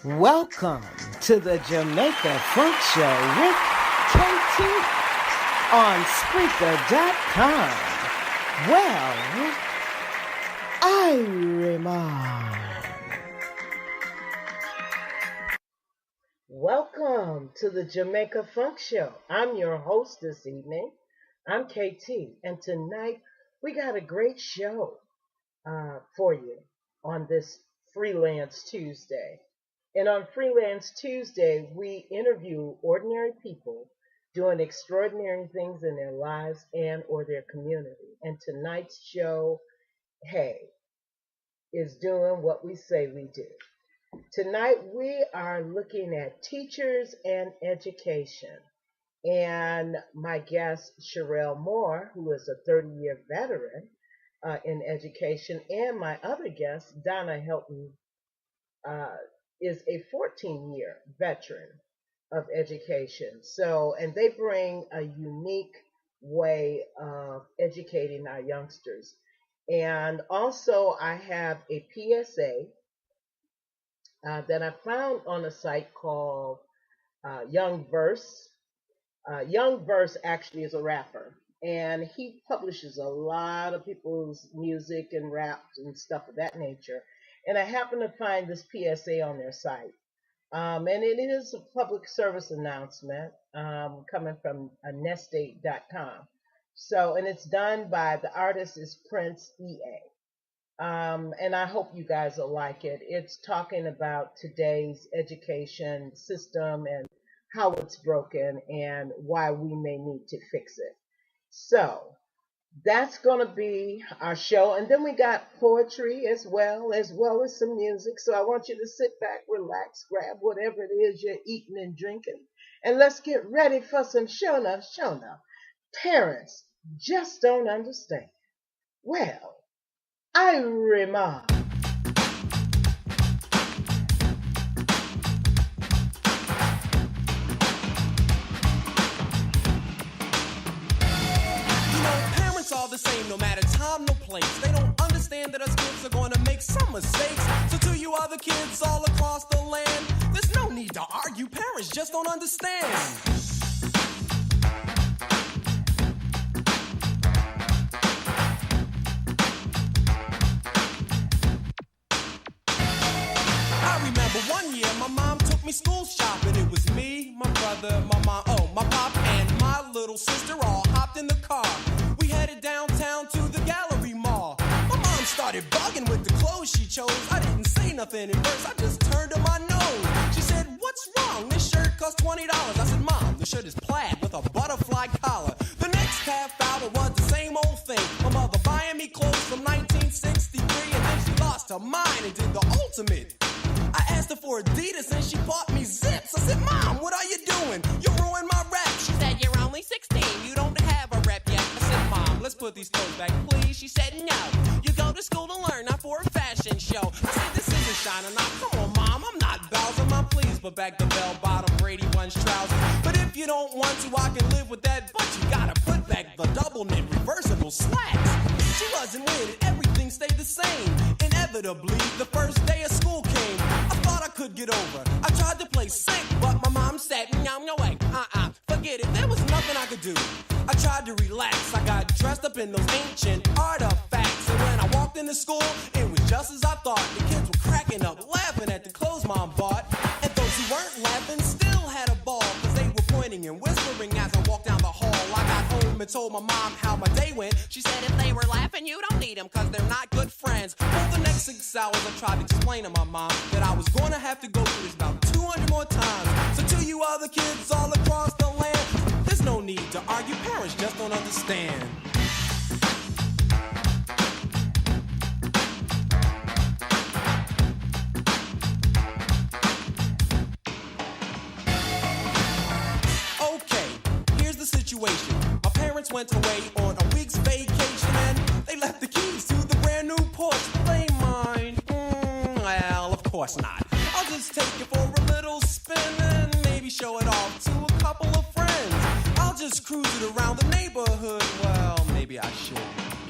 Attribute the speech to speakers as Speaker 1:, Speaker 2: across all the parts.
Speaker 1: Welcome to the Jamaica Funk Show with KT on Spreaker.com. Well, I remind. Welcome to the Jamaica Funk Show. I'm your host this evening. I'm KT, and tonight we got a great show for you on this Freelance Tuesday. And on Freelance Tuesday, we interview ordinary people doing extraordinary things in their lives and or their community. And tonight's show, is doing what we say we do. Tonight we are looking at teachers and education. And my guest, Chyrel Moore, who is a 30-year veteran in education, and my other guest, Donna Helton, is a 14-year veteran of education. And they bring a unique way of educating our youngsters. And also I have a PSA that I found on a site called Young Verse. Young Verse actually is a rapper, and he publishes a lot of people's music and rap and stuff of that nature. And I happened to find this PSA on their site. And it is a public service announcement coming from neste-com. And it's done by, the artist is Prince EA. And I hope you guys will like it. It's talking about today's education system and how it's broken and why we may need to fix it. So that's going to be our show. And then we got poetry as well as some music. So I want you to sit back, relax, grab whatever it is you're eating and drinking. And let's get ready for some show enough. Parents just don't understand. Well, I remind.
Speaker 2: All the same, no matter time, no place. They don't understand that us kids are going to make some mistakes. So to you other kids all across the land, there's no need to argue. Parents just don't understand. I remember one year my mom took me school shopping. It was me, my brother, my mom, my pop, and my little sister all hopped in the car. We headed downtown to the gallery mall. My mom started bugging with the clothes she chose. I didn't say nothing at first, I just turned to my nose. She said, "What's wrong? This shirt costs $20. I said, "Mom, the shirt is plaid with a butterfly collar." The next half hour was the same old thing. My mother buying me clothes from 1963, and then she lost her mind and did the ultimate. I asked her for Adidas and she bought me Zips. I said, "Mom, what are you doing? You ruined my rap." She said, "You're only 16, you don't have a rep yet." I said, "Mom, let's put these clothes back, please." She said, "No, you go to school to learn, not for a fashion show." I said, "This isn't shining out. Come on, Mom, I'm not Bowser. Mom, please put back the bell-bottom Brady Bunch trousers. But if you don't want to, I can live with that. But you gotta put back the double-knit reversible slacks." She wasn't with it, everything stayed the same. Inevitably, the first day of school came. I thought I could get over. I tried to play sick, but my mom said, no way, forget it, there was nothing I could do. I tried to relax, I got dressed up in those ancient artifacts. And when I walked into school, it was just as I thought. The kids were cracking up, laughing at the clothes Mom bought. And those who weren't laughing still had a ball, cause they were pointing and whispering as I walked down the hall. I got home and told my mom how my day went. She said, "If they were laughing, you don't need them, cause they're not good friends." For the next 6 hours, I tried to explain to my mom that I was going to have to go through this about 200 more times. So to you other kids all across the land, there's no need to argue. Parents just don't understand. Okay, here's the situation. My parents went away on a week's vacation and they left the keys to the brand new Porsche. Will they mind? Well, of course not. I'll just take it for a little spin and maybe show it off to a couple of friends. I'll just cruise it around the neighborhood. Well, maybe I should.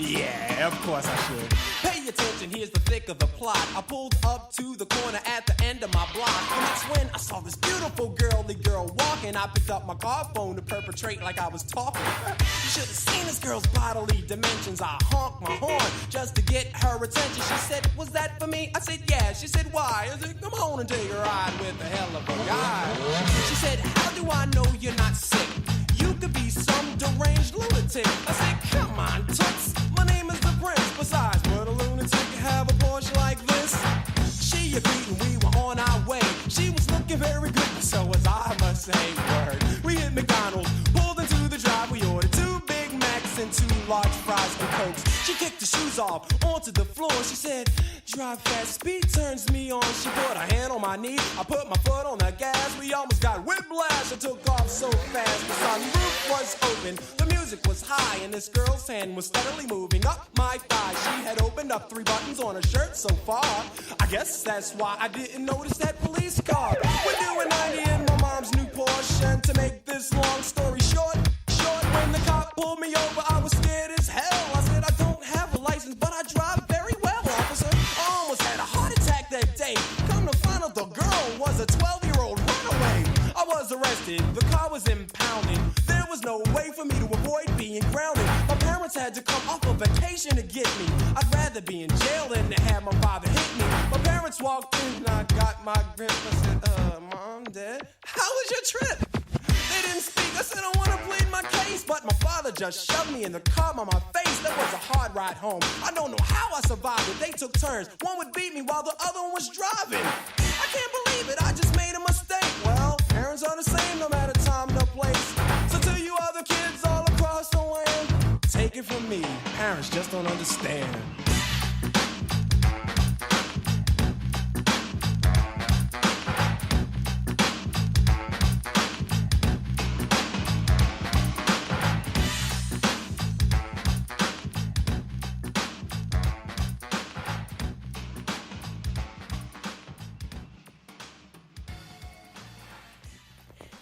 Speaker 2: Yeah, of course I should. Pay attention, here's the thick of the plot. I pulled up to the corner at the end of my block, and that's when I saw this beautiful girly girl walking. I picked up my car phone to perpetrate like I was talking. You should have seen this girl's bodily dimensions. I honked my horn just to get her attention. She said, was that for me? I said, yeah. She said, why? I said, come on and take a ride with a hell of a guy. She said, how do I know you're not sick? You could be some deranged lunatic. I said, come on, Toots, my name is the Prince. Besides, would a lunatic have a Porsche like this? She agreed and we were on our way. She was looking very good, so was I, must say. Word. We hit McDonald's, pulled into the drive. We ordered 2 Big Macs and 2 large fries and Cokes. She kicked the shoes off onto the floor. She said, drive fast, speed turns me on. She put her hand on my knee, I put my foot on the gas. We almost got whiplash, I took off so fast. The sunroof was open, the music was high, and this girl's hand was steadily moving up my thigh. She had opened up 3 buttons on her shirt so far. I guess that's why I didn't notice that police car. We're doing 90 in my mom's new Porsche, and to make this long story short, when the cop pulled me over, I was scared as hell. I said, I don't have a license, but I drive very well, officer. I almost had a heart attack that day. Come to find out the girl was a 12-year-old runaway. I was arrested, the car was impounded. There was no way for me to avoid being grounded. My parents had to come off a vacation to get me. I'd rather be in jail than to have my father hit me. My parents walked in and I got my grip. I said, Mom, Dad, how was your trip? They didn't speak. I said, I want to plead my case, but my father just shoved me in the car by my face. That was a hard ride home. I don't know how I survived it. They took turns. One would beat me while the other one was driving. I can't believe it. I just made a mistake. Well, parents are the same no matter time, no place. So to you other kids all across the land, take it from me. Parents just don't understand.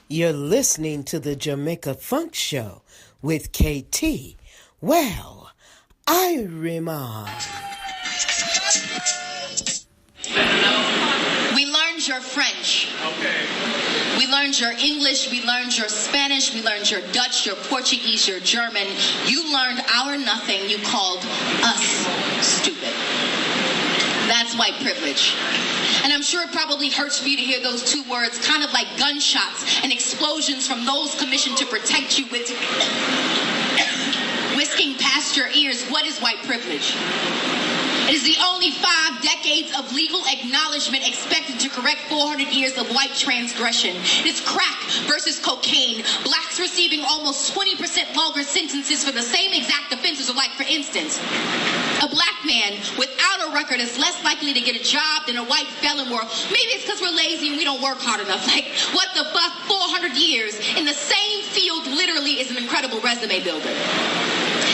Speaker 1: You're listening to the Jamaica Funk Show with KT. Well, I remark.
Speaker 3: We learned your French.
Speaker 4: Okay.
Speaker 3: We learned your English. We learned your Spanish. We learned your Dutch, your Portuguese, your German. You learned our nothing. You called us stupid. That's white privilege. And I'm sure it probably hurts for you to hear those 2 words, kind of like gunshots and explosions from those commissioned to protect you with whisking past your ears. What is white privilege? It is the only 5 decades of legal acknowledgement expected to correct 400 years of white transgression. It is crack versus cocaine. Blacks receiving almost 20% longer sentences for the same exact offenses. Like, for instance, a black man without a record is less likely to get a job than a white felon. Or maybe it's because we're lazy and we don't work hard enough. Like, what the fuck? 400 years in the same field literally is an incredible resume builder.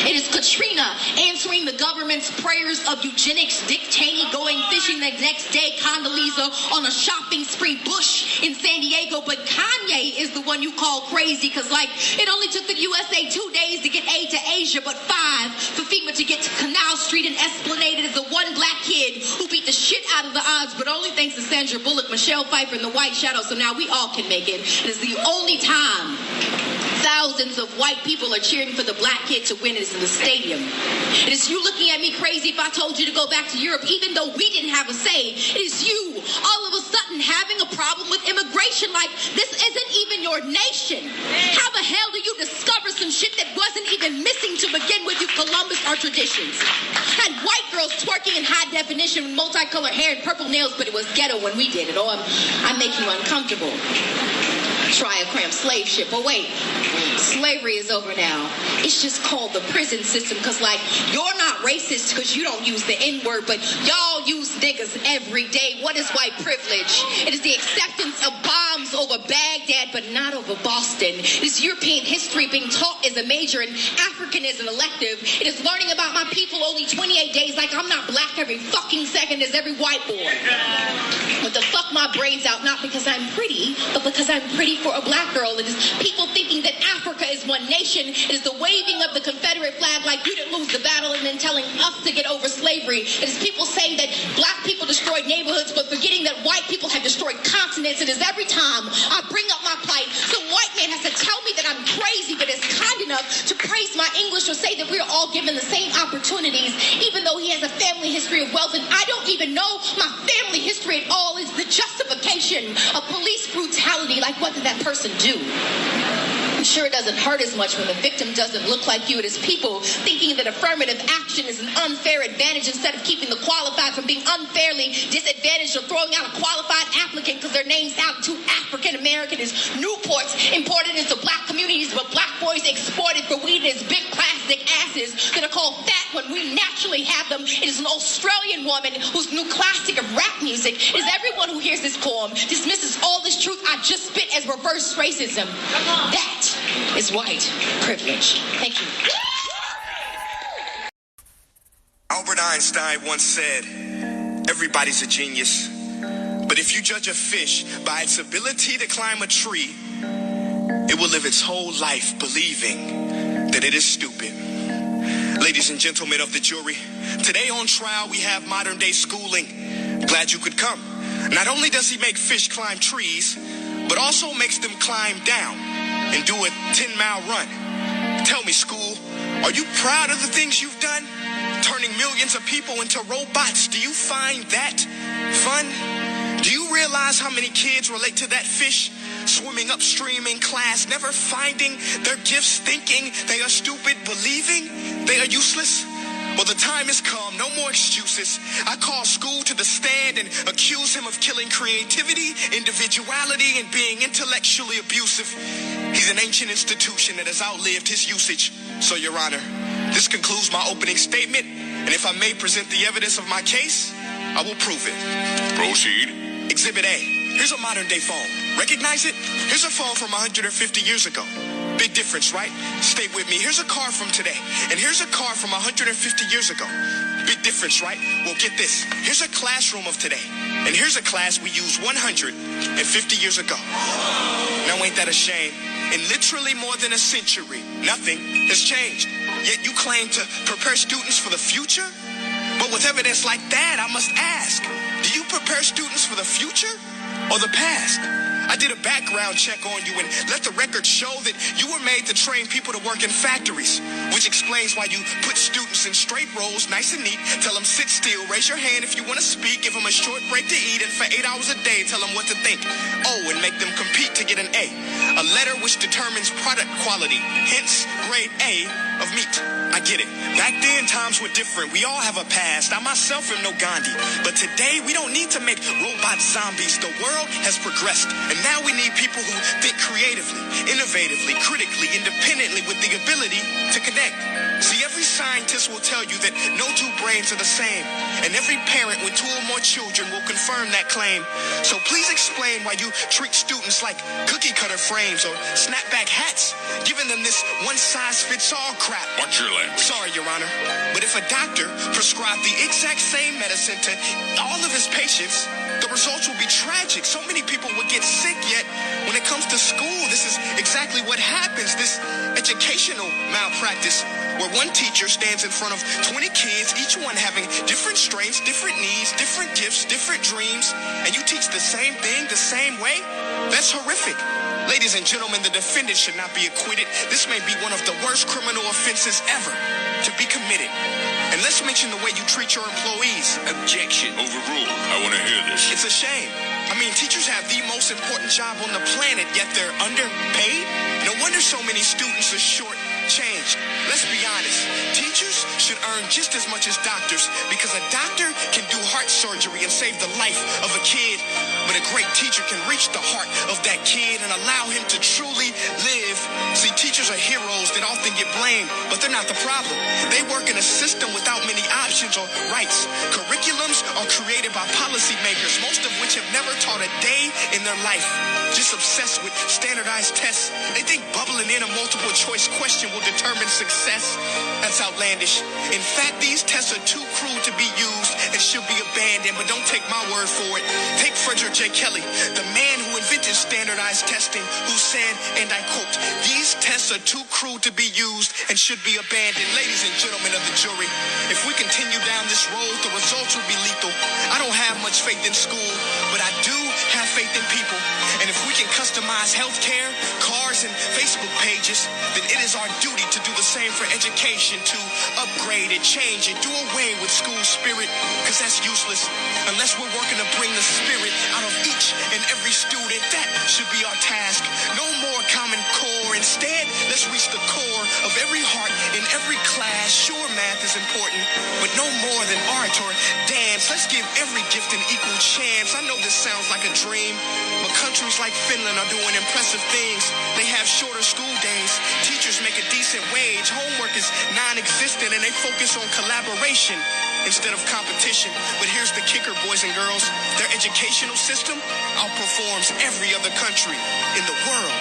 Speaker 3: It is Katrina answering the government's prayers of eugenics, Dick Cheney going fishing the next day, Condoleezza on a shopping spree, Bush in San Diego, but Kanye is the one you call crazy because, like, it only took the USA 2 days to get aid to Asia, but 5 for FEMA to get to Canal Street and Esplanade. It is the one black kid who beat the shit out of the odds, but only thanks to Sandra Bullock, Michelle Pfeiffer, and the White Shadow, so now we all can make it. It is the only time thousands of white people are cheering for the black kid to win is in the stadium. It is you looking at me crazy if I told you to go back to Europe, even though we didn't have a say. It is you all of a sudden having a problem with immigration, like this isn't even your nation. How the hell do you discover some shit that wasn't even missing to begin with, you Columbus, our traditions? Had white girls twerking in high definition with multicolored hair and purple nails, but it was ghetto when we did it. Oh, I'm making you uncomfortable. Try a cramped slave ship. But wait, slavery is over now. It's just called the prison system because, like, you're not racist because you don't use the N-word, but y'all use niggas every day. What is white privilege? It is the acceptance of bombs over Baghdad, but not over Boston. It is European history being taught as a major and African as an elective. It is learning about my people only 28 days like I'm not black every fucking second as every white boy. But to fuck my brains out, not because I'm pretty, but because I'm pretty for a black girl. It is people thinking that Africa is one nation. It is the waving of the Confederate flag like you didn't lose the battle and then telling us to get over slavery. It is people saying that black people destroyed neighborhoods but forgetting that white people have destroyed continents. It is every time I bring up my plight, some white man has to tell me that I'm crazy but is kind enough to praise my English or say that we are all given the same opportunities, even though he has a family history of wealth and I don't even know my family history at all. Is the justification of police brutality. Like, what did that person do? I'm sure it doesn't hurt as much when the victim doesn't look like you. It is people thinking that affirmative action is an unfair advantage instead of keeping the qualified from being unfairly disadvantaged or throwing out a qualified applicant because their names sound too African American. Is Newports imported into black communities, but black boys exported for weed as big plastic asses that are called fat when we naturally have them. It is an Australian woman whose new classic of rap music is everyone who hears this poem dismisses all this truth I just spit as reverse racism. That is white privilege. Thank you.
Speaker 4: Albert Einstein once said, everybody's a genius, but if you judge a fish by its ability to climb a tree, it will live its whole life believing that it is stupid. Ladies and gentlemen of the jury, today on trial we have modern day schooling. Glad you could come. Not only does he make fish climb trees, but also makes them climb down and do a 10-mile run. Tell me, school, are you proud of the things you've done? Turning millions of people into robots, do you find that fun? Do you realize how many kids relate to that fish? Swimming upstream in class, never finding their gifts, thinking they are stupid, believing they are useless? Well, the time has come, no more excuses. I call school to the stand and accuse him of killing creativity, individuality, and being intellectually abusive. He's an ancient institution that has outlived his usage. So, Your Honor, this concludes my opening statement, and if I may present the evidence of my case, I will prove it.
Speaker 5: Proceed.
Speaker 4: Exhibit A. Here's a modern-day phone. Recognize it? Here's a phone from 150 years ago. Big difference, right? Stay with me. Here's a car from today, and here's a car from 150 years ago. Big difference, right? Well, get this. Here's a classroom of today, and here's a class we used 150 years ago. Now, ain't that a shame? In literally more than a century, nothing has changed. Yet you claim to prepare students for the future? But with evidence like that, I must ask, do you prepare students for the future or the past? I did a background check on you and let the record show that you were made to train people to work in factories, which explains why you put students in straight rows, nice and neat, tell them sit still, raise your hand if you want to speak, give them a short break to eat, and for 8 hours a day, tell them what to think. Oh, and make them compete to get an A, a letter which determines product quality, hence grade A of meat. I get it. Back then, times were different. We all have a past. I myself am no Gandhi. But today, we don't need to make robot zombies. The world has progressed. And now we need people who think creatively, innovatively, critically, independently, with the ability to connect. See, every scientist will tell you that no two brains are the same. And every parent with 2 or more children will confirm that claim. So please explain why you treat students like cookie cutter frames or snapback hats, giving them this one-size-fits-all crap.
Speaker 5: Watch your language.
Speaker 4: Sorry, Your Honor, but if a doctor prescribed the exact same medicine to all of his patients, the results will be tragic. So many people will get sick, yet when it comes to school, this is exactly what happens. This educational malpractice where one teacher stands in front of 20 kids, each one having different strengths, different needs, different gifts, different dreams, and you teach the same thing the same way? That's horrific. Ladies and gentlemen, the defendant should not be acquitted. This may be one of the worst criminal offenses ever to be committed. And let's mention the way you treat your employees.
Speaker 5: Objection. Overruled. I want to hear this.
Speaker 4: It's a shame. I mean, teachers have the most important job on the planet, yet they're underpaid. No wonder so many students are short-changed. Let's be honest. Teachers should earn just as much as doctors, because a doctor can do heart surgery and save the life of a kid, but a great teacher can reach the heart of that kid and allow him to truly live. See, teachers are heroes that often get blamed, but they're not the problem. They work in a system without many options or rights. Curriculums are created by policymakers, most of which have never taught a day in their life. Just obsessed with standardized tests. They think bubbling in a multiple choice question will determine success. That's outlandish. In fact, these tests are too cruel to be used and should be abandoned. abandoned, but don't take my word for it. Take Frederick J. Kelly, the man who invented standardized testing, who said, and I quote, "These tests are too crude to be used and should be abandoned." Ladies and gentlemen of the jury, if we continue down this road, the results will be lethal. I don't have much faith in school, but I do have faith in people. And if we can customize healthcare, cars, and Facebook pages, then it is our duty to do the same for education, to upgrade it, change it, do away with school spirit, because that's useless unless we're working to bring the spirit out of each and every student. That should be our task. No more Common Core. Instead, let's reach the core of every heart in every class. Sure, math is important, but no more than art or dance. Let's give every gift an equal chance. I know this sounds like a dream, but countries like Finland are doing impressive things. They have shorter school days. Teachers make a decent wage. Homework is non-existent, and they focus on collaboration instead of competition. But here's the kicker, boys and girls. Their educational system outperforms every other country in the world.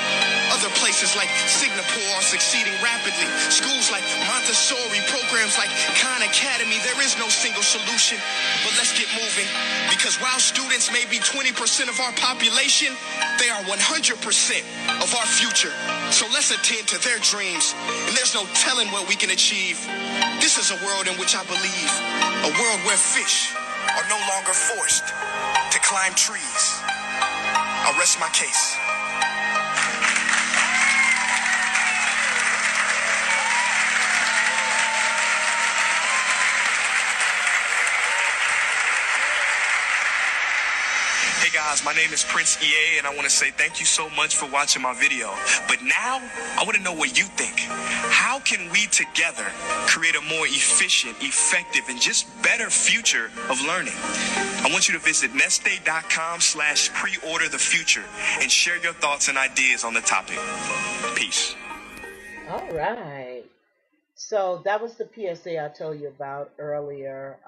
Speaker 4: Other places like Singapore are succeeding rapidly. Schools like Montessori, programs like Khan Academy, there is no single solution. But let's get moving, because while students may be 20% of our population, they are 100% of our future. So let's attend to their dreams, and there's no telling what we can achieve. This is a world in which I believe, a world where fish are no longer forced to climb trees. I'll rest my case. Hey guys, my name is Prince EA, and I want to say thank you so much for watching my video. But now, I want to know what you think. How can we together create a more efficient, effective, and just better future of learning? I want you to visit neste.com/preorder the future and share your thoughts and ideas on the topic. Peace.
Speaker 1: All right. So that was the PSA I told you about earlier,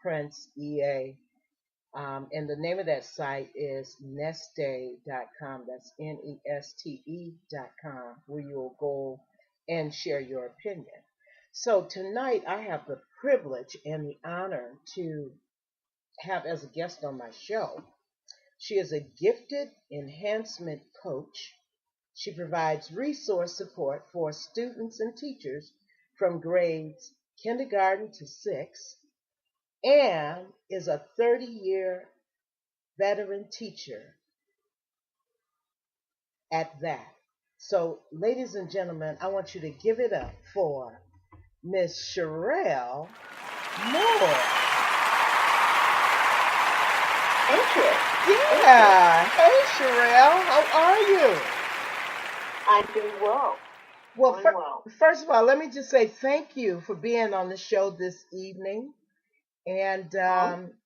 Speaker 1: Prince EA. And the name of that site is neste.com. That's neste.com, where you'll go and share your opinion. So tonight I have the privilege and the honor to have as a guest on my show. She is a gifted enhancement coach. She provides resource support for students and teachers from grades kindergarten to 6, and is a 30-year veteran teacher at that. So, ladies and gentlemen, I want you to give it up for Miss Chyrel Moore.
Speaker 6: Thank you.
Speaker 1: Yeah. Hey, Chyrel, how are you?
Speaker 6: I'm doing well.
Speaker 1: Well,
Speaker 6: Doing well.
Speaker 1: first of all, let me just say thank you for being on the show this evening and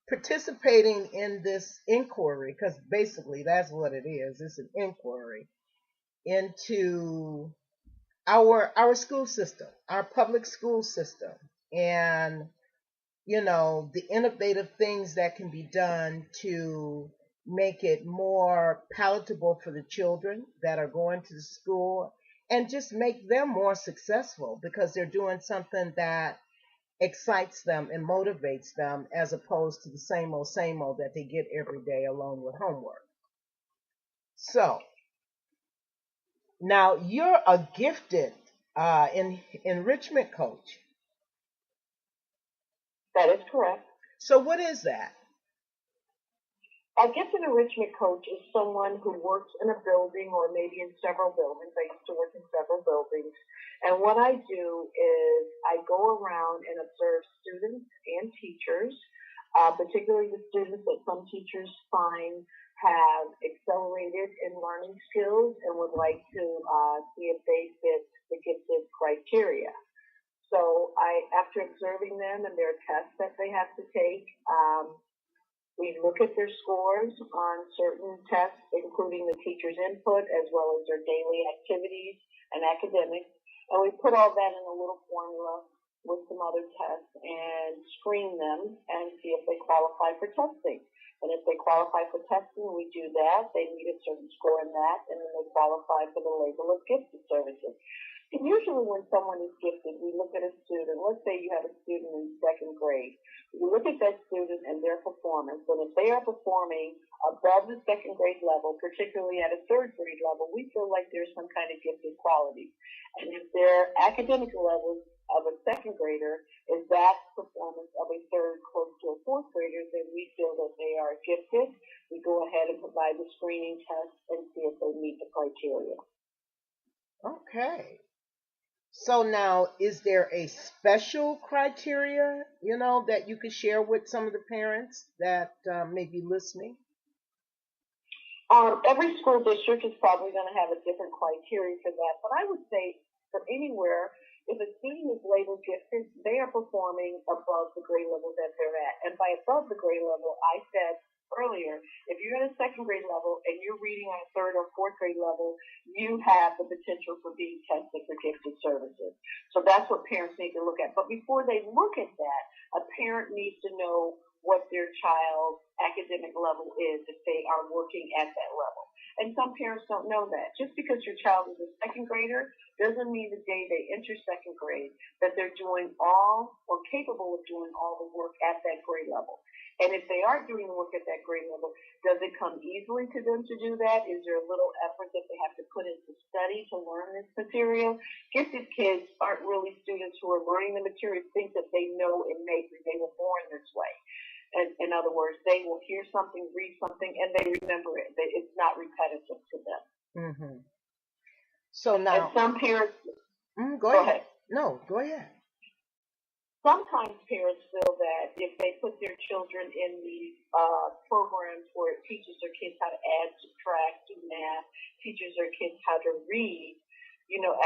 Speaker 1: participating in this inquiry, because basically that's what it is. It's an inquiry into our school system, our public school system, and the innovative things that can be done to make it more palatable for the children that are going to the school, and just make them more successful because they're doing something that excites them and motivates them, as opposed to the same old that they get every day along with homework. So now you're a gifted enrichment coach.
Speaker 6: That is correct.
Speaker 1: So what is that?
Speaker 6: A gifted enrichment coach is someone who works in a building or maybe in several buildings. I used to work in several buildings. And what I do is I go around and observe students and teachers, particularly the students that some teachers find have accelerated in learning skills and would like to see if they fit the gifted criteria. So after observing them and their tests that they have to take, we look at their scores on certain tests, including the teacher's input, as well as their daily activities and academics. And we put all that in a little formula with some other tests and screen them and see if they qualify for testing. And if they qualify for testing, we do that. They meet a certain score in that, and then they qualify for the label of gifted services. And usually when someone is gifted, we look at a student. Let's say you have a student in second grade. We look at that student and their performance, and if they are performing above the second grade level, particularly at a third grade level, we feel like there's some kind of gifted quality. And if their academic levels of a second grader is that performance of a third close to a fourth grader, then we feel that they are gifted. We go ahead and provide the screening test and see if they meet the criteria.
Speaker 1: Okay. So now, is there a special criteria, that you could share with some of the parents that may be listening?
Speaker 6: Every school district is probably going to have a different criteria for that, but I would say from anywhere, if a student is labeled gifted, they are performing above the grade level that they're at. And by above the grade level, I said earlier, if you're at a second grade level and you're reading on a third or fourth grade level, you have the potential for being tested for gifted services. So that's what parents need to look at. But before they look at that, a parent needs to know what their child's academic level is if they are working at that level. And some parents don't know that. Just because your child is a second grader doesn't mean the day they enter second grade that they're doing all or capable of doing all the work at that grade level. And if they are doing the work at that grade level, does it come easily to them to do that? Is there a little effort that they have to put into study to learn this material? Gifted kids aren't really students who are learning the material, think that they know innately. They were born this way. And in other words, they will hear something, read something, and they remember it. It's not repetitive to them.
Speaker 1: Mm-hmm. So now,
Speaker 6: and some parents.
Speaker 1: Go ahead. No, go ahead.
Speaker 6: Sometimes parents feel that if they put their children in these programs where it teaches their kids how to add, subtract, do math, teaches their kids how to read,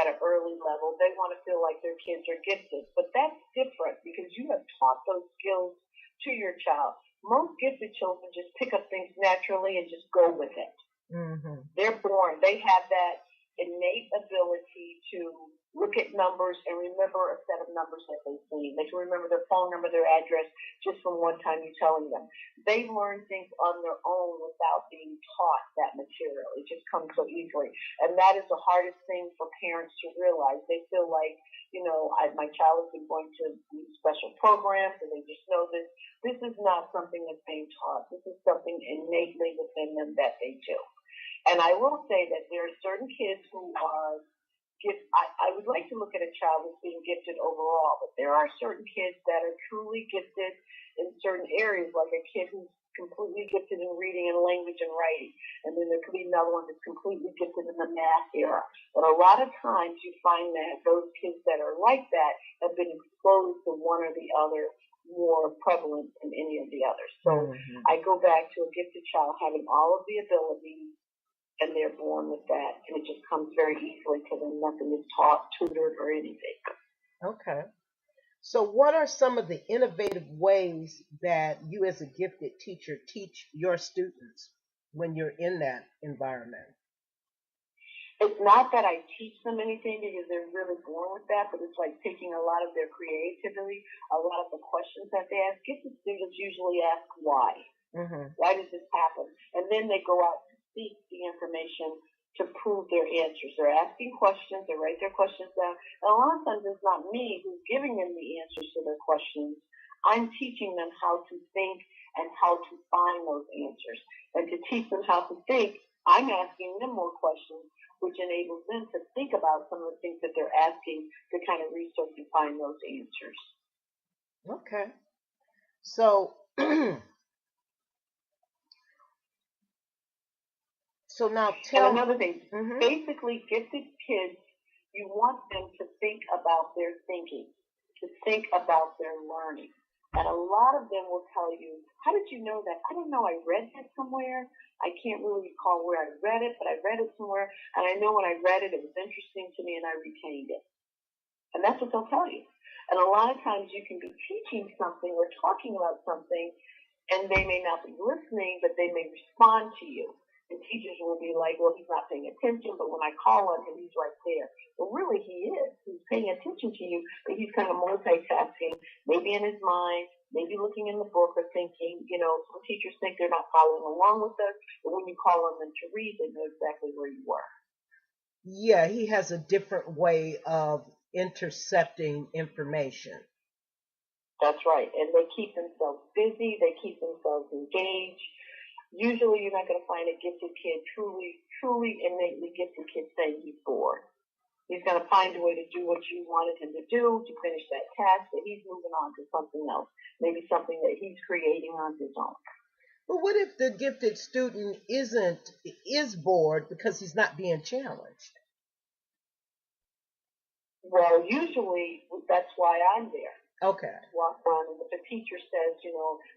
Speaker 6: at an early level, they want to feel like their kids are gifted. But that's different because you have taught those skills to your child. Most gifted children just pick up things naturally and just go with it. Mm-hmm. They're born. They have that innate ability to look at numbers and remember a set of numbers that they've seen. They can remember their phone number, their address, just from one time you telling them. They learn things on their own without being taught that material. It just comes so easily. And that is the hardest thing for parents to realize. They feel like, my child has been going to these special programs and they just know this. This is not something that's being taught. This is something innately within them that they do. And I will say that there are certain kids who are I would like to look at a child as being gifted overall, but there are certain kids that are truly gifted in certain areas, like a kid who's completely gifted in reading and language and writing. And then there could be another one that's completely gifted in the math area. But a lot of times you find that those kids that are like that have been exposed to one or the other more prevalent than any of the others. So I go back to a gifted child having all of the abilities, and they're born with that, and it just comes very easily to them. Nothing is taught, tutored, or anything.
Speaker 1: Okay. So what are some of the innovative ways that you as a gifted teacher teach your students when you're in that environment?
Speaker 6: It's not that I teach them anything because they're really born with that, but it's like taking a lot of their creativity, a lot of the questions that they ask. Gifted students usually ask why. Mm-hmm. Why does this happen? And then they go out seek the information to prove their answers. They're asking questions, they write their questions down. And a lot of times it's not me who's giving them the answers to their questions. I'm teaching them how to think and how to find those answers. And to teach them how to think, I'm asking them more questions, which enables them to think about some of the things that they're asking to kind of research and find those answers.
Speaker 1: Okay. So So now tell
Speaker 6: and another thing, basically gifted kids, you want them to think about their thinking, to think about their learning. And a lot of them will tell you, how did you know that? I don't know, I read that somewhere. I can't really recall where I read it, but I read it somewhere. And I know when I read it, it was interesting to me and I retained it. And that's what they'll tell you. And a lot of times you can be teaching something or talking about something and they may not be listening, but they may respond to you. And teachers will be like, well, he's not paying attention, but when I call on him, he's right there. Well, really, he is. He's paying attention to you, but he's kind of multitasking, maybe in his mind, maybe looking in the book or thinking. Some teachers think they're not following along with us, but when you call on them to read, they know exactly where you were.
Speaker 1: Yeah, he has a different way of intercepting information.
Speaker 6: That's right. And they keep themselves busy. They keep themselves engaged. Usually you're not going to find a gifted kid, truly innately gifted kid saying he's bored. He's going to find a way to do what you wanted him to do, to finish that task, but he's moving on to something else, maybe something that he's creating on his own.
Speaker 1: But what if the gifted student is bored because he's not being challenged?
Speaker 6: Well, usually that's why I'm there.
Speaker 1: Okay.
Speaker 6: Walk on, and if the teacher says,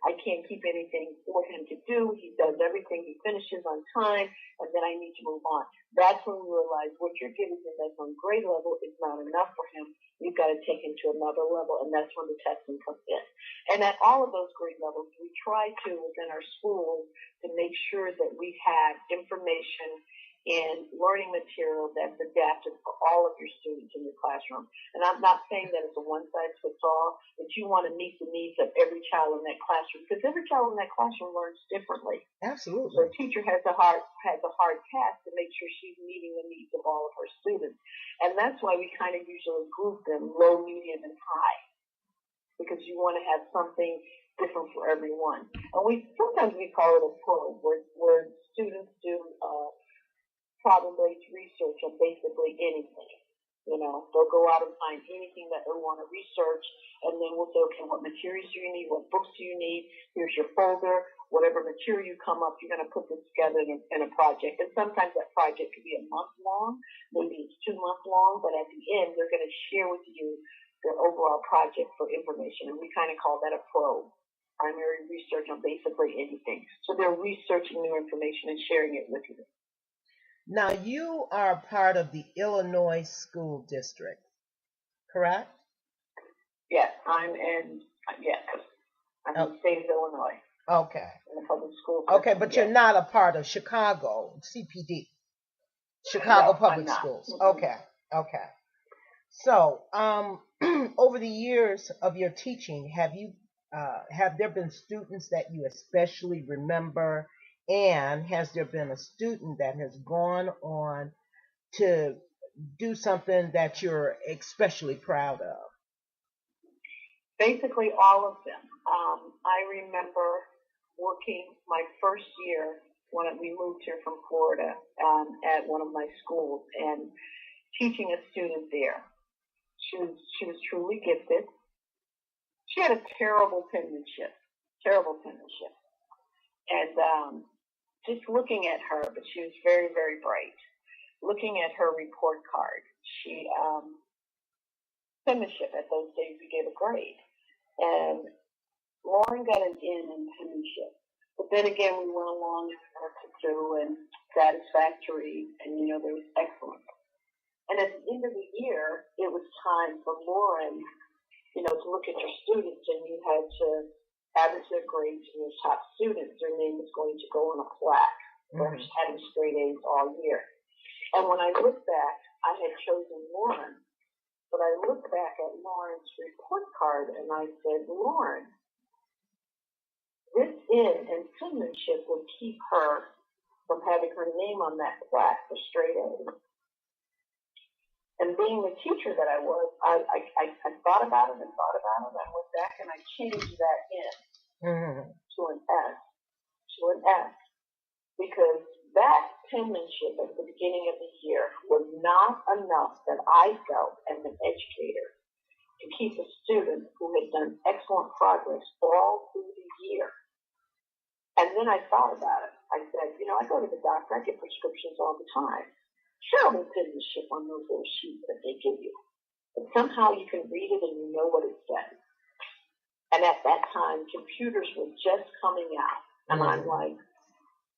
Speaker 6: I can't keep anything for him to do, he does everything, he finishes on time, and then I need to move on. That's when we realize what you're giving him that's on grade level is not enough for him. You've got to take him to another level, and that's when the testing comes in. And at all of those grade levels, we try to, within our schools, to make sure that we have information and learning material that's adapted for all of your students in your classroom. And I'm not saying that it's a one-size-fits-all, but you want to meet the needs of every child in that classroom, because every child in that classroom learns differently.
Speaker 1: Absolutely.
Speaker 6: So a teacher has a hard task to make sure she's meeting the needs of all of her students. And that's why we kind of usually group them low, medium, and high, because you want to have something different for everyone. And sometimes we call it a probe, where students do problem-based research on basically anything. They'll go out and find anything that they want to research, and then we'll say, okay, what materials do you need? What books do you need? Here's your folder. Whatever material you come up, you're going to put this together in a project. And sometimes that project could be a month long, maybe it's 2 months long, but at the end, they're going to share with you their overall project for information, and we kind of call that a probe. Primary research on basically anything. So they're researching new information and sharing it with you.
Speaker 1: Now, you are part of the Illinois School District, correct?
Speaker 6: Yes, I'm in the state of Illinois.
Speaker 1: Okay.
Speaker 6: In the public school.
Speaker 1: Okay, but you're not a part of Chicago CPD, Chicago Public Schools.
Speaker 6: Mm-hmm.
Speaker 1: Okay. So, over the years of your teaching, have there been students that you especially remember? And has there been a student that has gone on to do something that you're especially proud of?
Speaker 6: Basically, all of them. I remember working my first year when we moved here from Florida at one of my schools and teaching a student there. She was truly gifted. She had a terrible penmanship. And just looking at her, but she was very, very bright. Looking at her report card, she penmanship, at those days we gave a grade. And Lauren got an N in penmanship. But then again, we went along and worked it through and satisfactory, and there was excellence. And at the end of the year, it was time for Lauren, to look at your students, and you had to average their grades and your top students. Their name was going to go on a plaque for having straight A's all year. And when I looked back, I had chosen Lauren, but I looked back at Lauren's report card and I said, Lauren, this N and penmanship would keep her from having her name on that plaque for straight A's. And being the teacher that I was, I thought about it and thought about it. I went back and I changed that N to an S, because that penmanship at the beginning of the year was not enough that I felt as an educator to keep a student who had done excellent progress all through the year. And then I thought about it. I said, I go to the doctor, I get prescriptions all the time. Terrible penmanship on those little sheets that they give you. But somehow you can read it and you know what it says. And at that time, computers were just coming out. And I'm like,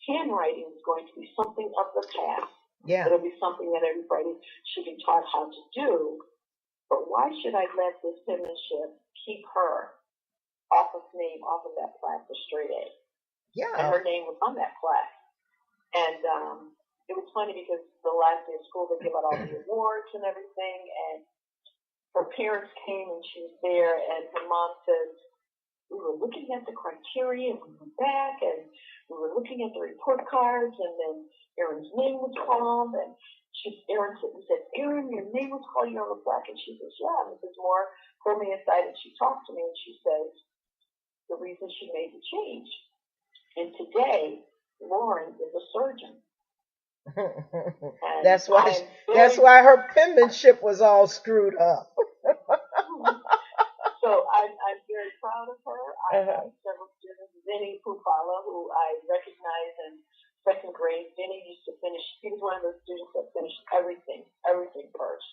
Speaker 6: handwriting is going to be something of the past. Yeah. It'll be something that everybody should be taught how to do. But why should I let this penmanship keep her off of that plaque for straight A? Yeah. And her name was on that plaque. And it was funny because the last day of school, they give out all the awards and everything, and her parents came and she was there, and her mom said, we were looking at the criteria, and we went back, and we were looking at the report cards, and then Erin's name was called, and Erin said, Erin, your neighbors call you on the block. And she says, yeah. Mrs. Moore pulled me aside and she talked to me and she says the reason she made the change. And today, Lauren is a surgeon.
Speaker 1: That's why her penmanship was all screwed up.
Speaker 6: So I'm very proud of her. I have several students. Vinny Pufala, who I recognize in second grade. Vinny used to finish. He was one of those students that finished everything first.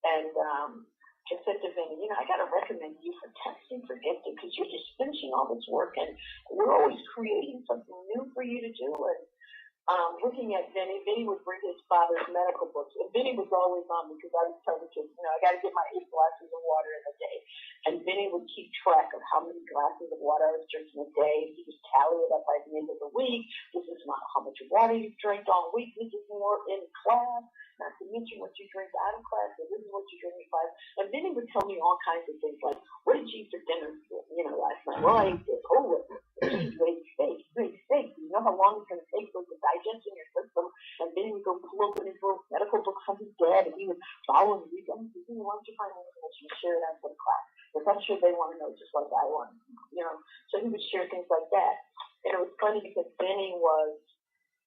Speaker 6: And I said to Vinny, I got to recommend you for testing for gifting because you're just finishing all this work and we're always creating something new for you to do. And looking at Vinny would bring his father's medical books. And Vinny was always on because I would tell the kids, I got to get my 8 glasses of water in a day. And Vinny would keep track of how many glasses of water I was drinking a day. He would tally it up by the end of the week. This is not how much water you've drank all week. This is more in class. Not to mention what you drink out of class. So this is what you drink in class. And Vinny would tell me all kinds of things like, what did you eat for dinner last night? Well, I ate this. Great steak. You know how long it's going to take for it to digest in your system? And then he would go pull open his little medical book from his dad, and he would follow me. Why don't you find information and share it out for the class? Because I'm sure they want to know just like I want. So he would share things like that. And it was funny because Benny was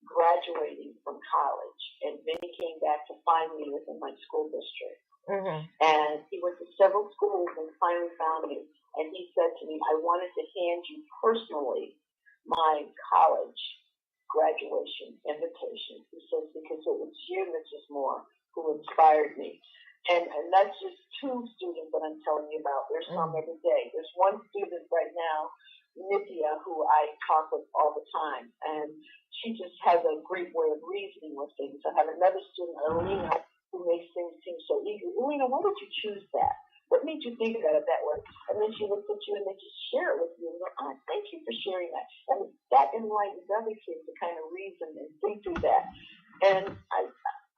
Speaker 6: graduating from college, and Benny came back to find me within my school district. Mm-hmm. And he went to several schools and finally found me. And he said to me, I wanted to hand you personally my college graduation invitation. He says, because it was you, Mrs. Moore, who inspired me. And that's just 2 students that I'm telling you about. There's some every day. There's one student right now, Nithya, who I talk with all the time. And she just has a great way of reasoning with things. I have another student, Alina, who makes things seem so easy. Alina, why did you choose that? What made you think about it that way? And then she looks at you and then just share it with you. And go, thank you for sharing that. And that enlightens other kids to kind of reason and think through that. And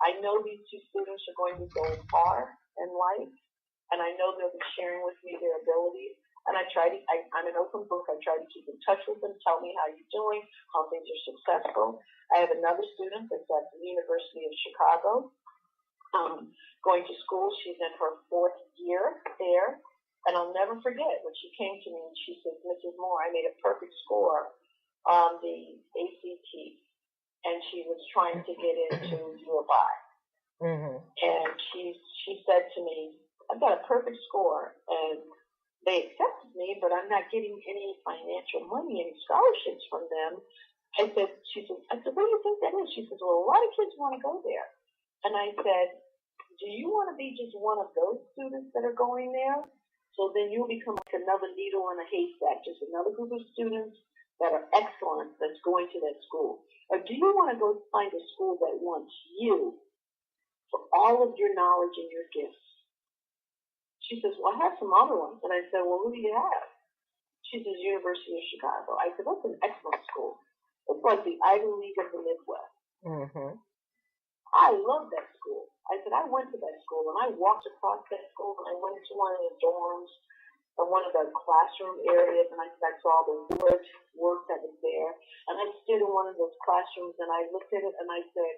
Speaker 6: I know these 2 students are going to go far in life, and I know they'll be sharing with me their abilities. And I'm an open book. I try to keep in touch with them, tell me how you're doing, how things are successful. I have another student that's at the University of Chicago. Going to school. She's in her 4th year there. And I'll never forget when she came to me and she said, Mrs. Moore, I made a perfect score on the ACT. And she was trying to get into U of I. Mm-hmm. And she said to me, I've got a perfect score. And they accepted me, but I'm not getting any financial money, any scholarships from them. I said, what do you think that is? She says, well, a lot of kids want to go there. And I said, do you want to be just one of those students that are going there? So then you'll become like another needle in a haystack, just another group of students that are excellent that's going to that school. Or do you want to go find a school that wants you for all of your knowledge and your gifts? She says, well, I have some other ones. And I said, well, who do you have? She says, University of Chicago. I said, that's an excellent school. It's like the Ivy League of the Midwest. Mm-hmm. I love that school. I said, I went to that school, and I walked across that school, and I went into one of the dorms, or one of the classroom areas, and I saw the wood work that was there. And I stood in one of those classrooms, and I looked at it, and I said,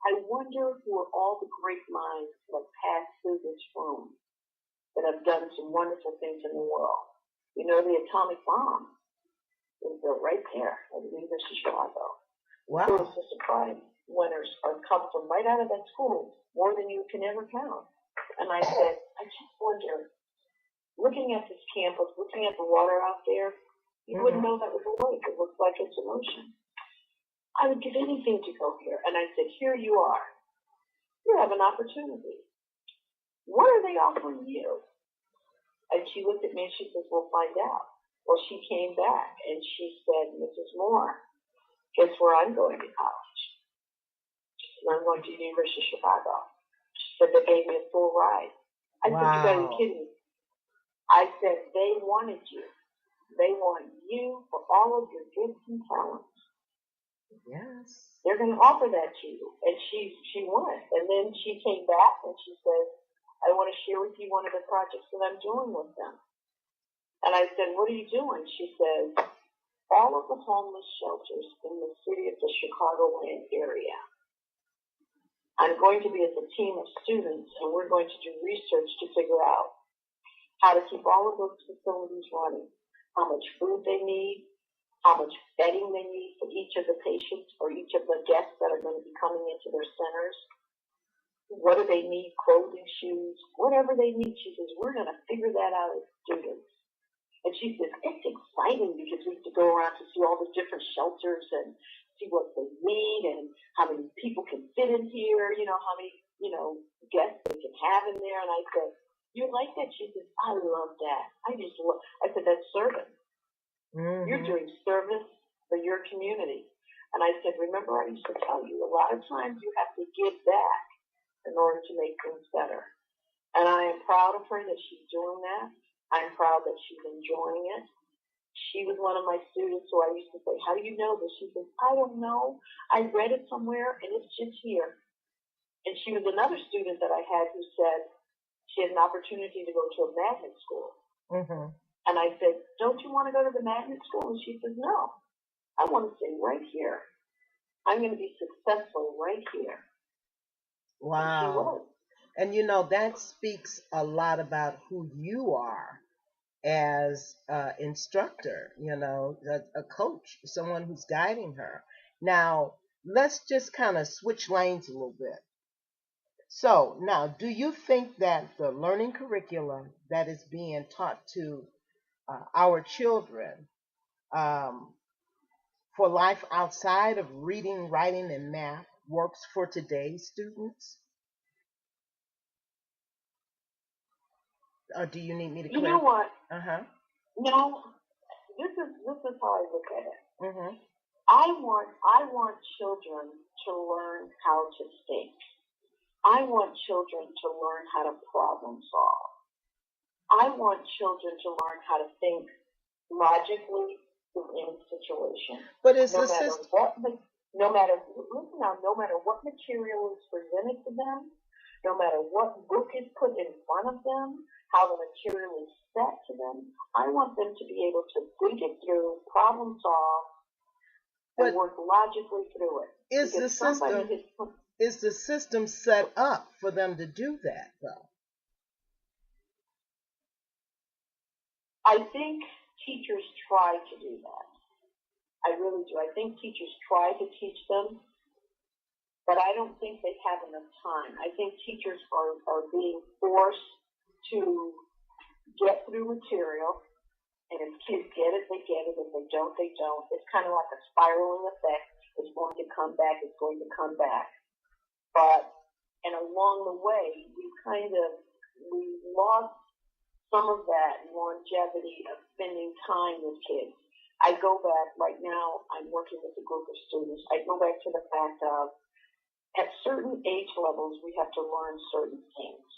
Speaker 6: I wonder who are all the great minds that have passed through this room that have done some wonderful things in the world. The atomic bomb was built right there at the University of Chicago. Wow. It was a surprise. Winners come from right out of that school, more than you can ever count. And I said, I just wonder, looking at this campus, looking at the water out there, you wouldn't know that was a lake. It looks like it's an ocean. I would give anything to go here. And I said, here you are. You have an opportunity. What are they offering you? And she looked at me and she says, we'll find out. Well, she came back and she said, Mrs. Moore, guess where I'm going to college? And I'm going to the University of Chicago. She said they gave me a full ride. I said, you gotta be kidding me. I said, they wanted you. They want you for all of your gifts and talents. Yes. They're going to offer that to you. And she went. And then she came back and she said, I want to share with you one of the projects that I'm doing with them. And I said, what are you doing? She says, all of the homeless shelters in the city of the Chicagoland area, I'm going to be as a team of students, and we're going to do research to figure out how to keep all of those facilities running, how much food they need, how much bedding they need for each of the patients or each of the guests that are going to be coming into their centers. What do they need? Clothing, shoes, whatever they need. She says, we're going to figure that out as students. And she says, it's exciting because we have to go around to see all the different shelters and see what they need and how many people can fit in here, how many, guests they can have in there. And I said, you like that? She says, I love that. I said, that's service. Mm-hmm. You're doing service for your community. And I said, remember, I used to tell you, a lot of times you have to give back in order to make things better. And I am proud of her that she's doing that. I'm proud that she's enjoying it. She was one of my students who I used to say, how do you know this? She says, I don't know. I read it somewhere and it's just here. And she was another student that I had who said she had an opportunity to go to a magnet school. Mm-hmm. And I said, don't you want to go to the magnet school? And she says, no, I want to stay right here. I'm going to be successful right here.
Speaker 1: Wow. And that speaks a lot about who you are as an instructor, a coach, someone who's guiding her. Now, let's just kind of switch lanes a little bit. So now, do you think that the learning curriculum that is being taught to our children for life outside of reading, writing, and math works for today's students? Or do you need me to clarify?
Speaker 6: You know what?
Speaker 1: Uh-huh.
Speaker 6: No, this is how I look at it.
Speaker 1: Mm-hmm.
Speaker 6: I want children to learn how to think. I want children to learn how to problem solve. I want children to learn how to think logically in a situation.
Speaker 1: But it's
Speaker 6: no matter what material is presented to them, no matter what book is put in front of them, how the material is set to them, I want them to be able to think it through, problem solve, and work logically through it.
Speaker 1: Is the system set up for them to do that, though?
Speaker 6: I think teachers try to do that. I really do. I think teachers try to teach them, but I don't think they have enough time. I think teachers are being forced to get through material, and if kids get it, they get it. If they don't, they don't. It's kind of like a spiraling effect. It's going to come back. It's going to come back. And along the way, we lost some of that longevity of spending time with kids. I go back, right now, I'm working with a group of students. I go back to the fact of, at certain age levels, we have to learn certain things.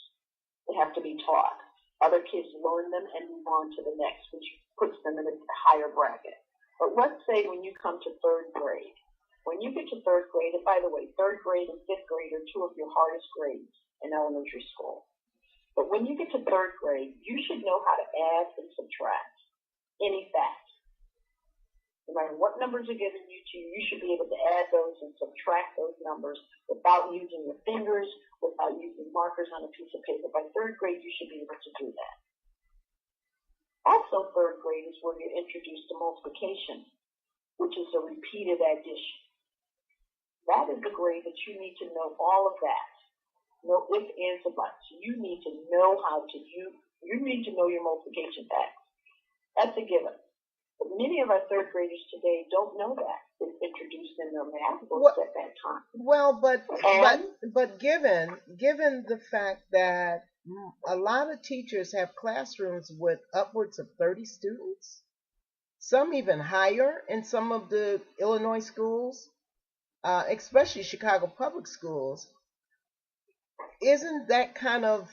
Speaker 6: They have to be taught. Other kids learn them and move on to the next, which puts them in a higher bracket. But let's say when you come to third grade, when you get to third grade, and by the way, third grade and fifth grade are two of your hardest grades in elementary school. But when you get to third grade, you should know how to add and subtract any fact. No matter what numbers are given you should be able to add those and subtract those numbers without using your fingers, without using markers on a piece of paper. By third grade, you should be able to do that. Also, third grade is where you're introduced to multiplication, which is a repeated addition. That is the grade that you need to know all of that. No ifs, ands, or buts. You need to know you need to know your multiplication facts. That's a given. But many of our third graders today don't know that. It's introduced in their math books at that time.
Speaker 1: Well, but given the fact that a lot of teachers have classrooms with upwards of 30 students, some even higher in some of the Illinois schools, especially Chicago public schools, isn't that kind of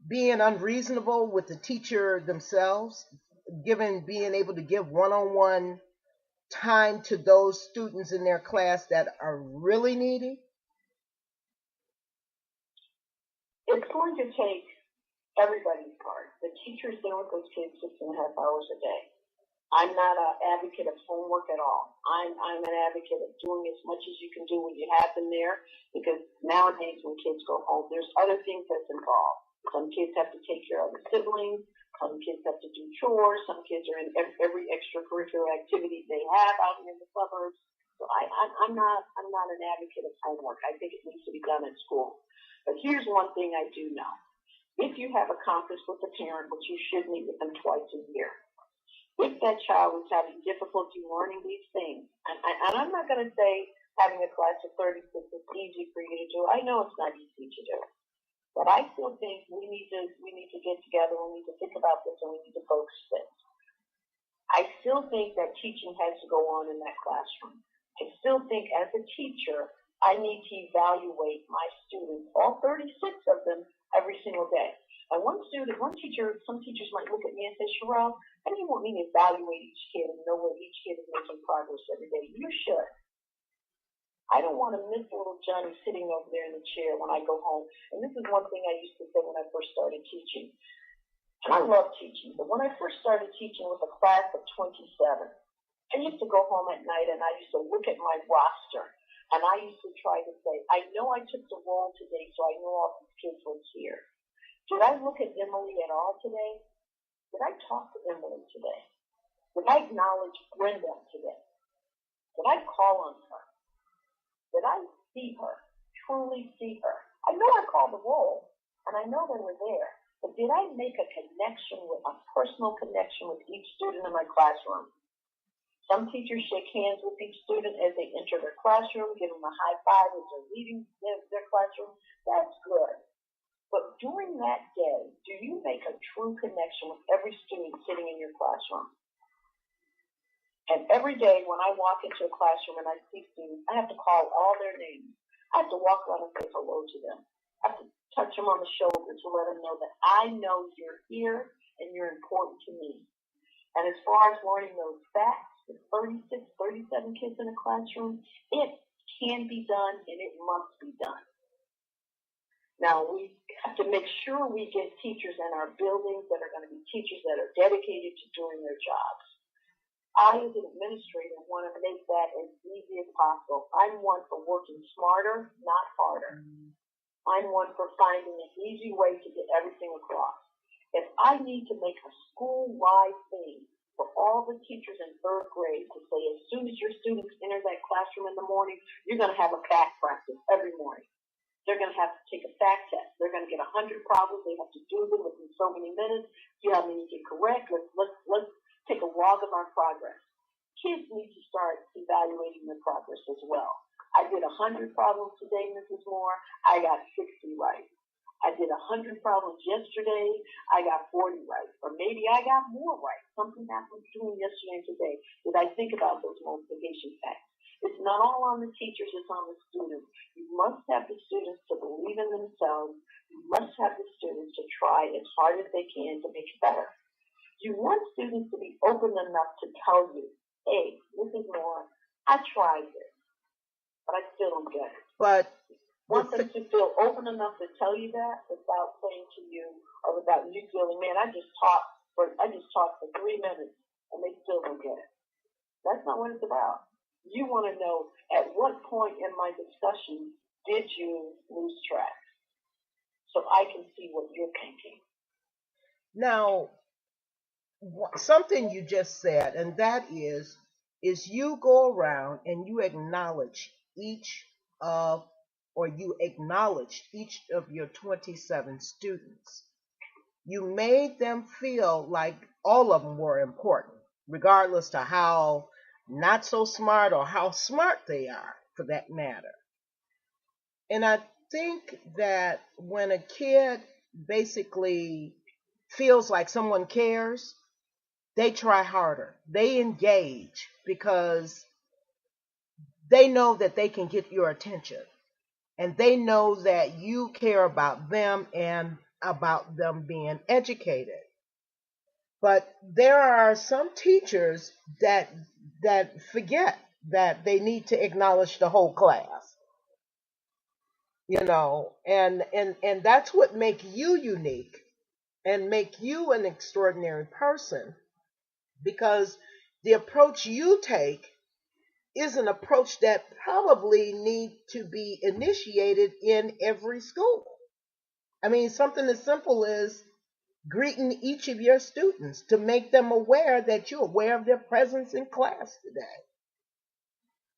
Speaker 1: being unreasonable with the teacher themselves, being able to give one-on-one time to those students in their class that are really needy?
Speaker 6: It's going to take everybody's part. The teachers there with those kids 6.5 hours a day. I'm not an advocate of homework at all. I'm an advocate of doing as much as you can do when you have them there, because nowadays when kids go home, there's other things that's involved. Some kids have to take care of the siblings. Some kids have to do chores. Some kids are in every extracurricular activity they have out in the suburbs. So I'm not an advocate of homework. I think it needs to be done at school. But here's one thing I do know. If you have a conference with the parent, which you should meet with them twice a year, if that child is having difficulty learning these things, and I'm not going to say having a class of 36 is easy for you to do. I know it's not easy to do. But I still think we need to get together, we need to think about this, and we need to focus this. I still think that teaching has to go on in that classroom. I still think as a teacher, I need to evaluate my students, all 36 of them, every single day. And some teachers might look at me and say, Chyrel, how do you want me to evaluate each kid and know where each kid is making progress every day? You should. I don't want to miss little Johnny sitting over there in the chair when I go home. And this is one thing I used to say when I first started teaching. And I love teaching, but when I first started teaching with a class of 27, I used to go home at night and I used to look at my roster. And I used to try to say, I know I took the roll today, so I know all these kids were here. Did I look at Emily at all today? Did I talk to Emily today? Did I acknowledge Brenda today? Did I call on her? Did I see her, truly see her? I know I called the roll, and I know they were there, but did I make a personal connection with each student in my classroom? Some teachers shake hands with each student as they enter their classroom, give them a high five as they're leaving their classroom. That's good. But during that day, do you make a true connection with every student sitting in your classroom? And every day when I walk into a classroom and I see students, I have to call all their names. I have to walk around and say hello to them. I have to touch them on the shoulder to let them know that I know you're here and you're important to me. And as far as learning those facts, with 36, 37 kids in a classroom, it can be done and it must be done. Now, we have to make sure we get teachers in our buildings that are going to be teachers that are dedicated to doing their jobs. I, as an administrator, want to make that as easy as possible. I'm one for working smarter, not harder. I'm one for finding an easy way to get everything across. If I need to make a school-wide thing for all the teachers in third grade to say, as soon as your students enter that classroom in the morning, you're going to have a fact practice every morning. They're going to have to take a fact test. They're going to get 100 problems. They have to do them within so many minutes. See how many you get correct. Let's take a log of our progress. Kids need to start evaluating their progress as well. I did 100 problems today, Mrs. Moore. I got 60 right. I did 100 problems yesterday. I got 40 right. Or maybe I got more right. Something happened between yesterday and today. Did I think about those multiplication facts? It's not all on the teachers, it's on the students. You must have the students to believe in themselves. You must have the students to try as hard as they can to make it better. You want students to be open enough to tell you, hey, Mrs. Moore, I tried this, but I still don't get it.
Speaker 1: But
Speaker 6: want them to feel open enough to tell you that without saying to you, or without you feeling, man, I just talked for 3 minutes and they still don't get it. That's not what it's about. You want to know at what point in my discussion did you lose track, so I can see what you're thinking.
Speaker 1: Now, something you just said, and that is you go around and you acknowledge each of your 27 students. You made them feel like all of them were important, regardless to how not so smart or how smart they are, for that matter. And I think that when a kid basically feels like someone cares, they try harder. They engage because they know that they can get your attention. And they know that you care about them and about them being educated. But there are some teachers that forget that they need to acknowledge the whole class. And that's what makes you unique and make you an extraordinary person, because the approach you take is an approach that probably need to be initiated in every school. I mean, something as simple as greeting each of your students to make them aware that you're aware of their presence in class today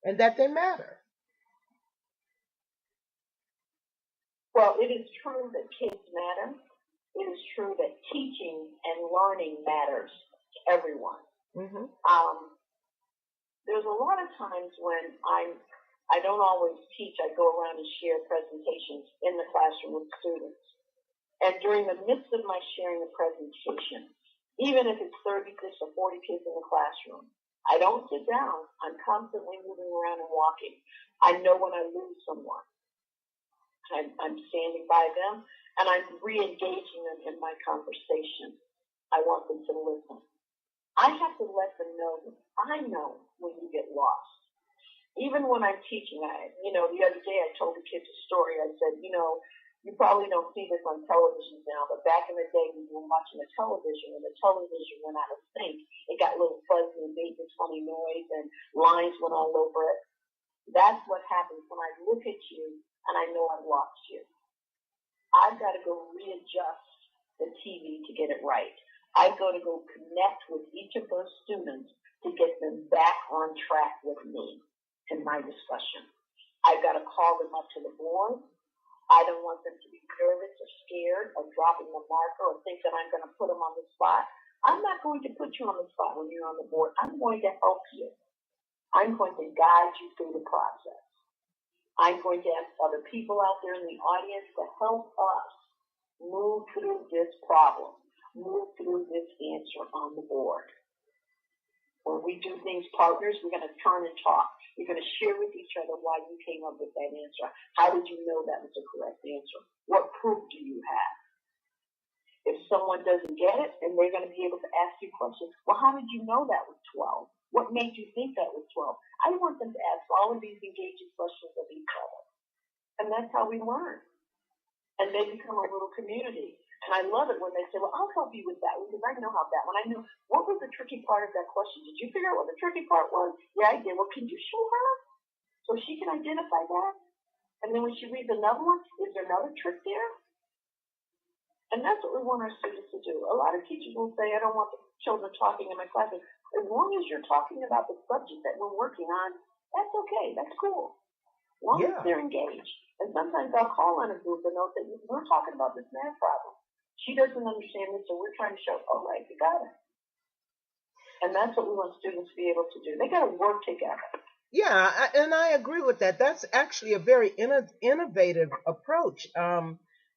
Speaker 1: and that they matter.
Speaker 6: Well, it is true that kids matter. It is true that teaching and learning matters to everyone.
Speaker 1: Mm-hmm.
Speaker 6: There's a lot of times when I don't always teach. I go around and share presentations in the classroom with students. And during the midst of my sharing a presentation, even if it's 36 or 40 kids in the classroom, I don't sit down. I'm constantly moving around and walking. I know when I lose someone. I'm standing by them, and I'm re-engaging them in my conversation. I want them to listen. I have to let them know that I know when you get lost. Even when I'm teaching, the other day I told the kids a story. I said, you probably don't see this on television now, but back in the day when we were watching the television and the television went out of sync, it got a little fuzzy and made this funny noise and lines went all over it. That's what happens when I look at you and I know I've lost you. I've got to go readjust the TV to get it right. I've got to go connect with each of those students to get them back on track with me in my discussion. I've got to call them up to the board. I don't want them to be nervous or scared of dropping the marker or think that I'm going to put them on the spot. I'm not going to put you on the spot when you're on the board. I'm going to help you. I'm going to guide you through the process. I'm going to ask other people out there in the audience to help us move through this problem, move through this answer on the board. When we do things partners, we're going to turn and talk. We're going to share with each other why you came up with that answer. How did you know that was the correct answer? What proof do you have? If someone doesn't get it, and they're going to be able to ask you questions, well, how did you know that was 12? What made you think that was 12? I want them to ask all of these engaging questions of each other. And that's how we learn. And they become a little community. And I love it when they say, well, I'll help you with that one because I know how that one. I know what was the tricky part of that question. Did you figure out what the tricky part was? Yeah, I did. Well, can you show her so she can identify that? And then when she reads another one, is there another trick there? And that's what we want our students to do. A lot of teachers will say, I don't want the children talking in my classroom. As long as you're talking about the subject that we're working on, that's okay. That's cool. As long as they're engaged. And sometimes I'll call on a group and they'll say, we're talking about this math problem. She doesn't understand this, so we're trying to show, all right, you got it. And that's what we want students to be able to do. They got to work together.
Speaker 1: Yeah, and I agree with that. That's actually a very innovative approach,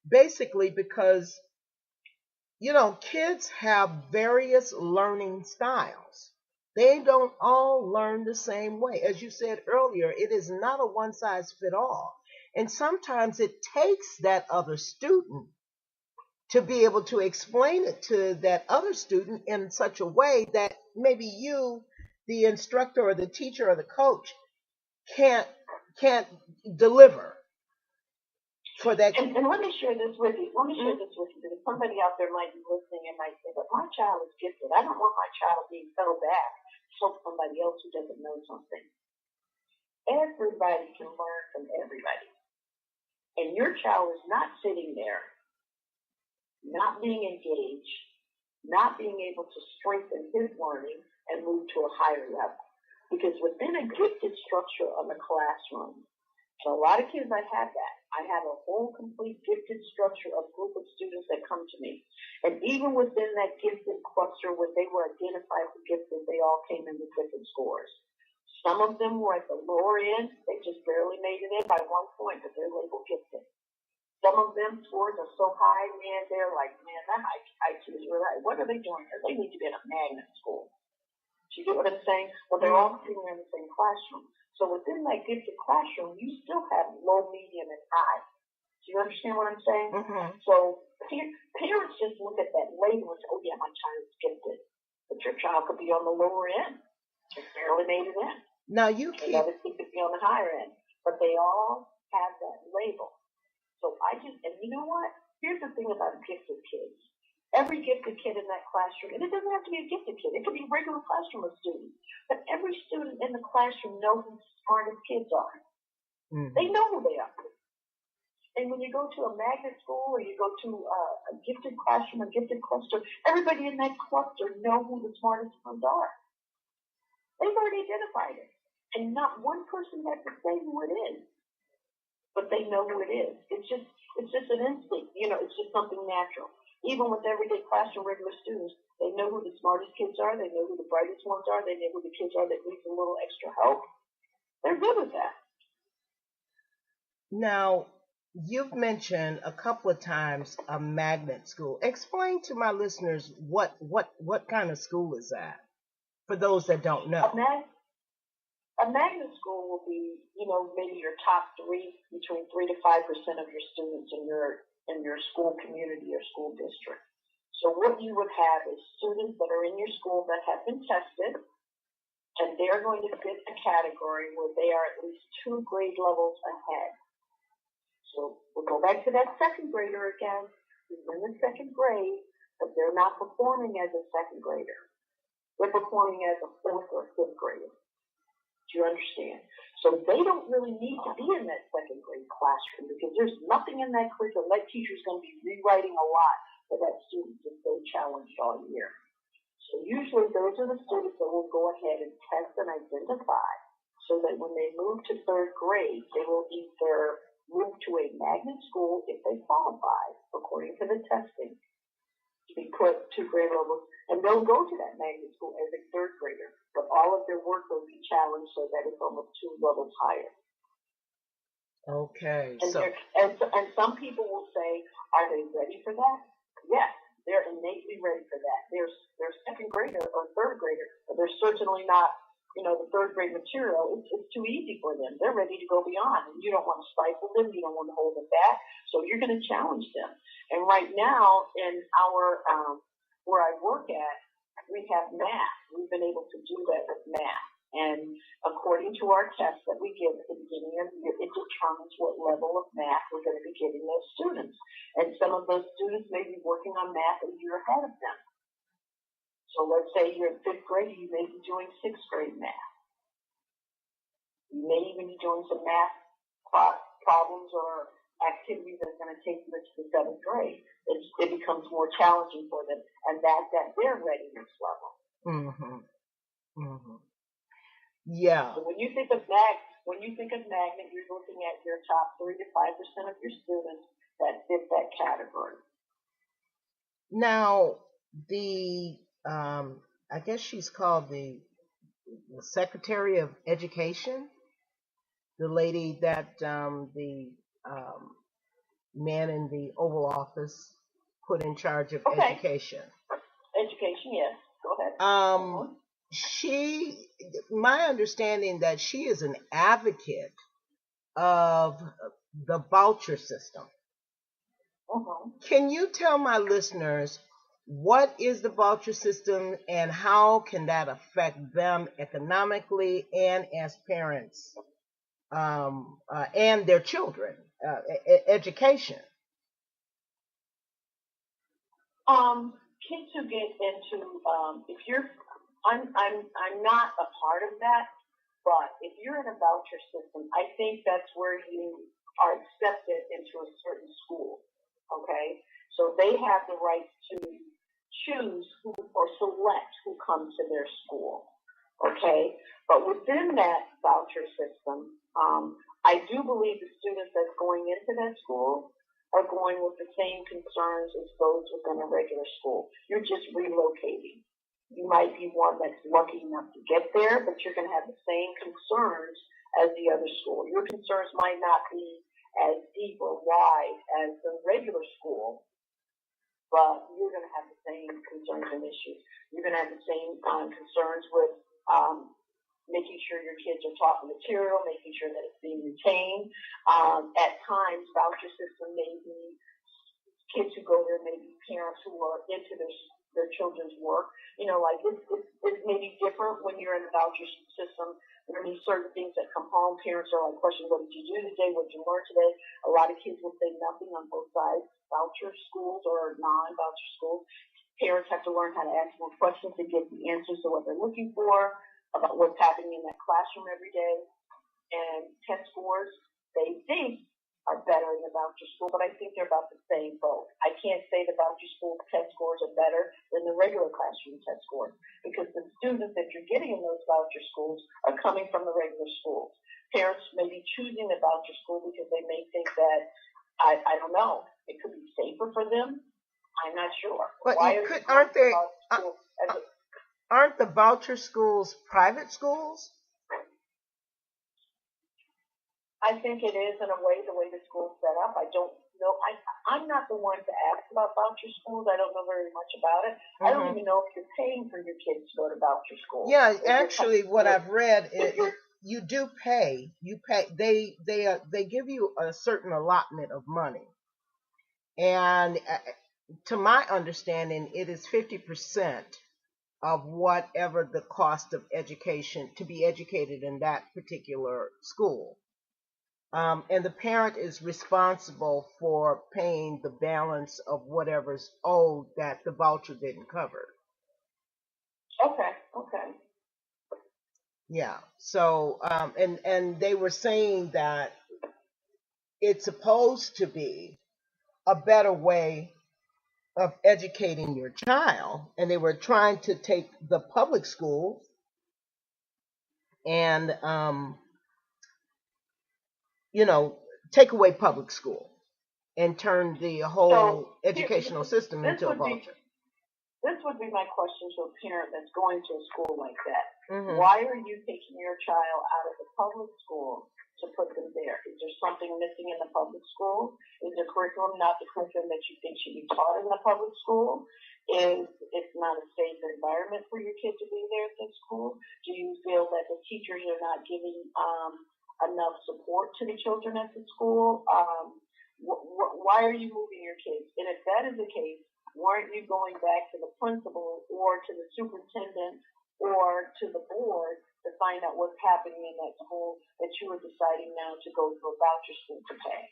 Speaker 1: basically because, kids have various learning styles. They don't all learn the same way. As you said earlier, it is not a one-size-fits-all. And sometimes it takes that other student to be able to explain it to that other student in such a way that maybe you, the instructor or the teacher or the coach, can't deliver for that.
Speaker 6: And let me share this with you. Because somebody out there might be listening and might say, but my child is gifted. I don't want my child being held back to help somebody else who doesn't know something. Everybody can learn from everybody. And your child is not sitting there, not being engaged, not being able to strengthen his learning and move to a higher level. Because within a gifted structure of a classroom, and a lot of kids, I have that. I have a whole complete gifted structure of group of students that come to me. And even within that gifted cluster, when they were identified for gifted, they all came in with different scores. Some of them were at the lower end. They just barely made it in by 1 point, but they're labeled gifted. Some of them scores are so high, man, they're like, man, that IQ is really high. What are they doing here? They need to be in a magnet school. Do you get what I'm saying? Well, they're all sitting in the same classroom. So within that gifted classroom, you still have low, medium, and high. Do you understand what I'm saying?
Speaker 1: Mm-hmm.
Speaker 6: So parents just look at that label and say, oh, yeah, my child is gifted. But your child could be on the lower end. Just barely made it in.
Speaker 1: Now you keep...
Speaker 6: Another kid could be on the higher end. But they all have that label. So and you know what? Here's the thing about gifted kids. every gifted kid in that classroom, and it doesn't have to be a gifted kid, it could be a regular classroom of students, but every student in the classroom knows who the smartest kids are. Mm-hmm. They know who they are. And when you go to a magnet school or you go to a gifted classroom, a gifted cluster, everybody in that cluster know who the smartest ones are. They've already identified it. And not one person has to say who it is. But they know who it is. It's just an instinct. It's just something natural. Even with everyday classroom regular students, they know who the smartest kids are. They know who the brightest ones are. They know who the kids are that need a little extra help. They're good with that.
Speaker 1: Now, you've mentioned a couple of times a magnet school. Explain to my listeners what kind of school is that, for those that don't know.
Speaker 6: A magnet school will be, maybe your top between 3 to 5% of your students in your school community or school district. So what you would have is students that are in your school that have been tested, and they're going to fit a category where they are at least 2 grade levels ahead. So we'll go back to that second grader again, who's in the second grade, but they're not performing as a second grader. They're performing as a 4th or 5th grader. Do you understand? So they don't really need to be in that second grade classroom because there's nothing in that curriculum. That teacher's going to be rewriting a lot for that student to stay challenged all year. So usually those are the students that will go ahead and test and identify so that when they move to 3rd grade, they will either move to a magnet school if they qualify, according to the testing, to be put 2 grade levels, and they'll go to that magnet school as a 3rd grader, but all of their work will be challenged so that it's almost 2 levels higher.
Speaker 1: Okay.
Speaker 6: And some people will say, are they ready for that? Yes, they're innately ready for that. They're second grader or 3rd grader, but they're certainly not the 3rd grade material. It's too easy for them. They're ready to go beyond, and you don't want to stifle them. You don't want to hold them back. So you're going to challenge them. And right now, in our where I work at, we have math. We've been able to do that with math. And according to our tests that we give at the beginning of the year, it determines what level of math we're going to be giving those students. And some of those students may be working on math a year ahead of them. So let's say you're in 5th grade, you may be doing 6th grade math. You may even be doing some math problems or activities that are going to take you into the 7th grade. It becomes more challenging for them, and that's at their readiness level. Mm-hmm. Mm-hmm.
Speaker 1: Yeah.
Speaker 6: So when you think of magnet, you're looking at your top 3 to 5% of your students that fit that category.
Speaker 1: Now, I guess she's called the Secretary of Education, the lady that the man in the Oval Office put in charge of education.
Speaker 6: Education, yes. Go ahead.
Speaker 1: My understanding that she is an advocate of the voucher system. Uh-huh. Can you tell my listeners what is the voucher system and how can that affect them economically and as parents and their children, education?
Speaker 6: Kids who get into I'm not a part of that, but if you're in a voucher system, I think that's where you are accepted into a certain school. Okay, so they have the right to choose who or select who comes to their school. Okay, but within that voucher system, I do believe the students that's going into that school are going with the same concerns as those within a regular school. You're just relocating. You might be one that's lucky enough to get there, but you're going to have the same concerns as the other school. Your concerns might not be as deep or wide as the regular school, but you're going to have the same concerns and issues. You're going to have the same concerns with making sure your kids are taught the material, making sure that it's being retained. At times, voucher system may be kids who go there, maybe parents who are into their children's work. Like it may be different when you're in the voucher system. There may be certain things that come home. Parents are like questioning, what did you do today? What did you learn today? A lot of kids will say nothing on both sides voucher schools or non-voucher schools. Parents have to learn how to ask more questions to get the answers to what they're looking for, about what's happening in that classroom every day. And test scores, they think, are better in the voucher school, but I think they're about the same both. I can't say the voucher school test scores are better than the regular classroom test scores, because the students that you're getting in those voucher schools are coming from the regular schools. Parents may be choosing the voucher school because they may think that, I don't know, it could be safer for them. I'm not sure.
Speaker 1: But
Speaker 6: Why
Speaker 1: aren't the voucher schools private schools?
Speaker 6: I think it is in a way, the way the school's set up. I don't know. I'm not the one to ask about voucher schools. I don't know very much about it. Mm-hmm. I don't even know if you're paying for your kids to go to voucher school.
Speaker 1: Yeah, actually, what I've read is you do pay. You pay. They give you a certain allotment of money, and to my understanding, it is 50% of whatever the cost of education to be educated in that particular school. And the parent is responsible for paying the balance of whatever's owed that the voucher didn't cover.
Speaker 6: Okay.
Speaker 1: Yeah. So, and they were saying that it's supposed to be a better way of educating your child, and they were trying to take the public schools and take away public school and turn the whole educational system into a voucher.
Speaker 6: This would be my question to a parent that's going to a school like that.
Speaker 1: Mm-hmm.
Speaker 6: Why are you taking your child out of the public school to put them there? Is there something missing in the public school? Is the curriculum not the curriculum that you think should be taught in the public school? Is it not a safe environment for your kid to be there at the school? Do you feel that the teachers are not giving enough support to the children at the school? Why are you moving your kids? And if that is the case, why aren't you going back to the principal or to the superintendent or to the board to find out what's happening in that school that you are deciding now to go to a voucher school to pay?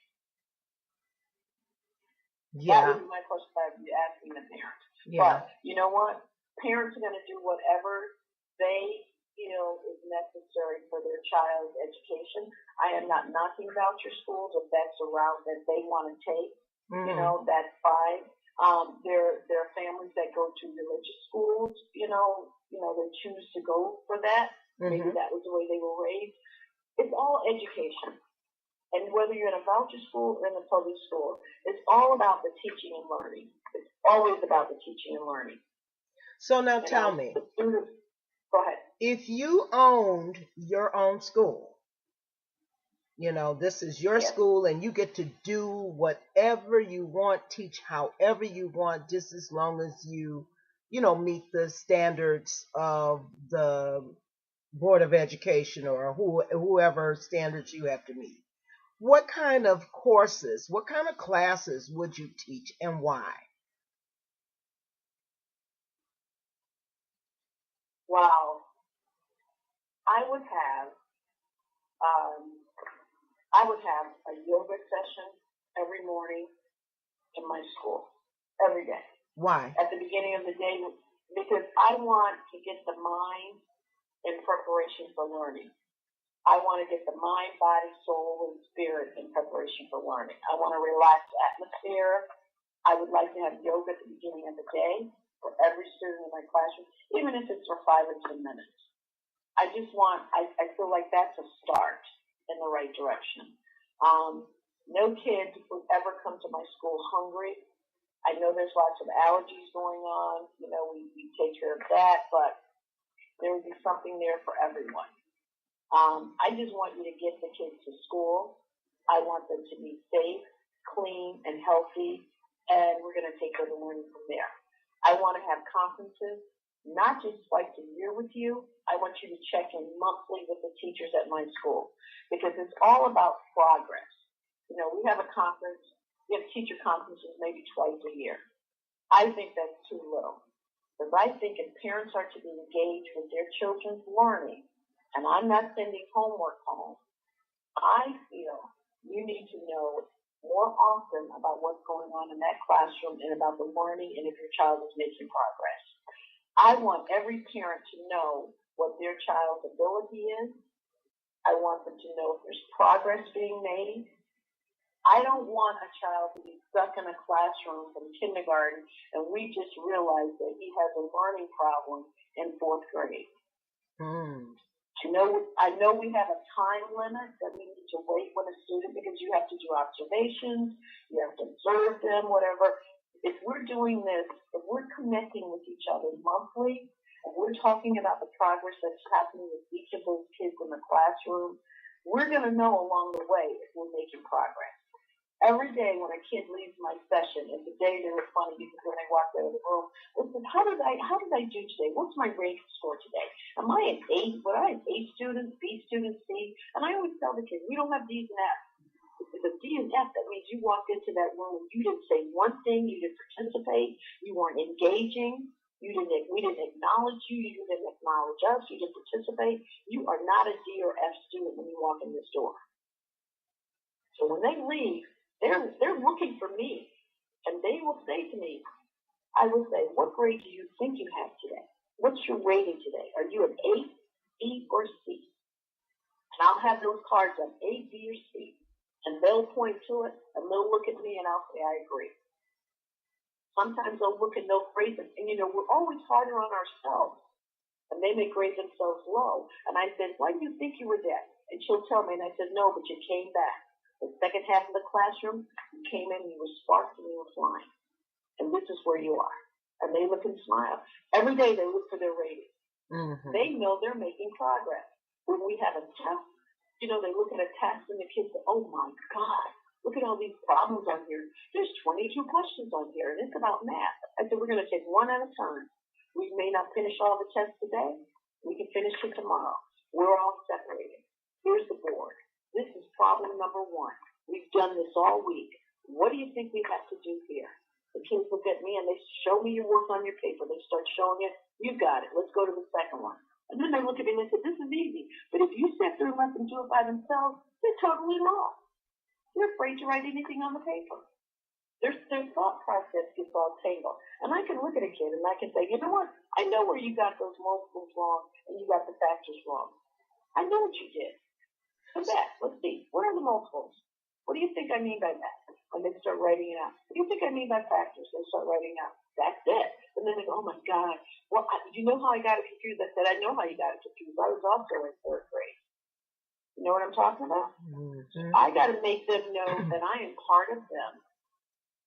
Speaker 1: Yeah.
Speaker 6: That would be my question I would be asking the parents.
Speaker 1: Yeah.
Speaker 6: But you know what? Parents are going to do whatever they feel is necessary for their child's education. I am not knocking voucher schools if that's a route that they want to take.
Speaker 1: Mm-hmm.
Speaker 6: That's fine. There are families that go to religious schools, they choose to go for that.
Speaker 1: Mm-hmm.
Speaker 6: Maybe that was the way they were raised. It's all education. And whether you're in a voucher school or in a public school, it's all about the teaching and learning. It's always about the teaching and learning.
Speaker 1: So now tell me.
Speaker 6: Go ahead.
Speaker 1: If you owned your own school, this is your school and you get to do whatever you want, teach however you want, just as long as you, meet the standards of the Board of Education or whoever standards you have to meet. What kind of courses, what kind of classes would you teach and why?
Speaker 6: Wow. I would have a yoga session every morning in my school, every day.
Speaker 1: Why?
Speaker 6: At the beginning of the day, because I want to get the mind in preparation for learning. I want to get the mind, body, soul, and spirit in preparation for learning. I want a relaxed atmosphere. I would like to have yoga at the beginning of the day for every student in my classroom, even if it's for 5 or 10 minutes. I feel like that's a start in the right direction. No kid would ever come to my school hungry. I know there's lots of allergies going on. We take care of that, but there would be something there for everyone. I just want you to get the kids to school. I want them to be safe, clean, and healthy, and we're going to take over learning from there. I want to have conferences, not just twice a year with you. I want you to check in monthly with the teachers at my school, because it's all about progress. We have a conference, we have teacher conferences maybe twice a year. I think that's too little. Because I think if parents are to be engaged with their children's learning, and I'm not sending homework home, I feel you need to know more often about what's going on in that classroom and about the learning and if your child is making progress. I want every parent to know what their child's ability is. I want them to know if there's progress being made. I don't want a child to be stuck in a classroom from kindergarten and we just realize that he has a learning problem in 4th grade. I know we have a time limit that we need to wait with a student because you have to do observations, you have to observe them, whatever. If we're doing this, if we're connecting with each other monthly, and we're talking about the progress that's happening with each of those kids in the classroom, we're going to know along the way if we're making progress. Every day when a kid leaves my session, and today they were funny because when I walked out of the room, they said, how did I do today? What's my grade score today? Am I an 8? Would I have A students, B students, C? And I always tell the kids, we don't have D's and F's. If it's a D and F, that means you walked into that room and you didn't say one thing, you didn't participate, you weren't engaging, we didn't acknowledge you, you didn't acknowledge us, you didn't participate. You are not a D or F student when you walk in this door. So when they leave, they're looking for me, and they will say to me, I will say, what grade do you think you have today? What's your rating today? Are you an A, B, or C? And I'll have those cards on A, B, or C, and they'll point to it, and they'll look at me, and I'll say, I agree. Sometimes they'll look and they'll phrase it, and we're always harder on ourselves, and they may grade themselves low. And I said, why do you think you were dead? And she'll tell me, and I said, no, but you came back. The second half of the classroom, you came in, you were sparked, and you were flying. And this is where you are. And they look and smile. Every day they look for their rating. They know they're making progress. When we have a test, they look at a test and the kids say, oh my God, look at all these problems on here. There's 22 questions on here, and it's about math. I said, we're going to take one at a time. We may not finish all the tests today. We can finish it tomorrow. We're all separated. Here's the board. This is problem number 1. We've done this all week. What do you think we have to do here? The kids look at me and they show me your work on your paper. They start showing it. You got it. Let's go to the second one. And then they look at me and they say, this is easy. But if you sit there and let them do it by themselves, they're totally lost. They're afraid to write anything on the paper. Their thought process gets all tangled. And I can look at a kid and I can say, you know what? I know where you got those multiples wrong and you got the factors wrong. I know what you did. Come back. Let's see. What are the multiples? What do you think I mean by that? And they start writing it out. What do you think I mean by factors? They start writing out. That's it. And then they go, oh my God. Well, you know how I got it confused? I said, I know how you got it confused. I was also in 3rd grade. You know what I'm talking about? I got to make them know that I am part of them.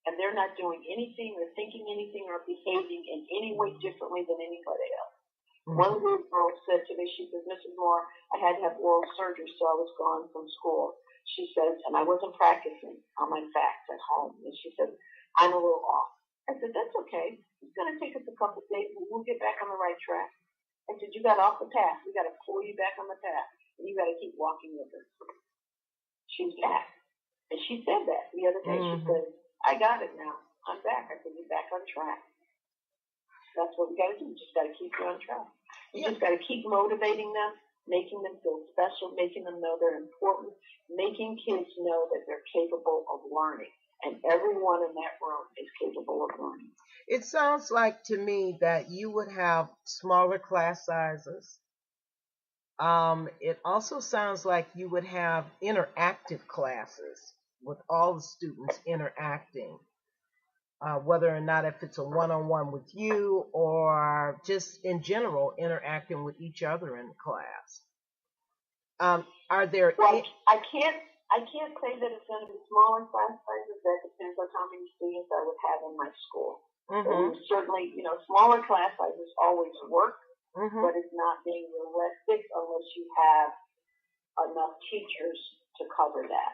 Speaker 6: And they're not doing anything or thinking anything or behaving in any way differently than anybody else. One little girl said to me, she says, Mrs. Moore, I had to have oral surgery, so I was gone from school. She says, and I wasn't practicing on my facts at home. And she said, I'm a little off. I said, that's okay. It's going to take us a couple of days, but we'll get back on the right track. I said, you got off the path. We got to pull you back on the path, and you got to keep walking with us. She's back. And she said that the other day. She said, I got it now. I'm back. I said, you're back on track. That's what we got to do. We just got to keep you on track. We just got to keep motivating them, making them feel special, making them know they're important, making kids know that they're capable of learning. And everyone in that room is capable of learning.
Speaker 1: It sounds like to me that you would have smaller class sizes. It also sounds like you would have interactive classes with all the students interacting. Whether or not if it's a one-on-one with you or just in general interacting with each other in class. Are there?
Speaker 6: Well, I can't say that it's going to be smaller class sizes. That depends on how many students I would have in my school. Certainly, smaller class sizes always work, but it's not being realistic unless you have enough teachers to cover that.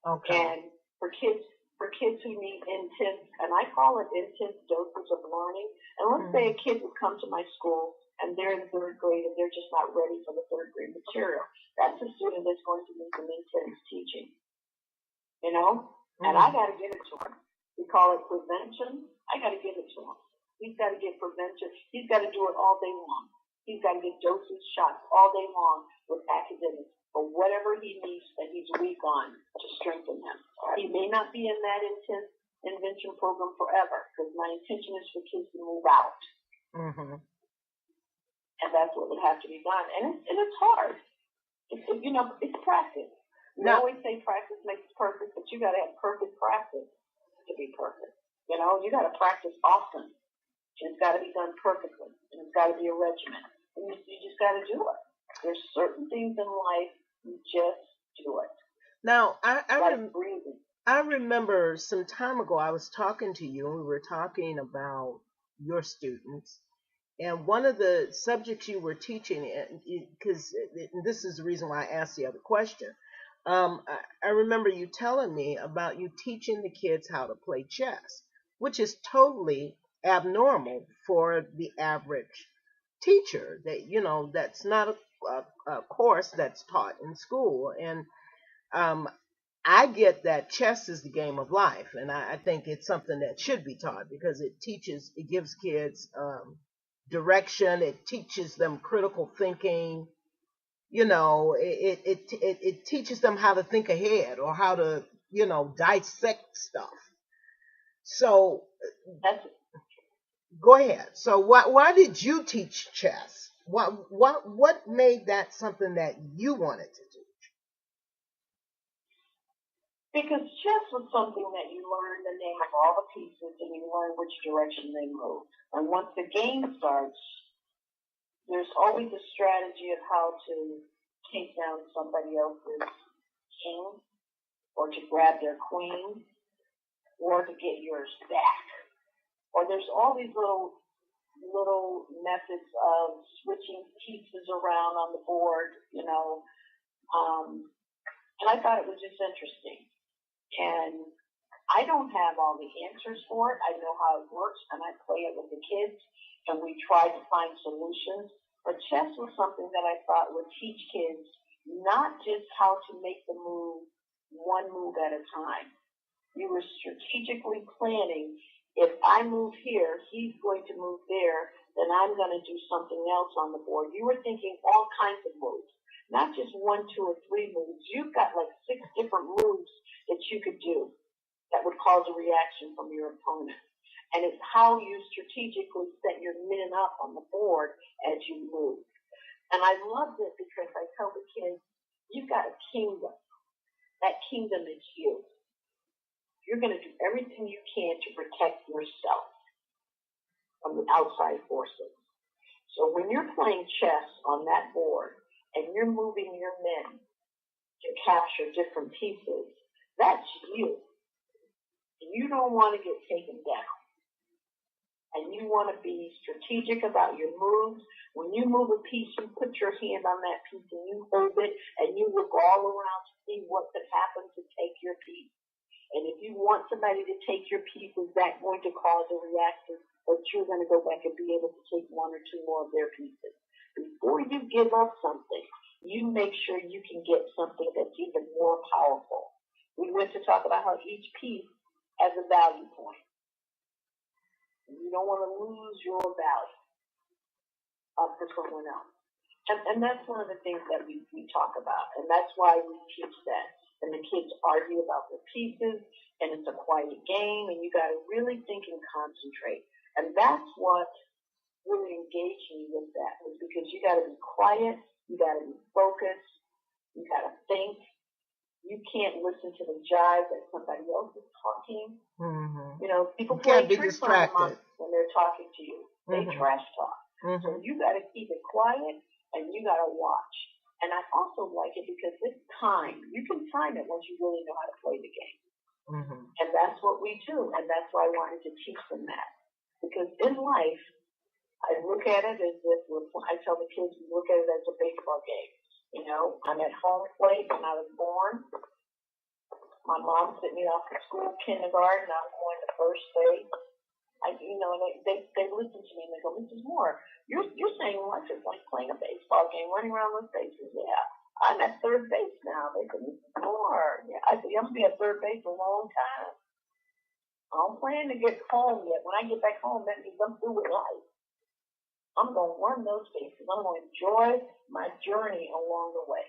Speaker 1: Okay.
Speaker 6: And for kids who need intense, and I call it intense doses of learning. And let's say a kid would come to my school and they're in 3rd grade and they're just not ready for the 3rd grade material. That's a student that's going to need some intense teaching, And I got to give it to him. We call it prevention. I got to give it to him. He's got to get prevention. He's got to do it all day long. He's got to get dosage shots all day long with academics. for whatever he needs that he's weak on to strengthen him. He may not be in that intense intervention program forever, because my intention is for kids to move out.
Speaker 1: Mm-hmm.
Speaker 6: And that's what would have to be done. And it's hard. It's practice. We always say practice makes perfect, but you got to have perfect practice to be perfect. You got to practice often. And it's got to be done perfectly. And it's got to be a regimen. And you just got to do it. There's certain things in life, you just do it.
Speaker 1: Now,
Speaker 6: breathing.
Speaker 1: I remember some time ago I was talking to you, and we were talking about your students. And one of the subjects you were teaching, because this is the reason why I asked the other question, I remember you telling me about you teaching the kids how to play chess, which is totally abnormal for the average teacher. That's not a course that's taught in school. And I get that chess is the game of life, and I think it's something that should be taught because it gives kids direction. It teaches them critical thinking. It teaches them how to think ahead or how to dissect stuff. So go ahead. So why did you teach chess? What made that something that you wanted to do?
Speaker 6: Because chess was something that you learn the name of all the pieces and you learn which direction they move. And once the game starts, there's always a strategy of how to take down somebody else's king, or to grab their queen, or to get yours back. Or there's all these little methods of switching pieces around on the board, and I thought it was just interesting. And I don't have all the answers for it. I know how it works, and I play it with the kids, and we try to find solutions. But chess was something that I thought would teach kids not just how to make the move one move at a time. You were strategically planning, if I move here, he's going to move there, then I'm going to do something else on the board. You were thinking all kinds of moves, not just 1, 2, or 3 moves. You've got like 6 different moves that you could do that would cause a reaction from your opponent. And it's how you strategically set your men up on the board as you move. And I loved it because I tell the kids, you've got a kingdom. That kingdom is you. You're going to do everything you can to protect yourself from the outside forces. So when you're playing chess on that board and you're moving your men to capture different pieces, that's you. You don't want to get taken down. And you want to be strategic about your moves. When you move a piece, you put your hand on that piece and you hold it and you look all around to see what could happen to take your piece. And if you want somebody to take your piece, is that going to cause a reaction, or you're going to go back and be able to take 1 or 2 more of their pieces? Before you give up something, you make sure you can get something that's even more powerful. We went to talk about how each piece has a value point. You don't want to lose your value for someone else. And that's one of the things that we talk about. And that's why we teach that. And the kids argue about their pieces, and it's a quiet game, and you got to really think and concentrate. And that's what really engaged me with that, was because you got to be quiet, you got to be focused, you got to think. You can't listen to the jive that somebody else is talking. Mm-hmm. People play tricks on them when they're talking to you. They trash talk. Mm-hmm. So you got to keep it quiet, and you got to watch. And I also like it because it's time. You can time it once you really know how to play the game. Mm-hmm. And that's what we do. And that's why I wanted to teach them that. Because in life, I look at it as if, I tell the kids, we look at it as a baseball game. I'm at home plate when I was born. My mom sent me off to school, kindergarten. I'm going to first base. They listen to me and they go, Mrs. Moore, you're saying life is like playing a baseball game, running around those bases. Yeah, I'm at third base now. They said, Mrs. Moore, yeah, I said, I'm gonna be at third base a long time. I don't plan to get home yet. When I get back home, that means I'm through with life. I'm gonna run those bases. I'm gonna enjoy my journey along the way.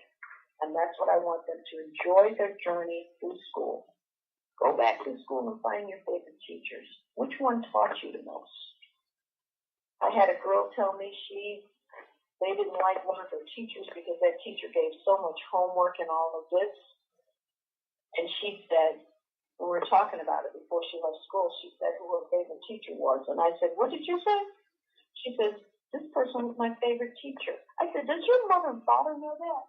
Speaker 6: And that's what I want them to enjoy their journey through school. Go back to school and find your favorite teachers. Which one taught you the most? I had a girl tell me they didn't like one of her teachers because that teacher gave so much homework and all of this. And she said, when we were talking about it before she left school, she said who her favorite teacher was. And I said, what did you say? She says, this person was my favorite teacher. I said, does your mother and father know that?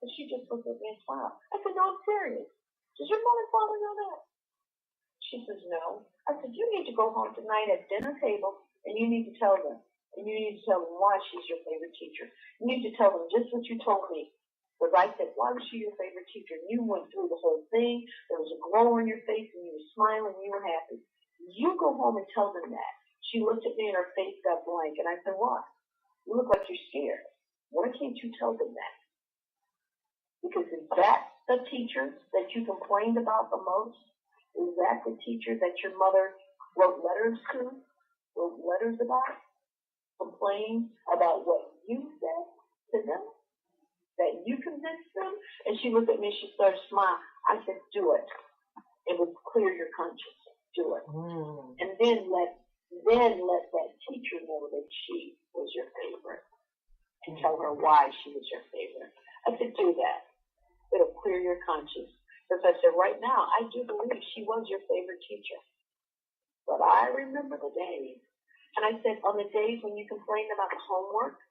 Speaker 6: And she just looked at me and smiled. I said, no, I'm serious. Does your mother and father know that? She says, no. I said, you need to go home tonight at dinner table and you need to tell them. And you need to tell them why she's your favorite teacher. You need to tell them just what you told me. Because I said, why was she your favorite teacher? And you went through the whole thing. There was a glow on your face and you were smiling and you were happy. You go home and tell them that. She looked at me and her face got blank. And I said, what? You look like you're scared. Why can't you tell them that? Because is that the teacher that you complained about the most? Is that the teacher that your mother wrote letters about? Complained about what you said to them? That you convinced them? And she looked at me and she started smiling. I said, do it. It would clear your conscience. Do it. And then let that teacher know that she was your favorite. And tell her why she was your favorite. I said, do that. It'll clear your conscience. Because I said, right now, I do believe she was your favorite teacher. But I remember the days. And I said, on the days when you complained about the homework,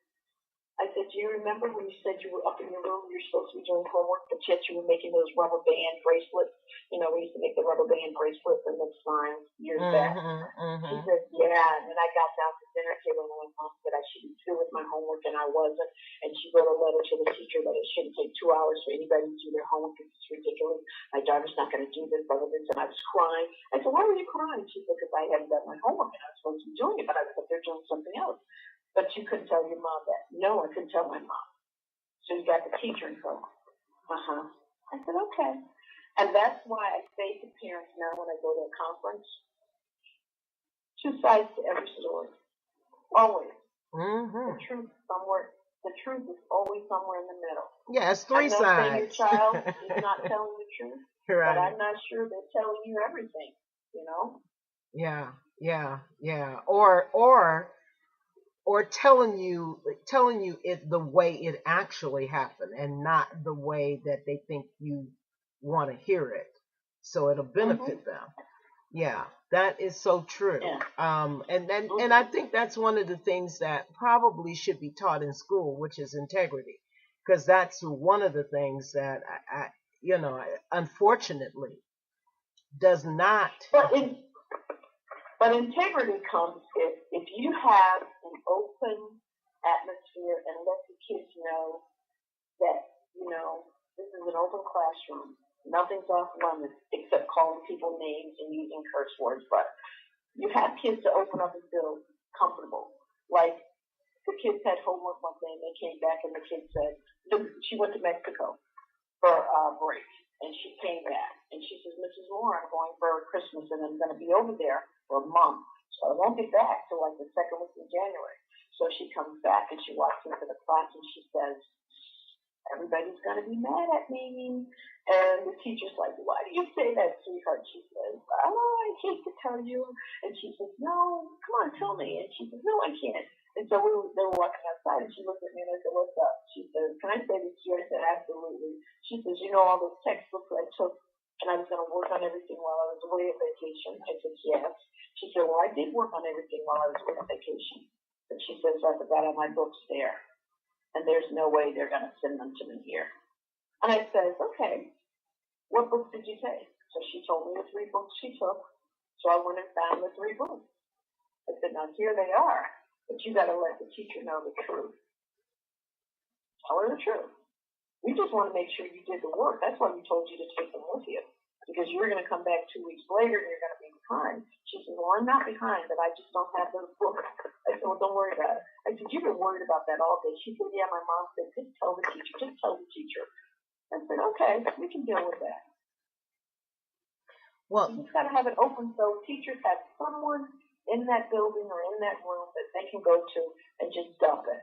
Speaker 6: I said, do you remember when you said you were up in your room, you're supposed to be doing homework, but yet you were making those rubber band bracelets? You know, we used to make the rubber band bracelets and the signs years back. She said, yeah. And then I got down to dinner table and my mom said I should be through with my homework, and I wasn't. And she wrote a letter to the teacher that it shouldn't take 2 hours for anybody to do their homework because it's ridiculous. My daughter's not going to do this, blah, blah, blah. And I was crying. I said, why were you crying? She said, because I hadn't done my homework and I was supposed to be doing it, but I was up there doing something else. But you couldn't tell your mom that. No, I couldn't tell my mom. So you got the teacher in trouble. I said, okay. And that's why I say to parents now when I go to a conference, 2 sides to every story. Always. The truth is always somewhere in the middle.
Speaker 1: Yeah, it's 3 sides.
Speaker 6: I'm not saying your child is not telling the truth,
Speaker 1: right.
Speaker 6: But I'm not sure they're telling you everything, you know?
Speaker 1: Yeah. Or telling you it the way it actually happened and not the way that they think you want to hear it. So it'll benefit them. Yeah, that is so true. Yeah. And I think that's one of the things that probably should be taught in school, which is integrity, because that's one of the things that I unfortunately does not.
Speaker 6: But integrity comes if you have an open atmosphere and let the kids know that, this is an open classroom. Nothing's off limits except calling people names and using curse words. But you have kids to open up and feel comfortable. Like the kids had homework one day and they came back and the kid said, she went to Mexico for a break. And she came back and she says, Mrs. Moore, I'm going for Christmas and I'm going to be over there for a month. So I won't get back till like the second week of January. So she comes back and she walks into the class and she says, everybody's going to be mad at me. And the teacher's like, why do you say that, sweetheart? She says, oh, I hate to tell you. And she says, no, come on, tell me. And she says, no, I can't. And so they were walking outside, and she looked at me, and I said, what's up? She said, can I say this to you? I said, absolutely. She says, all those textbooks I took, and I was going to work on everything while I was away at vacation. I said, yes. She said, well, I did work on everything while I was away on vacation. But she says, I forgot all my books there, and there's no way they're going to send them to me here. And I said, okay, what books did you take? So she told me the 3 books she took, so I went and found the 3 books. I said, now, here they are. But you got to let the teacher know the truth. Tell her the truth. We just want to make sure you did the work. That's why we told you to take them with you. Because you were going to come back 2 weeks later and you're going to be behind. She said, well, I'm not behind, but I just don't have those books. I said, well, don't worry about it. I said, you've been worried about that all day. She said, yeah, my mom said, just tell the teacher. Just tell the teacher. I said, okay, we can deal with that. Well, you just got to have it open so teachers have someone in that building or in that room that they can go to and just dump it.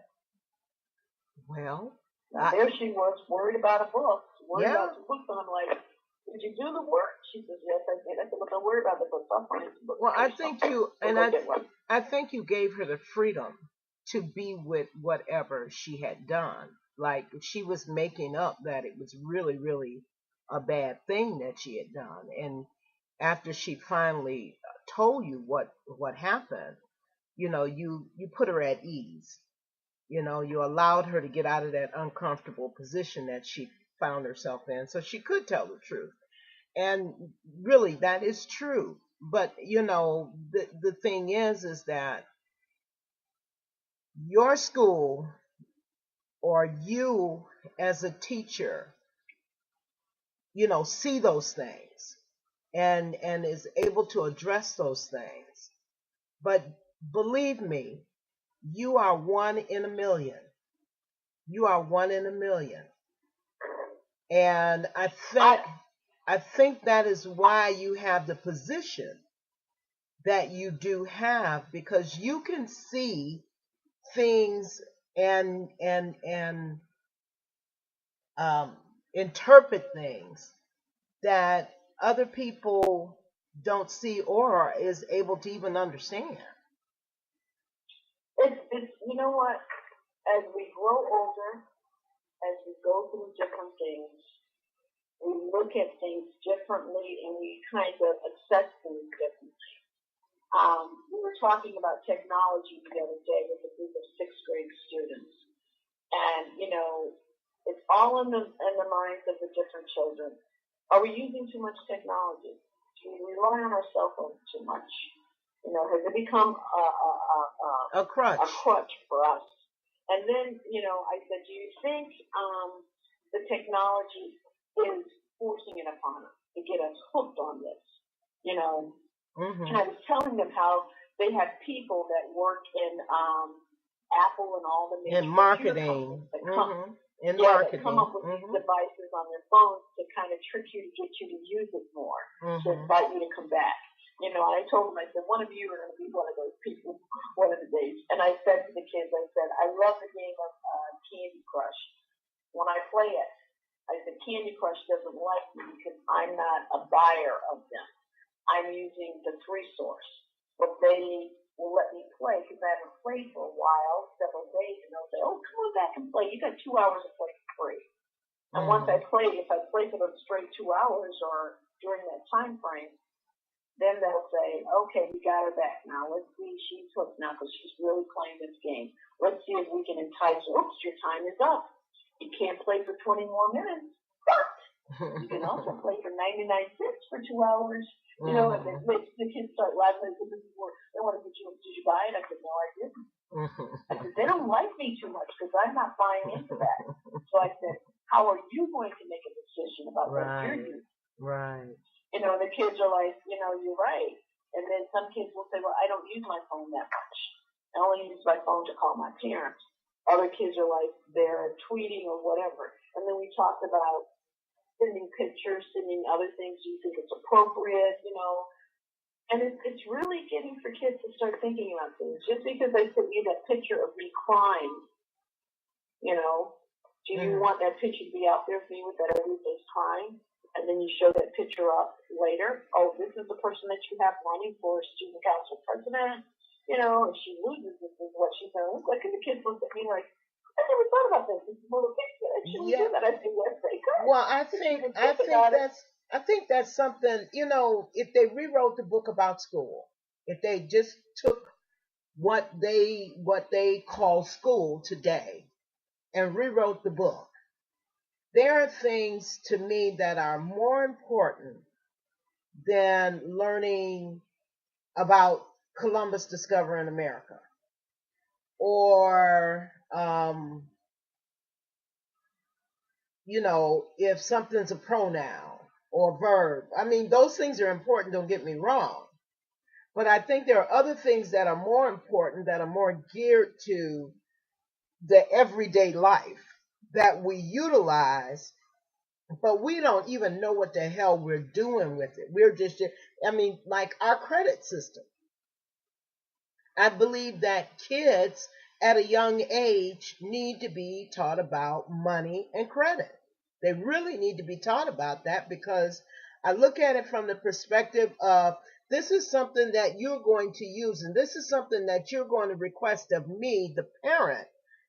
Speaker 1: Well,
Speaker 6: Now, there she was, worried about a book, worried
Speaker 1: Yeah.
Speaker 6: about the book, and I'm like, did you do the work? She says, yes, I did. I said, well, don't worry about the book. I'll find some books.
Speaker 1: Well, I think you, and
Speaker 6: Go get one.
Speaker 1: I think you gave her the freedom to be with whatever she had done. Like, she was making up that it was really, really a bad thing that she had done. And after she finally told you what happened, you know, you put her at ease. You know, you allowed her to get out of that uncomfortable position that she found herself in, so she could tell the truth. And really, that is true. But, you know, the thing is that your school or you as a teacher, you know, see those things and is able to address those things. But believe me, you are one in a million. You are one in a million. And I think that is why you have the position that you do have, because you can see things and interpret things that other people don't see or is able to even understand.
Speaker 6: It's you know what? As we grow older, as we go through different things, we look at things differently and we kind of assess things differently. We were talking about technology the other day with a group of sixth grade students, and you know, it's all in the minds of the different children. Are we using too much technology? Do we rely on our cell phones too much? You know, has it become
Speaker 1: A crutch.
Speaker 6: a crutch for us? And then, you know, I said, do you think the technology is forcing it upon us to get us hooked on this? You know, and I was telling them how they have people that work in Apple and all the major
Speaker 1: In marketing.
Speaker 6: that come,
Speaker 1: In
Speaker 6: yeah,
Speaker 1: marketing.
Speaker 6: that come up with these devices on their phones to kind of trick you to get you to use it more, to invite you to come back. You know, I told them, I said, one of you are going to be one of those people one of the days. And I said to the kids, I said, I love the game of Candy Crush. When I play it, I said, Candy Crush doesn't like me because I'm not a buyer of them. I'm using the free source. But they will let me play because I haven't played for a while, several days, and they'll say, oh, come on back and play. You got 2 hours to play for free. And once I play, if I play for those straight 2 hours or during that time frame, then they'll say, okay, we got her back now. Let's see, she's hooked now because she's really playing this game. Let's see if we can entice her. Oops, your time is up. You can't play for 20 more minutes, but you can also play for 99 cents for 2 hours. You know, and then the kids start laughing. They want to get you. Did you buy it? I said, no, I didn't. I said, they don't like me too much because I'm not buying into that. So I said, how are you going to make a decision about what you're doing?
Speaker 1: Right.
Speaker 6: You know, the kids are like, you know, you're right. And then some kids will say, well, I don't use my phone that much. I only use my phone to call my parents. Other kids are like, they're tweeting or whatever. And then we talked about sending pictures, sending other things. Do you think it's appropriate, you know? And it's really getting for kids to start thinking about things. Just because I sent you that picture of me crying, you know, do you want that picture to be out there for you with that everybody's crying? And then you show that picture up later. Oh, this is the person that you have running for student council president. You know, if she loses, this is what she's going to look like. And the kids look at me like, I never thought about this. This is a little picture. Should we do that? I think yes, they could.
Speaker 1: Well, I think that's something, you know, if they rewrote the book about school, if they just took what they call school today and rewrote the book, there are things to me that are more important than learning about Columbus discovering America or you know, if something's a pronoun or a verb. I mean, those things are important, don't get me wrong. But I think there are other things that are more important, that are more geared to the everyday life that we utilize, but we don't even know what the hell we're doing with it. We're just, I mean, like our credit system. I believe that kids at a young age need to be taught about money and credit. They really need to be taught about that, because I look at it from the perspective of, this is something that you're going to use, and this is something that you're going to request of me, the parent,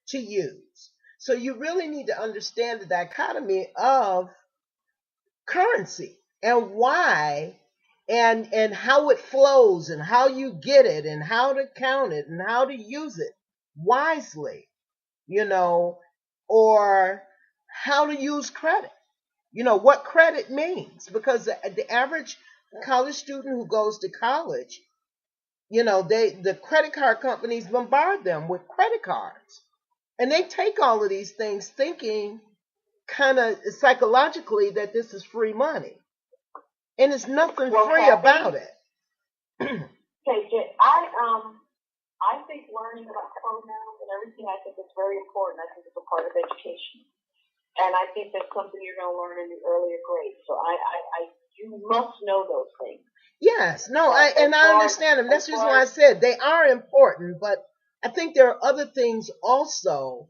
Speaker 1: to use. So you really need to understand the dichotomy of currency and why and how it flows and how you get it and how to count it and how to use it wisely, or how to use credit, what credit means, because the average college student who goes to college, the credit card companies bombard them with credit cards, and they take all of these things thinking kind of psychologically that this is free money, and it's nothing free about it.
Speaker 6: Okay, I think learning about pronouns and everything, I think it's very important. I think it's a part of education. And I think that's something you're going to learn in the earlier grades. So you must know those things.
Speaker 1: Yes, no, I understand them. That's just why I said they are important, but I think there are other things also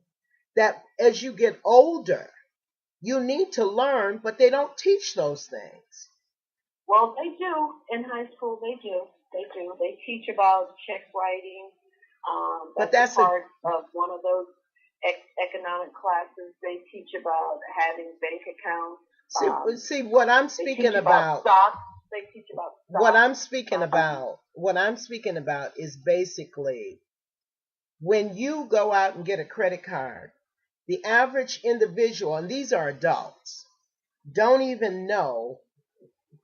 Speaker 1: that as you get older, you need to learn, but they don't teach those things.
Speaker 6: Well, they do in high school. They do. They teach about check writing.
Speaker 1: But that's
Speaker 6: part of one of those economic classes. They teach about having bank accounts.
Speaker 1: See what I'm speaking about.
Speaker 6: Stocks. They teach about stocks.
Speaker 1: What I'm speaking about is basically when you go out and get a credit card, the average individual, and these are adults, don't even know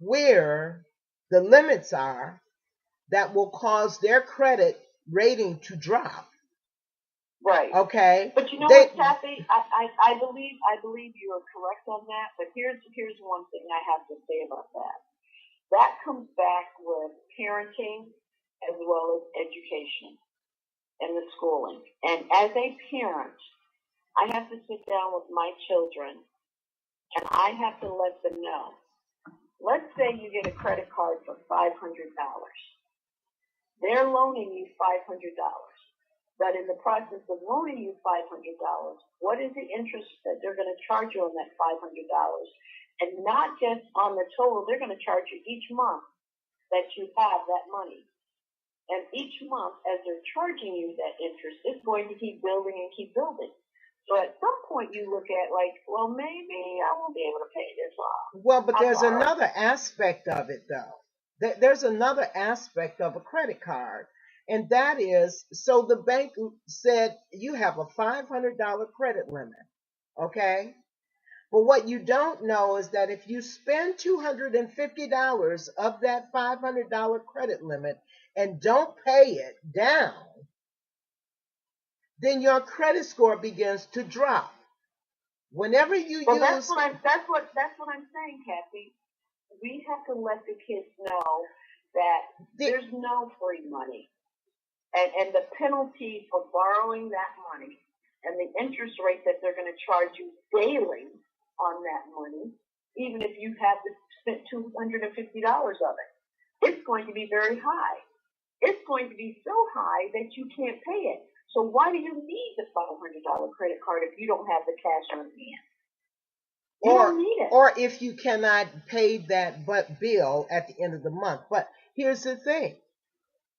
Speaker 1: where the limits are that will cause their credit rating to drop.
Speaker 6: Right.
Speaker 1: Okay.
Speaker 6: But you know what, Kathy? I believe you are correct on that. But here's one thing I have to say about that. That comes back with parenting as well as education and the schooling. And as a parent, I have to sit down with my children and I have to let them know. Let's say you get a credit card for $500. They're loaning you $500. But in the process of loaning you $500, what is the interest that they're going to charge you on that $500? And not just on the total, they're going to charge you each month that you have that money. And each month, as they're charging you that interest, it's going to keep building and keep building. So at some point you look at like, well, maybe I won't be able to pay this off.
Speaker 1: Well, but there's another aspect of it, though. There's another aspect of a credit card. And that is, so the bank said you have a $500 credit limit, okay? But what you don't know is that if you spend $250 of that $500 credit limit and don't pay it down, then your credit score begins to drop. Whenever you use...
Speaker 6: That's what I'm saying, Kathy. We have to let the kids know that there's no free money. And the penalty for borrowing that money and the interest rate that they're going to charge you daily on that money, even if you have spent $250 of it, it's going to be very high. It's going to be so high that you can't pay it. So why do you need the $500 credit card if you don't have the cash on hand? You don't need it.
Speaker 1: Or if you cannot pay that bill at the end of the month. But here's the thing.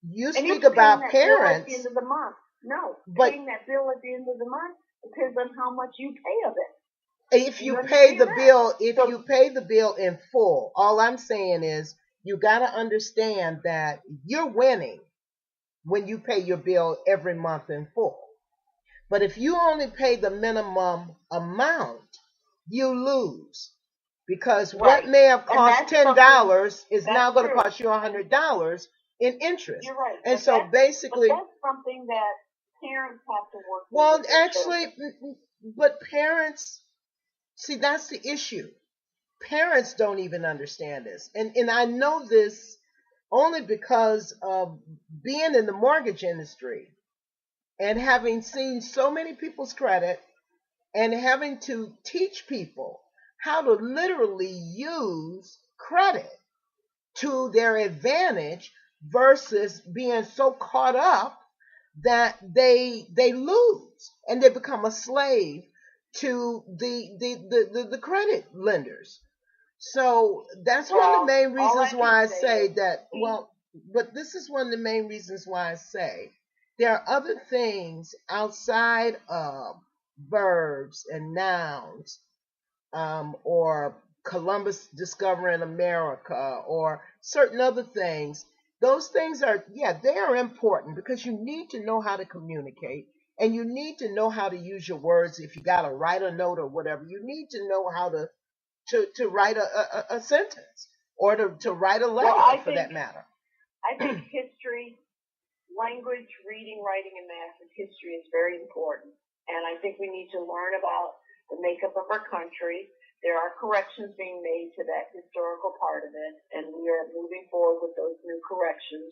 Speaker 1: You speak about parents.
Speaker 6: At the end of the month. No, paying that bill at the end of the month depends on how much you pay of it.
Speaker 1: If you pay the bill, you pay the bill in full, all I'm saying is you got to understand that you're winning when you pay your bill every month in full. But if you only pay the minimum amount, you lose. Because what may have cost $10 is now going to cost you $100 in interest.
Speaker 6: You're right.
Speaker 1: And so basically...
Speaker 6: But that's something that parents have to work with.
Speaker 1: Well, actually, but parents... See, that's the issue. Parents don't even understand this. And I know this only because of being in the mortgage industry and having seen so many people's credit and having to teach people how to literally use credit to their advantage versus being so caught up that they lose and they become a slave to the credit lenders. So that's one of the main reasons why I say that, but this is one of the main reasons why I say there are other things outside of verbs and nouns, or Columbus discovering America, or certain other things. Those things are, they are important because you need to know how to communicate and you need to know how to use your words. If you got to write a note or whatever, you need to know how to write a sentence or to write a letter, for that matter.
Speaker 6: I think history, language, reading, writing, and math, and history is very important. And I think we need to learn about the makeup of our country. There are corrections being made to that historical part of it, and we are moving forward with those new corrections.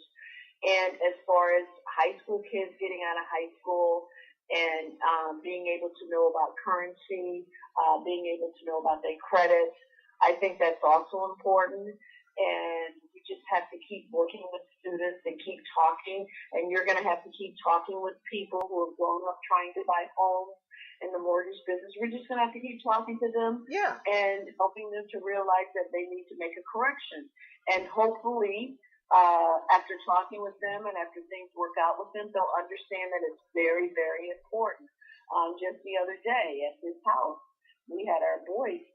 Speaker 6: And as far as high school kids getting out of high school and being able to know about currency, being able to know about their credits, I think that's also important. And we just have to keep working with students and keep talking. And you're going to have to keep talking with people who have grown up trying to buy homes in the mortgage business. We're just going to have to keep talking to them and helping them to realize that they need to make a correction. And hopefully, after talking with them and after things work out with them, they'll understand that it's very, very important. Just the other day at this house, we had our boys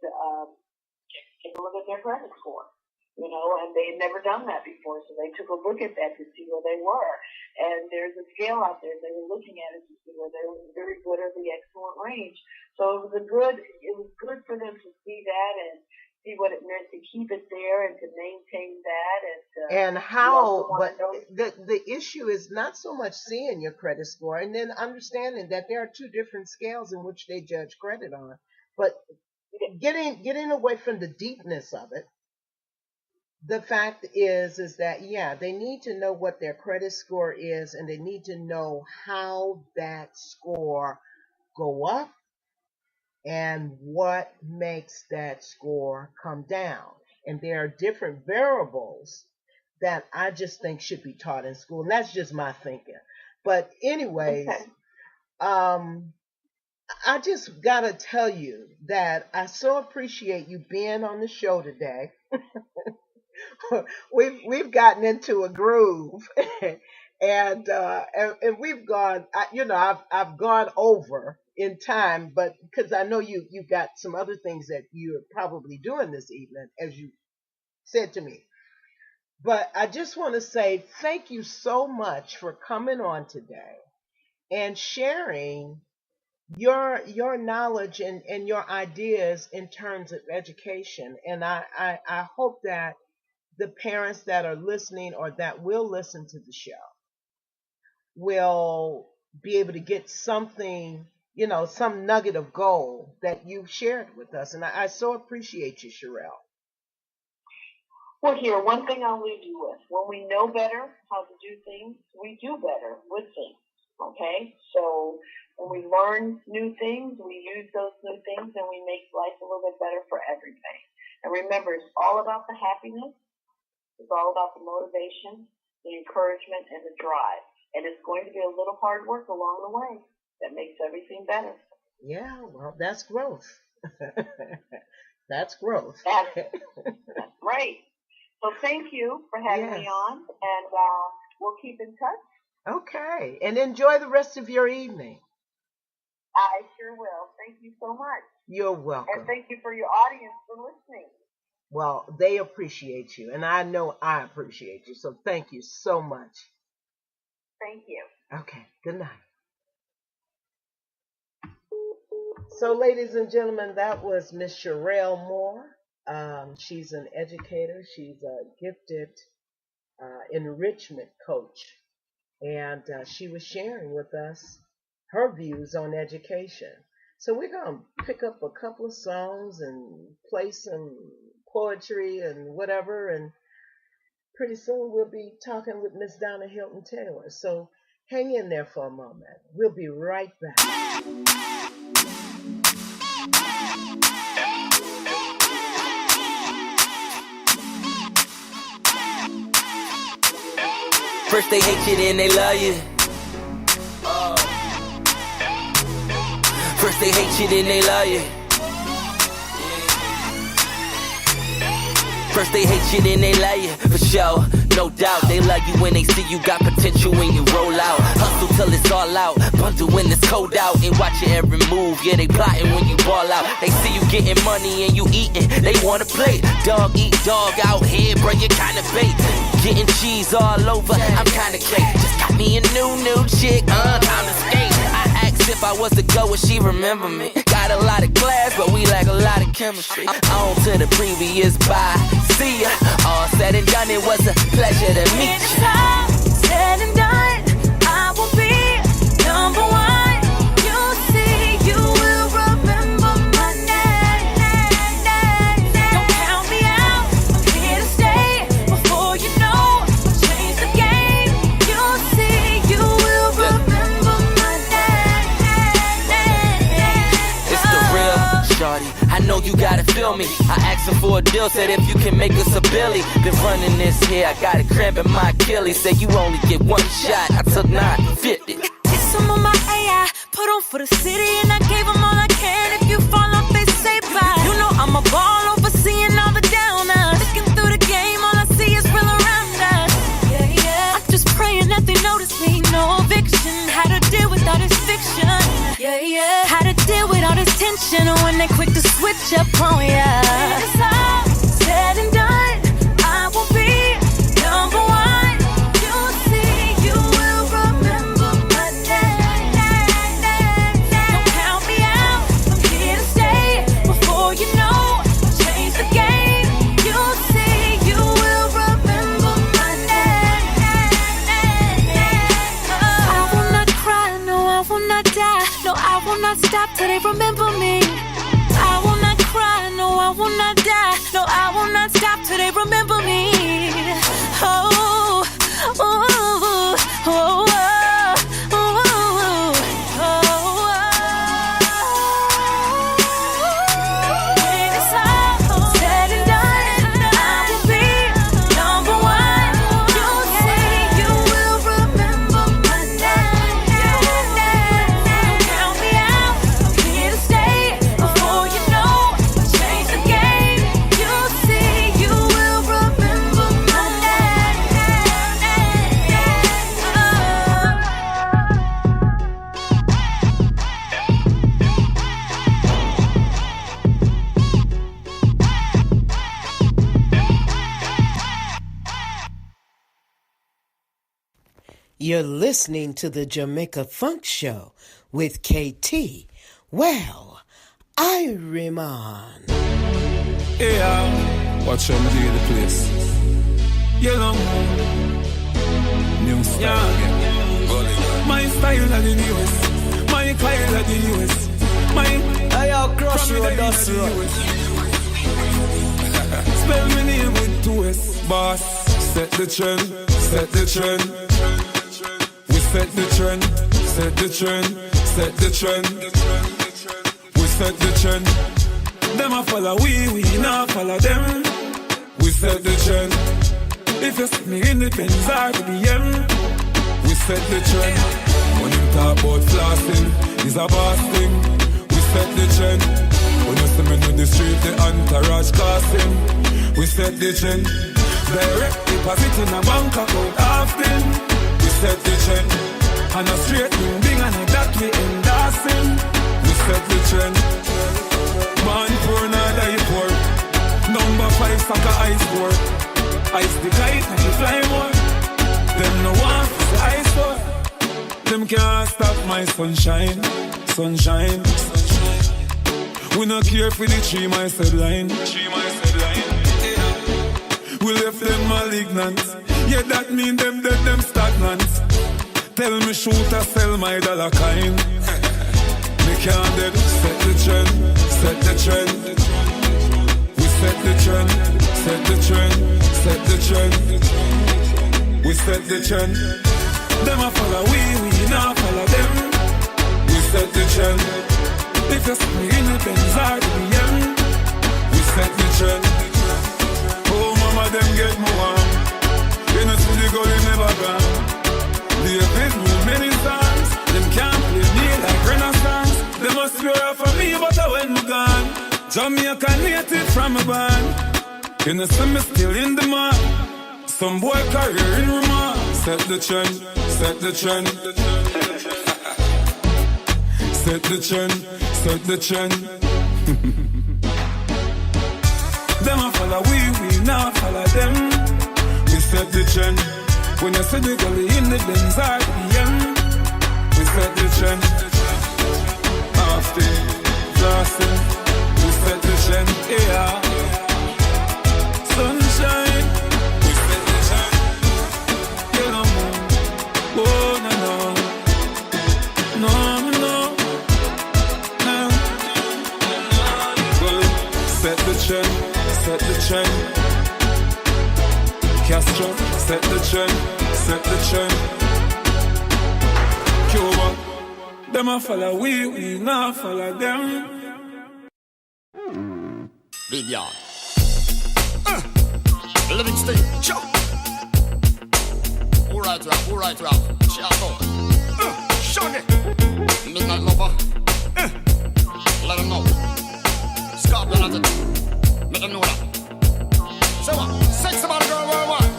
Speaker 6: take a look at their credit score. And they had never done that before, so they took a look at that to see where they were. And there's a scale out there they were looking at it to see where they were very good or the excellent range. So it was good for them to see that and see what it meant to keep it there and to maintain that
Speaker 1: and how. But the issue is not so much seeing your credit score and then understanding that there are two different scales in which they judge credit on, but getting away from the deepness of it. The fact is that, they need to know what their credit score is, and they need to know how that score go up and what makes that score come down. And there are different variables that I just think should be taught in school. And that's just my thinking. But anyways, I just got to tell you that I so appreciate you being on the show today. We've gotten into a groove, and we've gone. I've gone over in time, but because I know you got some other things that you're probably doing this evening, as you said to me. But I just want to say thank you so much for coming on today and sharing your knowledge and your ideas in terms of education. And I hope that the parents that are listening or that will listen to the show will be able to get something, some nugget of gold that you've shared with us. And I so appreciate you, Chyrel.
Speaker 6: Well, here, one thing I'll leave you with. When we know better how to do things, we do better with things, okay? So when we learn new things, we use those new things, and we make life a little bit better for everybody. And remember, it's all about the happiness. It's all about the motivation, the encouragement, and the drive. And it's going to be a little hard work along the way that makes everything better.
Speaker 1: Yeah, well, that's growth. That's growth.
Speaker 6: That's right. So thank you for having me on, and we'll keep in touch.
Speaker 1: Okay, and enjoy the rest of your evening.
Speaker 6: I sure will. Thank you so much.
Speaker 1: You're welcome.
Speaker 6: And thank you for your audience for listening.
Speaker 1: Well, they appreciate you, and I know I appreciate you, so thank you so much.
Speaker 6: Thank you.
Speaker 1: Okay, good night. So, ladies and gentlemen, that was Miss Chyrel Moore. She's an educator. She's a gifted enrichment coach, and she was sharing with us her views on education. So we're going to pick up a couple of songs and play some poetry and whatever, and pretty soon we'll be talking with Miss Donna Helton Taylor. So hang in there for a moment. We'll be right back.
Speaker 7: First they hate you, then they love you. First they hate you, then they love you. First they hate you, then they love you, for sure. No doubt, they love you when they see you got potential when you roll out. Hustle till it's all out, bundle when it's cold out. And watch your every move, yeah, they plotting when you ball out. They see you getting money and you eating, they wanna play. Dog eat dog out here, bro, you kinda bait. Getting cheese all over, I'm kinda cake. Just got me a new chick, time to skate. I asked if I was to go, would she remember me? Got a lot of class, but we lack a lot of chemistry. On to the previous bye. See ya. All said and done, it was a pleasure to meet you.
Speaker 8: When it's all said and done, I will be number one. You'll see, you will remember my name. Don't count me out, I'm here to stay. Before you know, I'll change the game. You'll see, you will remember my name.
Speaker 7: It's the real shorty. I know you gotta feel me. I asked him for a deal, said if you can make us a Billy. Been running this here, I got a cramp in my Achilles. Said you only get one shot, I took 950.
Speaker 8: It's some of my AI, put on for the city, and I gave them all I can. If you fall off, they say bye. You know I'm a ball overseeing all the downers. Looking through the game, all I see is real around us. Yeah. I'm just praying that they notice me. No eviction, how to deal with all this fiction. Yeah. How to deal with all this tension when they quick to switch up on ya. When it's all said and done, I will be number one. You'll see, you will remember my name. Don't count me out, I'm here to stay. Before you know, I'll change the game. You'll see, you will remember my name. I will not cry, no, I will not die. No, I will not stop till they remember me. I will not cry, no, I will not die. No, I will not stop till they remember me. Oh, oh, oh, oh, oh, oh, oh. When it's all said and done, I will be number one. You'll see, you will remember my name. Don't count me out, I'm here to stay. Before you know, I'll change the game. You'll see, you will remember my name.
Speaker 1: You're listening to the Jamaica Funk Show with KT. Well, Ireman.
Speaker 9: Yeah, watch them do the place. Yellow new style again. My style of the newest. My style of the newest. I'll crush you a dust road. Spell my name with 2 S. Boss, set the trend, set the trend. We set the trend, set the trend, set the trend. We set the trend. Them a follow we not follow them. We set the trend. If you see me in the Benz or the BM, we set the trend. When you talk about flossing, it's a boss thing. We set the trend. When you see me in the street, the entourage casting. We set the trend. Direct deposit in a bank account often. We set the trend. And a straight big and a that we endorsing. We set the trend. Man poor, not die poor. Number 5 soccer ice board. Ice the kite and the fly more. Them no one for the ice war. Them can't stop my sunshine. Sunshine. We not care for the 3 miles line. We left them malignant. Yeah, that mean them dead, them stagnant. Tell me shoot or sell my dollar kind. Me can't dead. Set the trend, set the trend. We set the trend, set the trend, set the trend. We set the trend. Them a follow we not follow them. We set the trend. If you see me in the Benz or the BM, we set the trend. Oh mama, them get more. You know see the goal in never gone. The event with many songs. Them can't play me like Renaissance. Them must be care for me, but I when me gone. Jamaica native from a band. You know, some is still in the man. Some boy career in Roma. Set the trend, set the trend. Set the trend, set the trend. Them a follow we not follow them. We set the trend. When you see the gully in the Benz or the end, we set the trend. After Johnson, we set the trend. Yeah. Sunshine, we set the trend. Yellow moon, oh no no, no no, no. Well, set the trend, set the trend. Castro, set the trend, set the trend. Cuba, them a follow we not follow them.
Speaker 10: Big yard. Livingston, chop. All right, rap. Chicago. Shaggy. Midnight lover. Let them know. Scorpion at it. Make them know that. So what? Sexy body girl worldwide.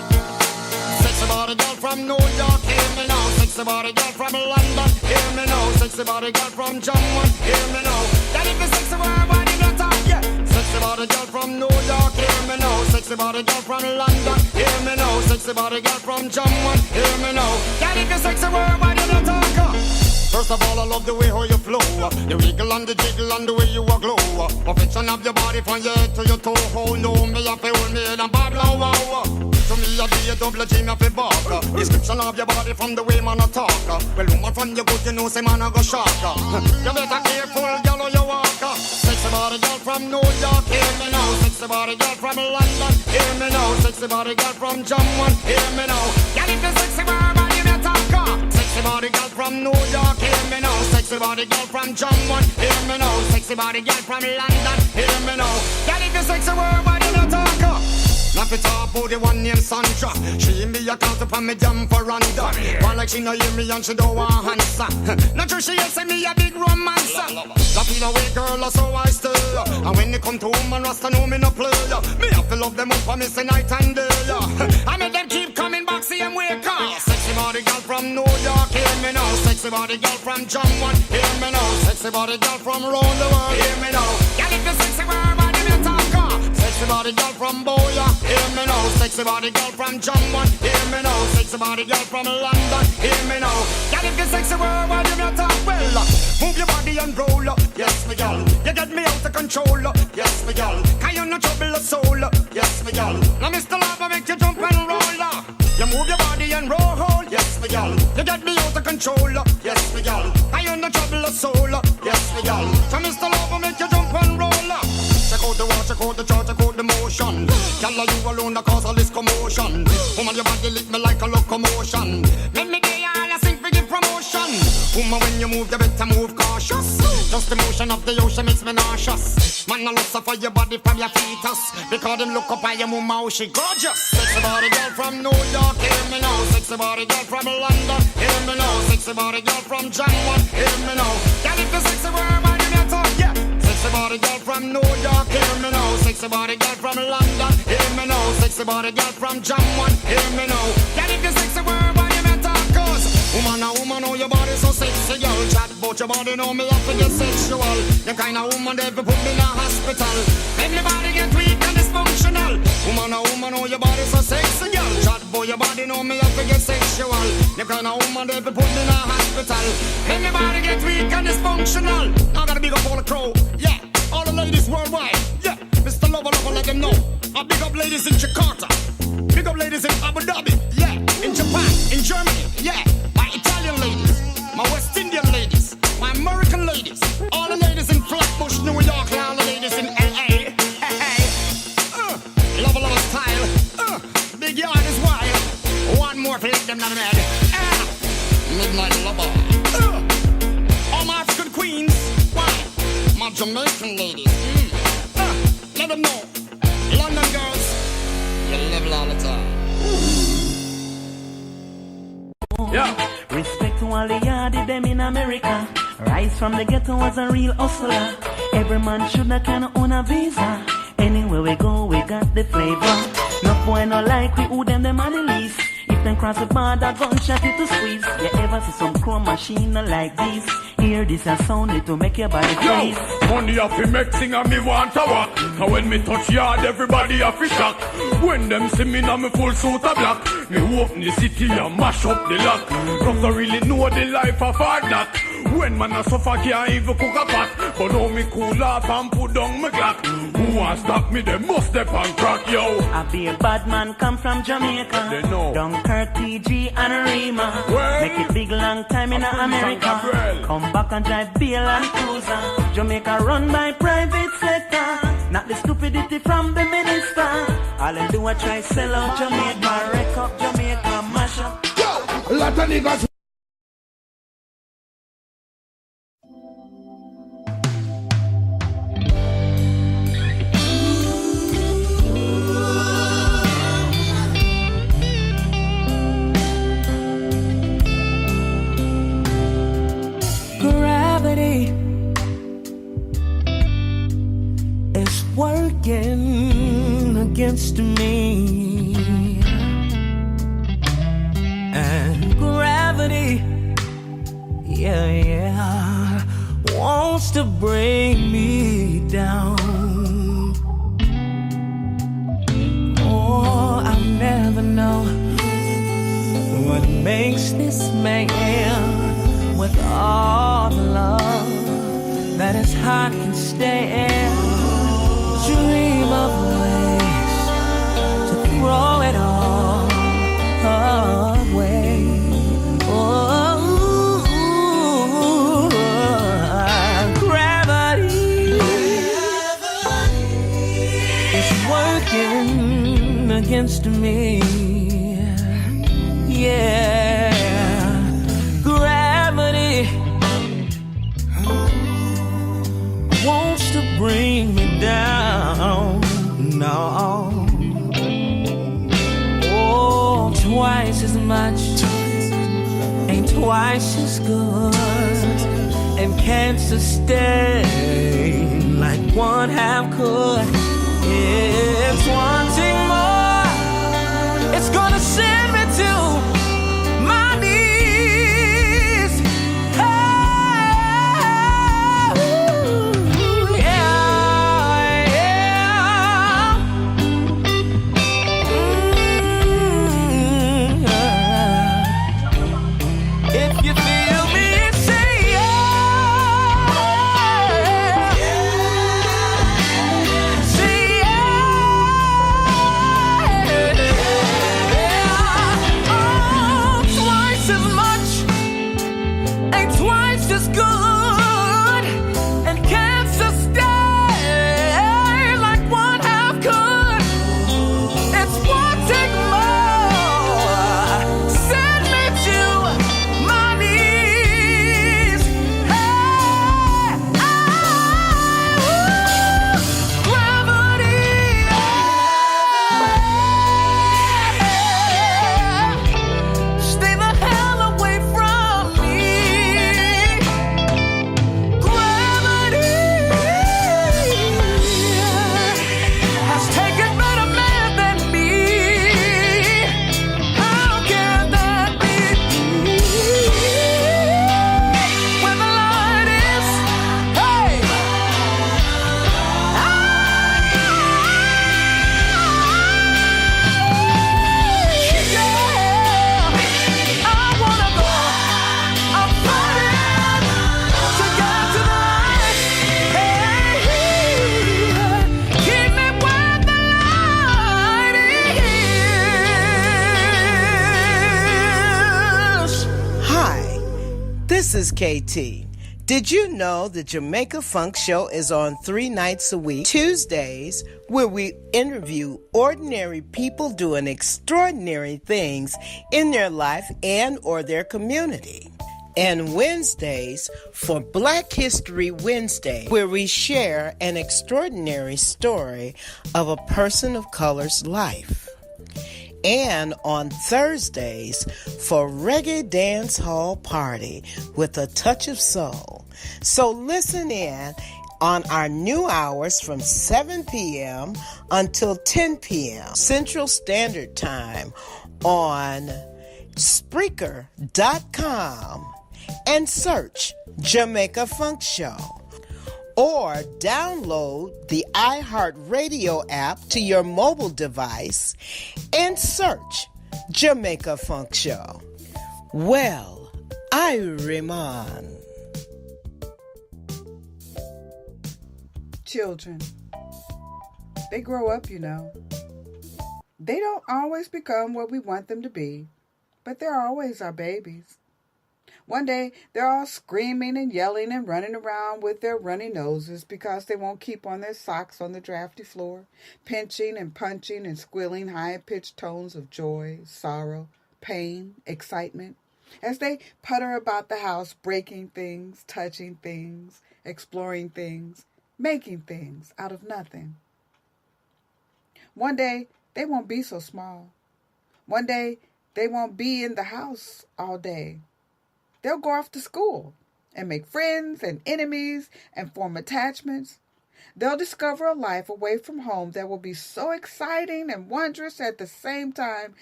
Speaker 10: Sexy body girl from New York, hear me now. Sexy body girl from London, hear me now. Sexy body girl from Jamaica, hear me now. That if the sexy worldwide in the top, yeah. Sexy body girl from New York, hear me now. Sexy body girl from London, hear me now. Sexy body girl from Jamaica, hear me now. That if the sexy worldwide in the top. First of all, I love the way how you flow. The wiggle and the jiggle and the way you a glow. Perfection of your body from your head to your toe. Oh no, me a feel me and babble wow. To me a be a double G, me a feel bark. Description of your body from the way man a talk. Well, woman from your good, you know say man a go shark. You better careful, girl, how you walk. Sexy body girl from New York, hear me now. Sexy body girl from London, hear me now. Sexy body girl from Jamaica, hear me now. Girl, if you sexy body, you talk. Sexy body girl from New York, hear me now. Sexy body girl from Jamaica, hear me now. Sexy body girl from London, hear me now. Girl, if you sexy body, you talk. Now fi talk about the one named Sandra. She me a count upon me jam for randa. One like she no hear me and she don't want answer. Not true she say me a big romancer. That feel away girl so I stay. And when they come to woman Rasta know me no play. Me have to love them up for me say night and day. I make them keep coming back see them wake up. Sexy body girl from New York hear me now. Sexy body girl from Jamaica hear me now. Sexy body girl from around the world hear me now. Girl if you sexy body me talk. Sexy body girl from Boya, hear me now. Sexy body girl from Jamaica, hear me now. Sexy body girl from London, hear me now. Girl, if you sexy world, why you not talk well? Move your body and roll, yes me girl. You get me out of control, yes me girl. Can you not trouble a soul, yes me girl. Now Mr. Lava make you jump and roll. You move your body and roll, yes me girl. You get me out of control, yes me girl. Can you not trouble a soul, yes me girl. So Mr. Lava make you jump and roll. Check out the watch, check out the chart, check out the motion. Girl, are you alone that cause all this commotion? Woman, your body lick me like a locomotion. Make me day all I sing for give promotion. Woman, when you move, you better move cautious. Just the motion of the ocean makes me nauseous. Man, I look so for your body from your fetus. Because them look up at your mama, she gorgeous. Sexy body girl from New York, hear me now. Sexy body girl from London, hear me now. Sexy body girl from Jamaica, hear me now. Girl, if the sexy world, man, you talk, yeah. Sexy body girl from New York, hear me now. Sexy body girl from London, hear me now. Sexy body girl from Jamaica, hear me now. Girl, if you sexy world, why you better talk? Cause woman, oh your body so sexy, girl. Chat about your body, know me up to get sexual. The kind of woman that put me in a hospital. Make me body get weak and dysfunctional. Woman, oh your body so sexy, girl. Chat about your body, know me up to get sexual. The kind of woman that put me in a hospital. Make me body get weak and dysfunctional. I gotta big up all the crow, yeah. All the ladies worldwide, yeah. Mr. Lover, let them know. I big up ladies in Jakarta. Big up ladies in Abu Dhabi, yeah. In Japan, in Germany, yeah. My Italian ladies, my West Indian ladies, my American ladies. All the ladies in Flatbush, New York, and all the ladies in LA. Hey. Lover style. Big yard is wild. One more to let them know mad. Midnight lover. All my African queens. Why? My Jamaican ladies. Let them know. London girls, you live all the time.
Speaker 8: Yeah. Respect to all the yardie them in America.
Speaker 11: Rise from the ghetto was a real hustler. Every man should have can own a visa. Anywhere we go, we got the flavor. No boy no like we who them are the least. If them cross the border, gunshot it to squeeze. You ever see some chrome machine like this? Hear this a sound it to make your body freeze.
Speaker 12: Money off the make sing and me want to walk. And when me touch yard, everybody off the shock. When them see me now me full suit of black. Me open the city and mash up the lock. Don't really know the life of hard knock. When man a suffer can't even cook a pot. But now me cool off and put down my Glock. Who want stop me, they must step and crack, yo.
Speaker 11: I be a bad man, come from Jamaica.
Speaker 12: They know.
Speaker 11: Dunkirk, TG and Rima.
Speaker 12: Well,
Speaker 11: make it big long time in America. Come back and drive Beale and Cruiser. Jamaica run by private sector. Not the stupidity from the minister. All them do a try sell out Jamaica. Wreck up Jamaica, mash up.
Speaker 12: Yo, a lot of niggas.
Speaker 11: Working against me, and gravity, yeah, wants to bring me down. Oh, I'll never know what makes this man with all the love that his heart can stand. Dream of ways to throw it all away. Oh, gravity is working against me. Yeah, gravity wants to bring me down. No. Oh, twice as much ain't twice as good, and can't sustain like one half could. It's wanting more. It's gonna send me to my knees.
Speaker 1: This is KT. Did you know the Jamaica Funk Show is on 3 nights a week? Tuesdays, where we interview ordinary people doing extraordinary things in their life and or their community. And Wednesdays for Black History Wednesday, where we share an extraordinary story of a person of color's life. And on Thursdays for Reggae Dance Hall Party with a Touch of Soul, So listen in on our new hours from 7 p.m. until 10 p.m. Central Standard Time on Spreaker.com and search Jamaica Funk Show. Or download the iHeartRadio app to your mobile device and search Jamaica Funk Show. Well, Iriman.
Speaker 13: Children, they grow up, you know. They don't always become what we want them to be, but they're always our babies. One day, they're all screaming and yelling and running around with their runny noses because they won't keep on their socks on the drafty floor, pinching and punching and squealing high-pitched tones of joy, sorrow, pain, excitement, as they putter about the house, breaking things, touching things, exploring things, making things out of nothing. One day, they won't be so small. One day, they won't be in the house all day. They'll go off to school and make friends and enemies and form attachments. They'll discover a life away from home that will be so exciting and wondrous at the same time.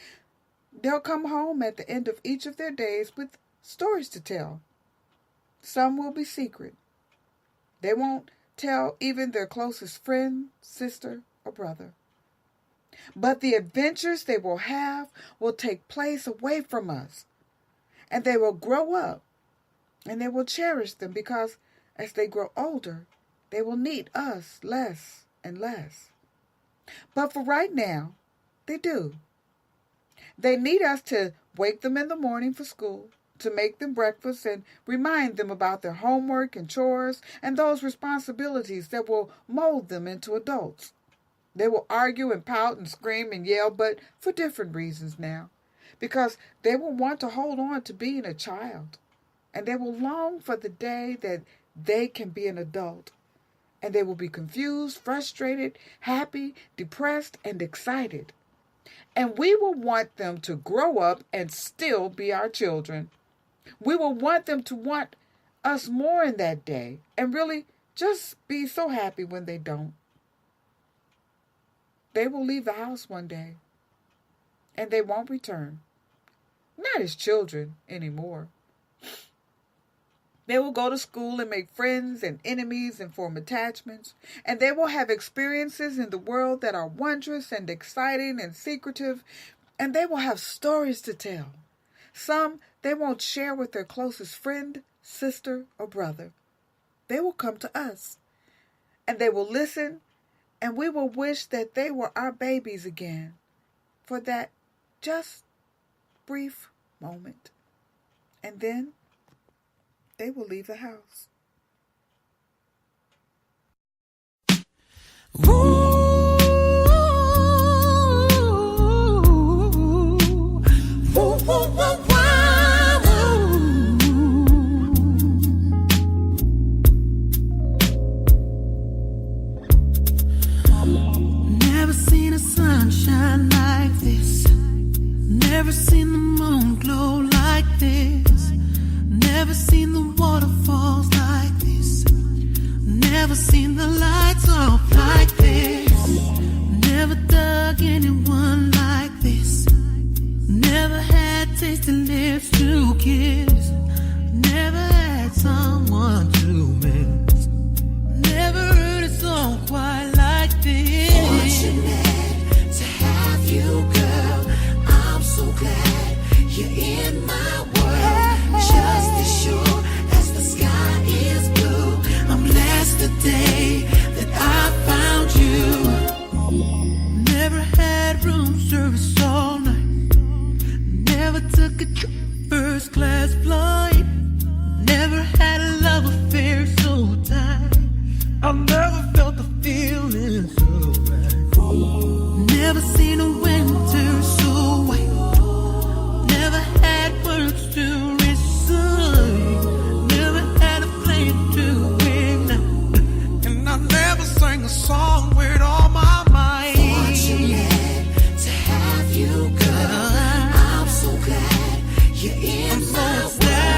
Speaker 13: They'll come home at the end of each of their days with stories to tell. Some will be secret. They won't tell even their closest friend, sister, or brother. But the adventures they will have will take place away from us. And they will grow up, and they will cherish them because as they grow older, they will need us less and less. But for right now, they do. They need us to wake them in the morning for school, to make them breakfast and remind them about their homework and chores and those responsibilities that will mold them into adults. They will argue and pout and scream and yell, but for different reasons now. Because they will want to hold on to being a child. And they will long for the day that they can be an adult. And they will be confused, frustrated, happy, depressed, and excited. And we will want them to grow up and still be our children. We will want them to want us more in that day and really just be so happy when they don't. They will leave the house one day. And they won't return. Not as children anymore. They will go to school and make friends and enemies and form attachments. And they will have experiences in the world that are wondrous and exciting and secretive. And they will have stories to tell. Some they won't share with their closest friend, sister, or brother. They will come to us. And they will listen. And we will wish that they were our babies again. For that just brief moment. And then they will leave the house.
Speaker 14: Never seen a sunshine like this. Never seen the moon glow like this. Never seen the waterfalls like this. Never seen the lights off like this. Never dug anyone like this. Never had tasty lips to kiss. Never had someone to miss. Never heard a song quite like this. Fortunate to have you, girl. I'm so glad you're in my world. Just as sure as the sky is blue, I'm blessed the day that I found you. Never had room service all night. Never took a first class flight. Never had a love affair so tight. I never felt the feeling so right. Never seen a winter so white. Never had words to recite. Never had a flame to ignite. And I never sang a song with all my might. Fortunate to have you, girl. I'm so glad you're in my world.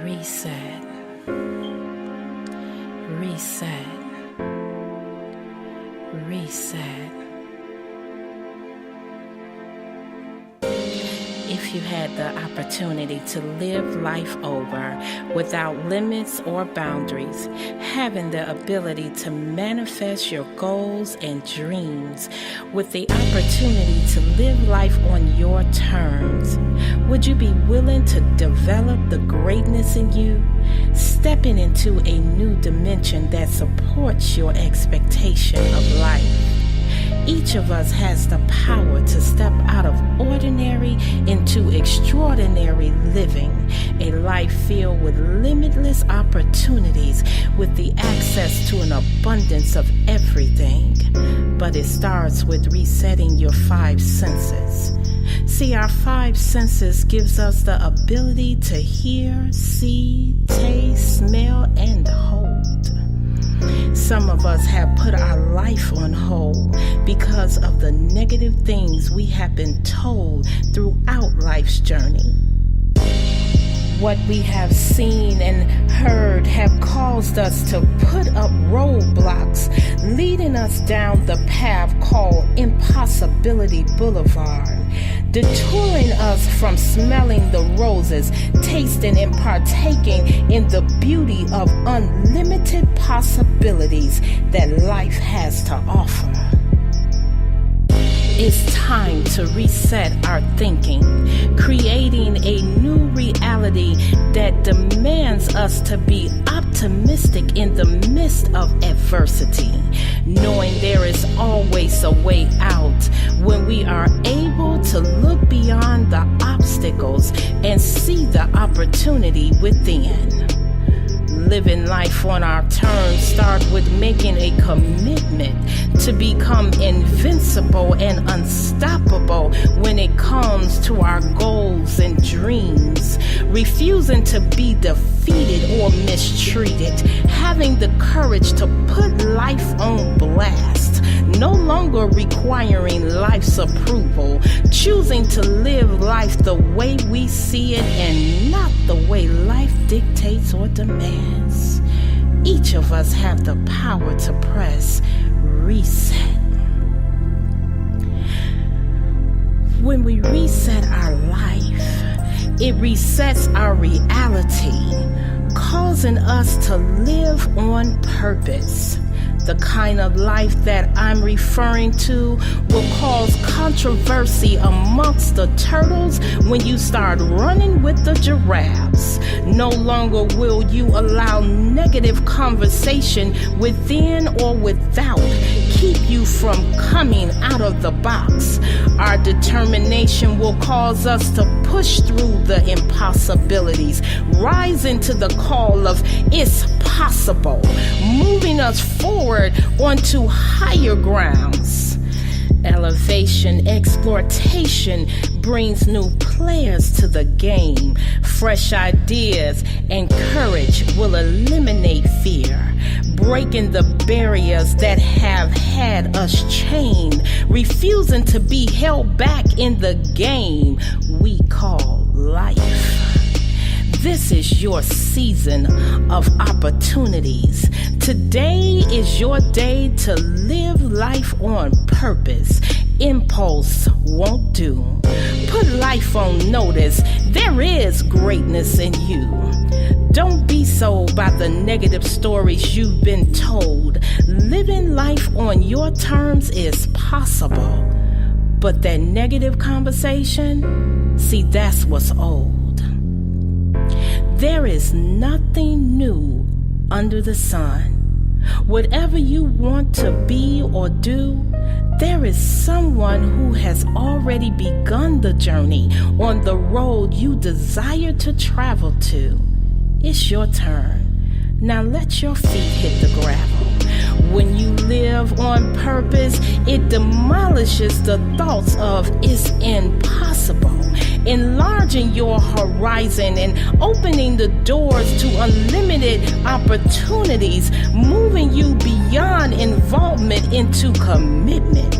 Speaker 15: Reset. Reset. Reset. If you had the opportunity to live life over without limits or boundaries, having the ability to manifest your goals and dreams with the opportunity to live life on your terms, would you be willing to develop the greatness in you, stepping into a new dimension that supports your expectation of life? Each of us has the power to step out of ordinary into extraordinary living, a life filled with limitless opportunities with the access to an abundance of everything. But it starts with resetting your 5 senses. See, our 5 senses gives us the ability to hear, see, taste, smell, and hold. Some of us have put our life on hold because of the negative things we have been told throughout life's journey. What we have seen and heard have caused us to put up roadblocks, leading us down the path called Impossibility Boulevard, detouring us from smelling the roses, tasting and partaking in the beauty of unlimited possibilities that life has to offer. It's time to reset our thinking, creating a new reality that demands us to be optimistic in the midst of adversity, knowing there is always a way out when we are able to look beyond the obstacles and see the opportunity within. Living life on our terms start with making a commitment to become invincible and unstoppable when it comes to our goals and dreams, refusing to be defeated or mistreated, having the courage to put life on blast, no longer requiring life's approval, choosing to live life the way we see it and not the way life dictates or demands. Each of us have the power to press reset. When we reset our life, it resets our reality, causing us to live on purpose. The kind of life that I'm referring to will cause controversy amongst the turtles when you start running with the giraffes. No longer will you allow negative conversation within or without keep you from coming out of the box. Our determination will cause us to push through the impossibilities, rising to the call of it's possible, moving us forward onto higher grounds. Elevation, exploitation brings new players to the game. Fresh ideas and courage will eliminate fear, breaking the barriers that have had us chained, refusing to be held back in the game we call life. This is your season of opportunities. Today is your day to live life on purpose. Impulse won't do. Put life on notice. There is greatness in you. Don't be sold by the negative stories you've been told. Living life on your terms is possible. But that negative conversation, see, that's what's old. There is nothing new under the sun. Whatever you want to be or do, there is someone who has already begun the journey on the road you desire to travel to. It's your turn. Now let your feet hit the gravel. When you live on purpose, it demolishes the thoughts of it's impossible, enlarging your horizon and opening the doors to unlimited opportunities, moving you beyond involvement into commitment.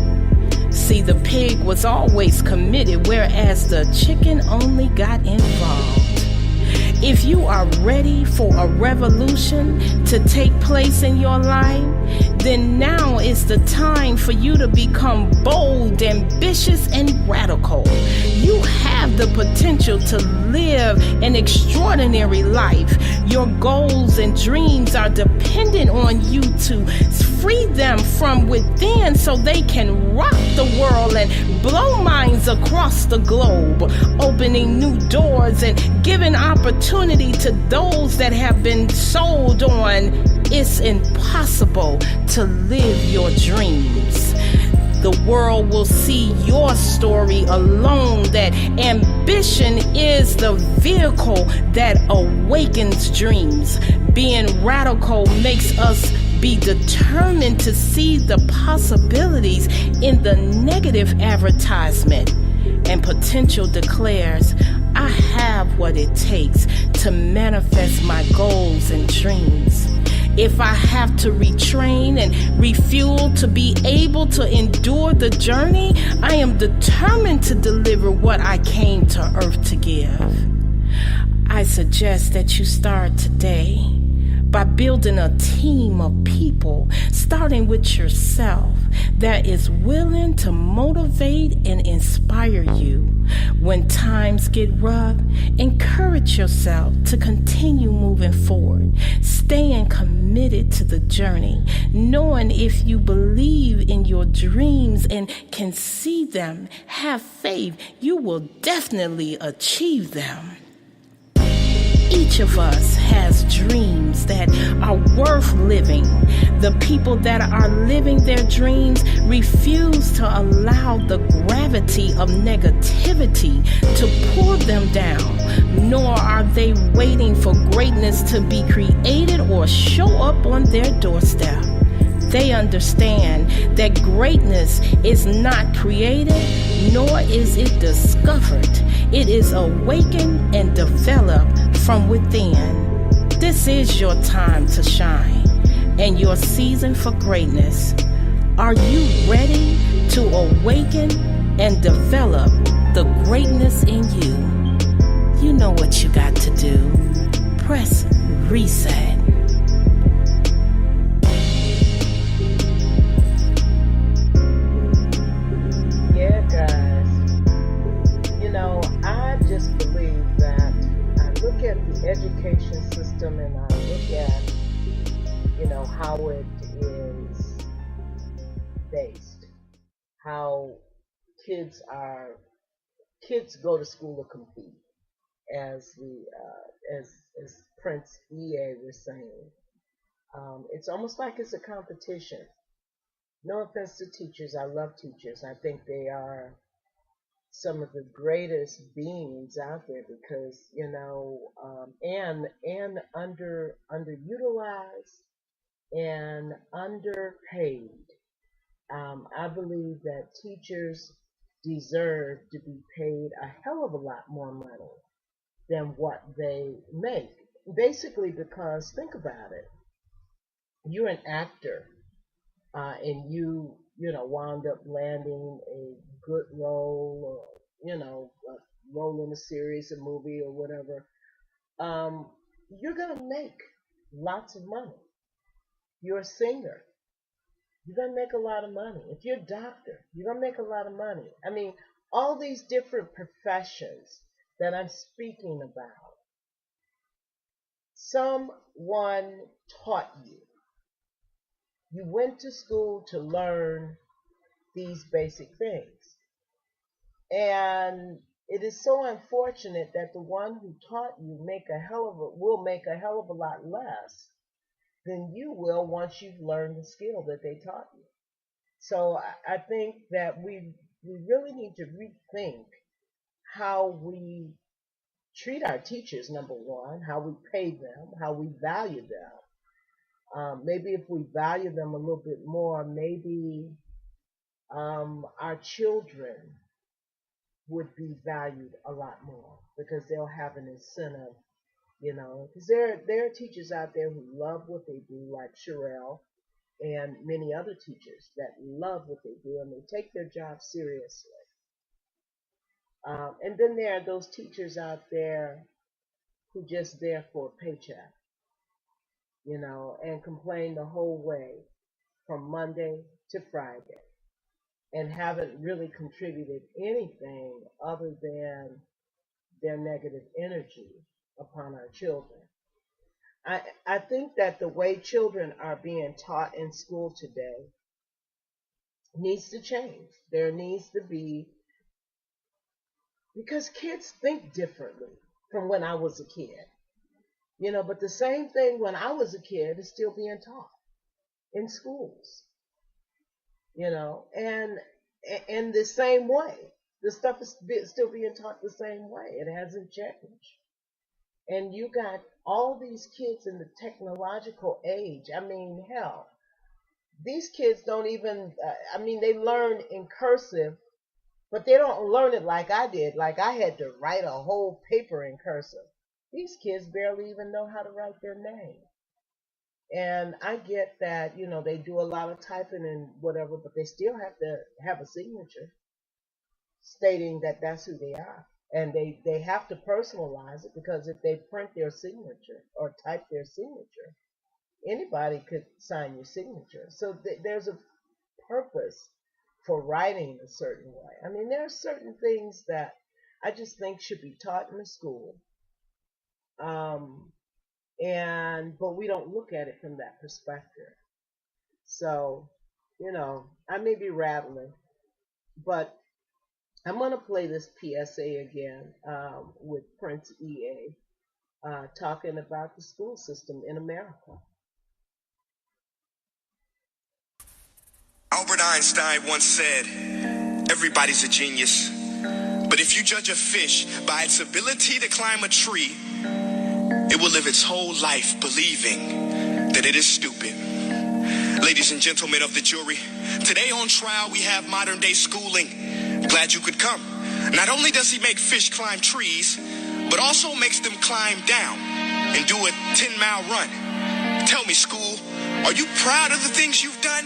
Speaker 15: See, the pig was always committed, whereas the chicken only got involved. If you are ready for a revolution to take place in your life, then now is the time for you to become bold, ambitious, and radical. You have the potential to live an extraordinary life. Your goals and dreams are dependent on you to free them from within so they can rock the world and blow minds across the globe, opening new doors and giving opportunity to those that have been sold on it's impossible to live your dreams. The world will see your story alone, that ambition is the vehicle that awakens dreams. Being radical makes us be determined to see the possibilities in the negative advertisement. And potential declares, I have what it takes to manifest my goals and dreams. If I have to retrain and refuel to be able to endure the journey, I am determined to deliver what I came to earth to give. I suggest that you start today by building a team of people, starting with yourself, that is willing to motivate and inspire you. When times get rough, encourage yourself to continue moving forward, staying committed to the journey, knowing if you believe in your dreams and can see them, have faith, you will definitely achieve them. Each of us has dreams that are worth living. The people that are living their dreams refuse to allow the gravity of negativity to pull them down, nor are they waiting for greatness to be created or show up on their doorstep. They understand that greatness is not created, nor is it discovered. It is awakened and developed from within. This is your time to shine and your season for greatness. Are you ready to awaken and develop the greatness in you? You know what you got to do. Press reset.
Speaker 1: Yeah, guys. You know, I just believe that I look at the education system and I look at, you know, how it is based, how kids go to school to compete, as as Prince EA was saying. It's almost like it's a competition. No offense to teachers, I love teachers. I think they are some of the greatest beings out there because, you know, and underutilized and underpaid. I believe that teachers deserve to be paid a hell of a lot more money than what they make. Basically, because think about it, you're an actor, and you know wound up landing a good role, or you know a role in a series, a movie, or whatever. You're gonna make lots of money. You're a singer, you're gonna make a lot of money. If you're a doctor, you're gonna make a lot of money. I mean, all these different professions that I'm speaking about, someone taught you. You went to school to learn these basic things. And it is so unfortunate that the one who taught you will make a hell of a lot less than you will once you've learned the skill that they taught you. So I think that we really need to rethink how we treat our teachers, number one, how we pay them, how we value them. Maybe if we value them a little bit more, maybe our children would be valued a lot more because they'll have an incentive, because there are teachers out there who love what they do, like Chyrel and many other teachers that love what they do and they take their job seriously. And then there are those teachers out there who just there for a paycheck, and complain the whole way from Monday to Friday and haven't really contributed anything other than their negative energy upon our children. I think that the way children are being taught in school today needs to change. There needs to be, because kids think differently from when I was a kid. But the same thing when I was a kid is still being taught in schools. And in the same way. The stuff is still being taught the same way. It hasn't changed. And you got all these kids in the technological age. I mean, hell, these kids don't even, they learn in cursive, but they don't learn it like I did. Like I had to write a whole paper in cursive. These kids barely even know how to write their name. And I get that, they do a lot of typing and whatever, but they still have to have a signature stating that that's who they are. And they have to personalize it, because if they print their signature or type their signature, anybody could sign your signature. So there's a purpose for writing a certain way. There are certain things that I just think should be taught in the school. But we don't look at it from that perspective. So, I may be rattling, but I'm going to play this PSA again with Prince EA talking about the school system in America.
Speaker 4: Albert Einstein once said, everybody's a genius, but if you judge a fish by its ability to climb a tree, it will live its whole life believing that it is stupid. Ladies and gentlemen of the jury, today on trial we have modern day schooling. Glad you could come. Not only does he make fish climb trees, but also makes them climb down and do a 10-mile run. Tell me, school, are you proud of the things you've done?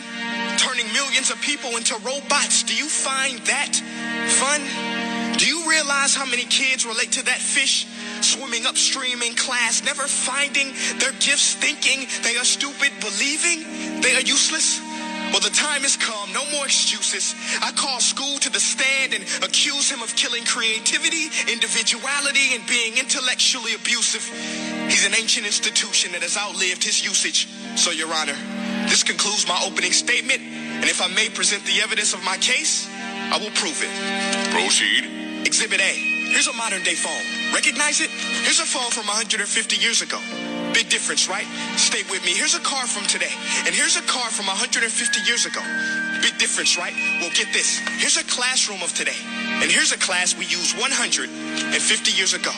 Speaker 4: Turning millions of people into robots, do you find that fun? Do you realize how many kids relate to that fish? Swimming upstream in class, never finding their gifts, thinking they are stupid, believing they are useless? Well, the time has come, no more excuses. I call school to the stand and accuse him of killing creativity, individuality, and being intellectually abusive. He's an ancient institution that has outlived his usage. So, Your Honor, this concludes my opening statement, and if I may present the evidence of my case, I will prove it.
Speaker 5: Proceed.
Speaker 4: Exhibit A. Here's a modern day phone. Recognize it? Here's a phone from 150 years ago. Big difference, right? Stay with me. Here's a car from today, and here's a car from 150 years ago. Big difference, right? Well, get this. Here's a classroom of today, and here's a class we used 150 years ago.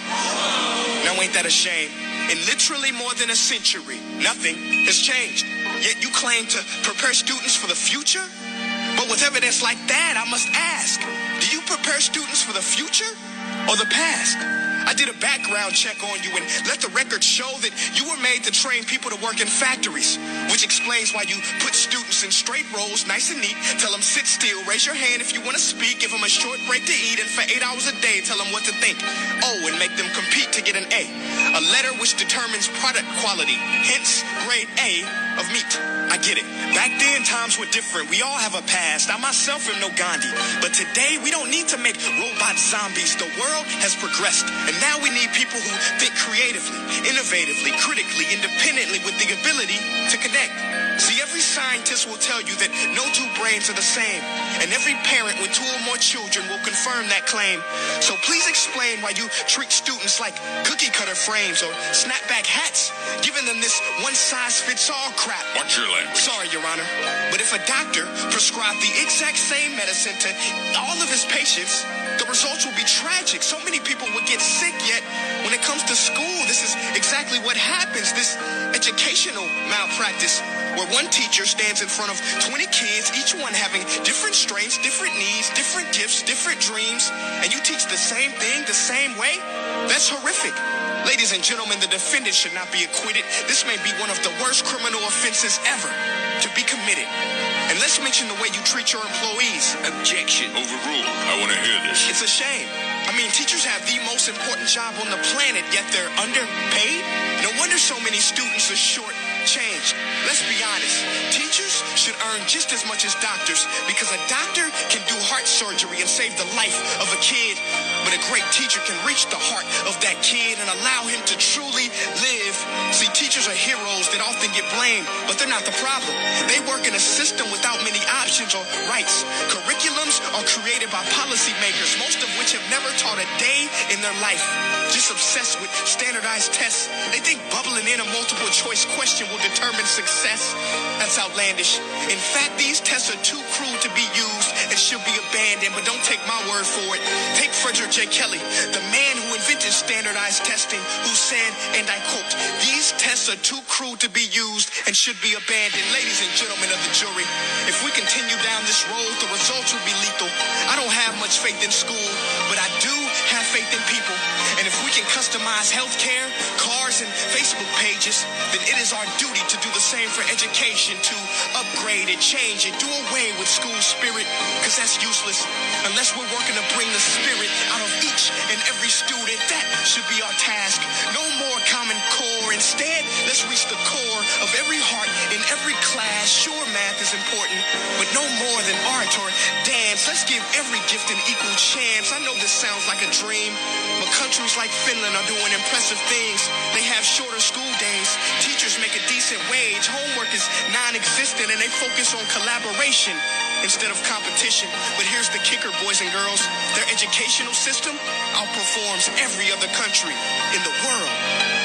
Speaker 4: Now, ain't that a shame? In literally more than a century, nothing has changed. Yet you claim to prepare students for the future? But with evidence like that, I must ask, do you prepare students for the future or the past? I did a background check on you and let the record show that you were made to train people to work in factories, which explains why you put students in straight rows, nice and neat, tell them sit still, raise your hand if you want to speak, give them a short break to eat, and for 8 hours a day, tell them what to think. Oh, and make them compete to get an A, a letter which determines product quality, hence grade A of meat. I get it. Back then, times were different. We all have a past. I myself am no Gandhi. But today, we don't need to make robot zombies. The world has progressed. And now we need people who think creatively, innovatively, critically, independently, with the ability to connect. See, every scientists will tell you that no two brains are the same, and every parent with 2 or more children will confirm that claim. So please explain why you treat students like cookie cutter frames or snapback hats, giving them this one-size-fits-all crap.
Speaker 5: Watch your language.
Speaker 4: Sorry, Your Honor, but if a doctor prescribed the exact same medicine to all of his patients, the results will be tragic. So many people would get sick, yet when it comes to school, this is exactly what happens. This educational malpractice where one teacher stands in front of 20 kids, each one having different strengths, different needs, different gifts, different dreams, and you teach the same thing the same way? That's horrific. Ladies and gentlemen, the defendant should not be acquitted. This may be one of the worst criminal offenses ever to be committed. And let's mention the way you treat your employees.
Speaker 5: Objection. Overruled. I want to hear this.
Speaker 4: It's a shame. I mean, teachers have the most important job on the planet, yet they're underpaid? No wonder so many students are short-changed. Let's be honest. Teachers should earn just as much as doctors, because a doctor can do heart surgery and save the life of a kid, but a great teacher can reach the heart of that kid and allow him to truly live. See, teachers are heroes that often get blamed, but they're not the problem. They work in a system without many options or rights. Curriculums are created by policymakers, most of which have never taught a day in their life. Just obsessed with standardized tests. They think bubbling in a multiple choice question will determine success. That's outlandish. In fact, these tests are too cruel to be used and should be abandoned, but don't take my word for it. Take Frederick J. Kelly, the man who invented standardized testing, who said, and I quote, "These tests are too cruel to be used and should be abandoned." Ladies and gentlemen of the jury, if we continue down this road, the results will be lethal. I don't have much faith in school, but I do have faith in people. And if we can customize healthcare, cars, and Facebook pages, then it is our duty to do the same for education, to upgrade it, change it, do away with school spirit, because that's useless unless we're working to bring the spirit out of each and every student. That should be our task. No more Common Core. Instead, let's reach the core of every heart in every class. Sure, math is important, but no more than art or dance. Let's give every gift an equal chance. I know this sounds like a dream, but countries like Finland are doing impressive things. They have shorter school days. Teachers make a decent wage. Homework is non-existent, and they focus on collaboration instead of competition. But here's the kicker, boys and girls. Their educational system outperforms every other country in the world.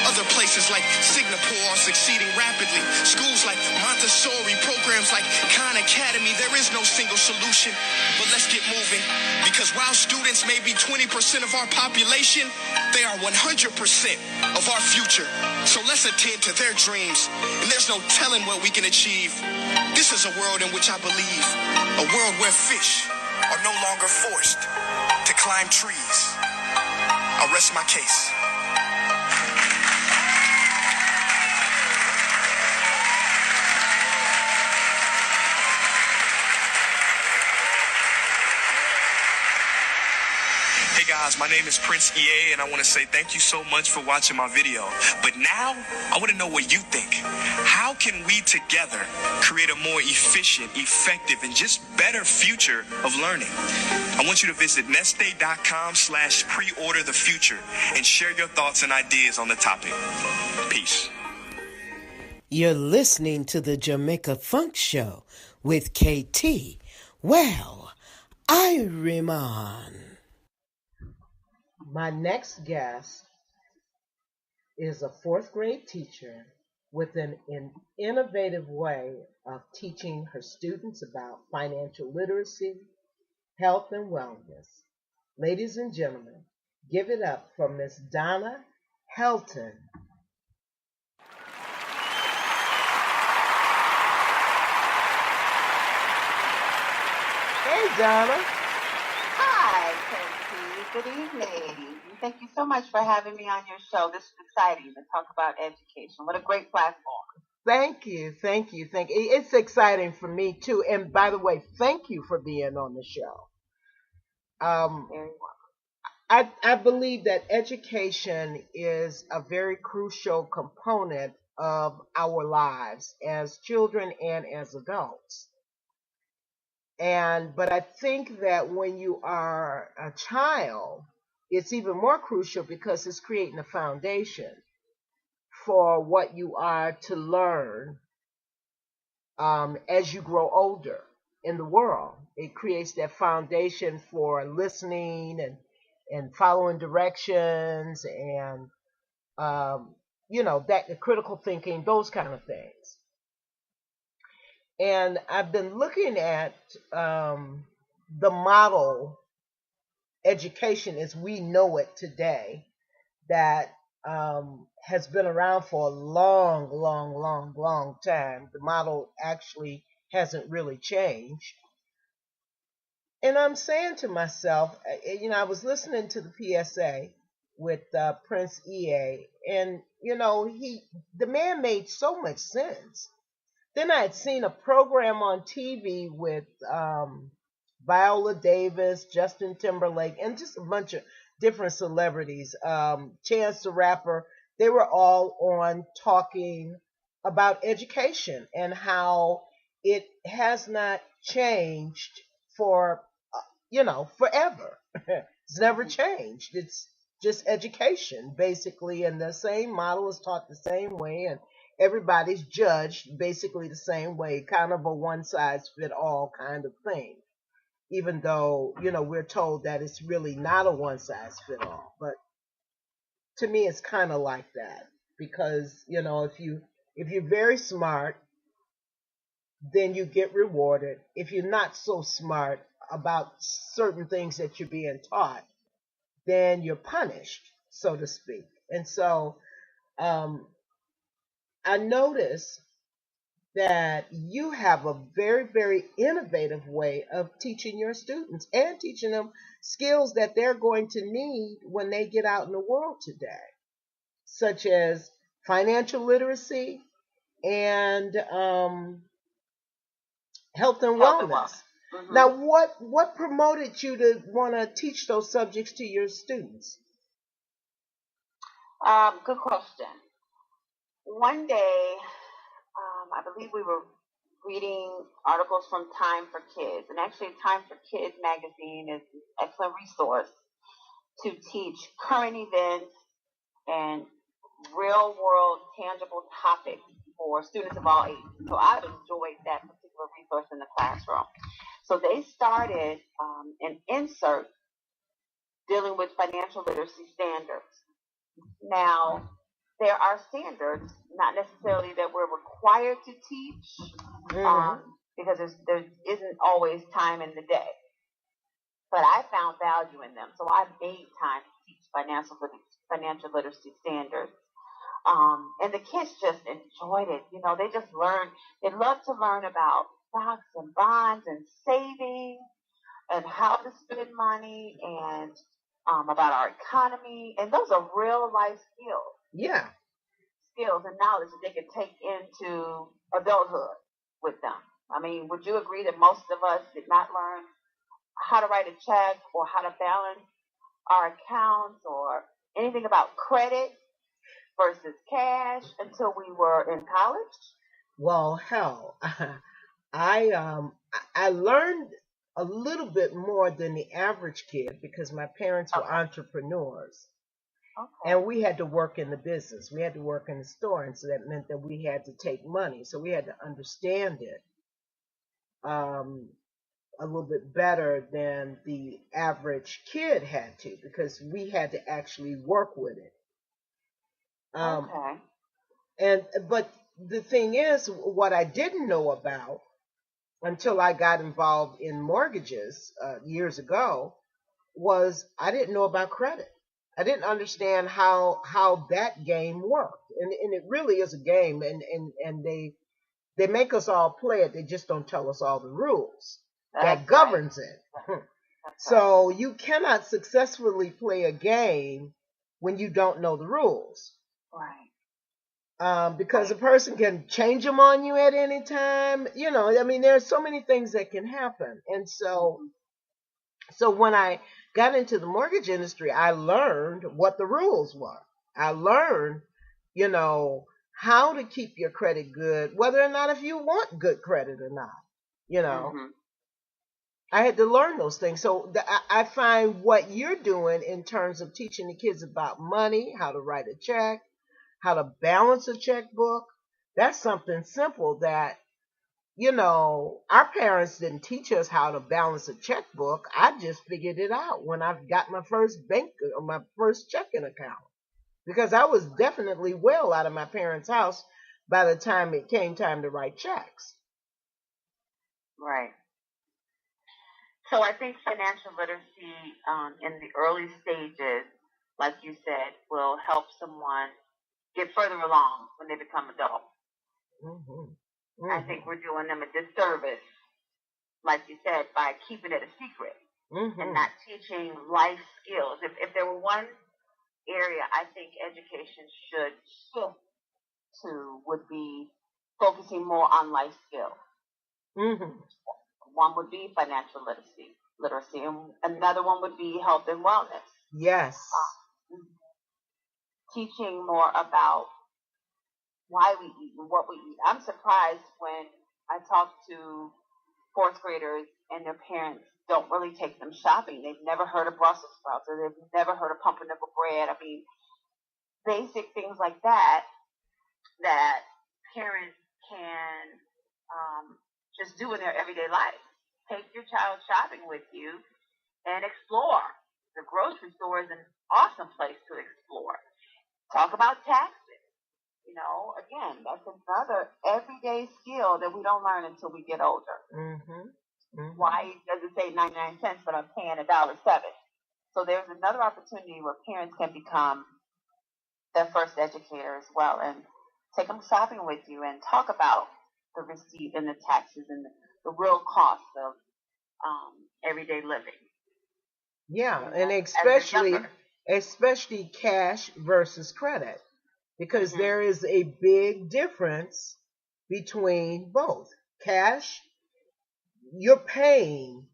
Speaker 4: Other places like Singapore are succeeding rapidly. Schools like Montessori, programs like Khan Academy, there is no single solution. But let's get moving, because while students may be 20% of our population, they are 100% of our future. So let's attend to their dreams, and there's no telling what we can achieve. This is a world in which I believe, a world where fish are no longer forced to climb trees. I'll rest my case. Hey guys, my name is Prince EA, and I want to say thank you so much for watching my video. But now, I want to know what you think. How can we together create a more efficient, effective, and just better future of learning? I want you to visit neste.com/preorder the future and share your thoughts and ideas on the topic. Peace.
Speaker 1: You're listening to the Jamaica Funk Show with KT. Well, Irimon. My next guest is a 4th grade teacher with an innovative way of teaching her students about financial literacy, health, and wellness. Ladies and gentlemen, give it up for Miss Donna Helton. Hey, Donna.
Speaker 16: Hi, Casey. Good evening. Thank you so much for having me on your show. This is exciting to talk about education. What a great platform.
Speaker 1: Thank you. It's exciting for me, too. And by the way, thank you for being on the show.
Speaker 16: Very welcome.
Speaker 1: I believe that education is a very crucial component of our lives as children and as adults. But I think that when you are a child, it's even more crucial because it's creating a foundation for what you are to learn as you grow older in the world. It creates that foundation for listening and following directions and, that the critical thinking, those kind of things. And I've been looking at the model education as we know it today that has been around for a long, long, long, long time. The model actually hasn't really changed. And I'm saying to myself, I was listening to the PSA with Prince EA, and the man made so much sense. Then I had seen a program on TV with Viola Davis, Justin Timberlake, and just a bunch of different celebrities. Chance the Rapper, they were all on talking about education and how it has not changed for, forever. It's never changed. It's just education, basically, and the same model is taught the same way, and everybody's judged basically the same way, kind of a one-size-fit-all kind of thing. Even though, we're told that it's really not a one-size-fit-all. But to me, it's kind of like that. Because, if you're very smart, then you get rewarded. If you're not so smart about certain things that you're being taught, then you're punished, so to speak. And so I notice that you have a very, very innovative way of teaching your students and teaching them skills that they're going to need when they get out in the world today, such as financial literacy and health and wellness. Mm-hmm. Now, what promoted you to want to teach those subjects to your students?
Speaker 16: Good question. One day, I believe we were reading articles from Time for Kids, and actually Time for Kids magazine is an excellent resource to teach current events and real-world tangible topics for students of all ages. So I've enjoyed that particular resource in the classroom. So they started an insert dealing with financial literacy standards. Now, there are standards, not necessarily that we're required to teach, because there isn't always time in the day. But I found value in them, so I made time to teach financial literacy standards. And the kids just enjoyed it. They just learned. They love to learn about stocks and bonds and saving and how to spend money and about our economy. And those are real life skills.
Speaker 1: Yeah.
Speaker 16: Skills and knowledge that they can take into adulthood with them. I mean, would you agree that most of us did not learn how to write a check or how to balance our accounts or anything about credit versus cash until we were in college?
Speaker 1: Well, hell, I learned a little bit more than the average kid because my parents were entrepreneurs. Okay. And we had to work in the business. We had to work in the store. And so that meant that we had to take money. So we had to understand it a little bit better than the average kid had to, because we had to actually work with it. Okay. But the thing is, what I didn't know about until I got involved in mortgages years ago was I didn't know about credit. I didn't understand how that game worked. And it really is a game, and they make us all play it. They just don't tell us all the rules that governs it. So you cannot successfully play a game when you don't know the rules. Right. Because a person can change them on you at any time. There's so many things that can happen. And so when I got into the mortgage industry, I learned what the rules were. I learned, how to keep your credit good, whether or not if you want good credit or not, Mm-hmm. I had to learn those things. So I find what you're doing in terms of teaching the kids about money, how to write a check, how to balance a checkbook, that's something simple that, you know, our parents didn't teach us how to balance a checkbook. I just figured it out when I got my first my first checking account, because I was definitely well out of my parents' house by the time it came time to write checks.
Speaker 16: Right. So I think financial literacy in the early stages, like you said, will help someone get further along when they become adults.
Speaker 1: Mm-hmm.
Speaker 16: I think we're doing them a disservice, like you said, by keeping it a secret and not teaching life skills. If there were one area I think education should shift to, would be focusing more on life skills. One would be financial literacy, and another one would be health and wellness.
Speaker 1: Yes.
Speaker 16: Teaching more about why we eat and what we eat. I'm surprised when I talk to fourth graders and their parents don't really take them shopping. They've never heard of Brussels sprouts, or they've never heard of pumpernickel bread. I mean, basic things like that parents can just do in their everyday life. Take your child shopping with you and explore. The grocery store is an awesome place to explore. Talk about taxes. You know, again, that's another everyday skill that we don't learn until we get older. Why does it say 99 cents, but I'm paying $1.07? So there's another opportunity where parents can become their first educator as well, and take them shopping with you and talk about the receipt and the taxes and the real cost of everyday living.
Speaker 1: Yeah,
Speaker 16: You know,
Speaker 1: and especially cash versus credit, because there is a big difference between both. Cash, you're paying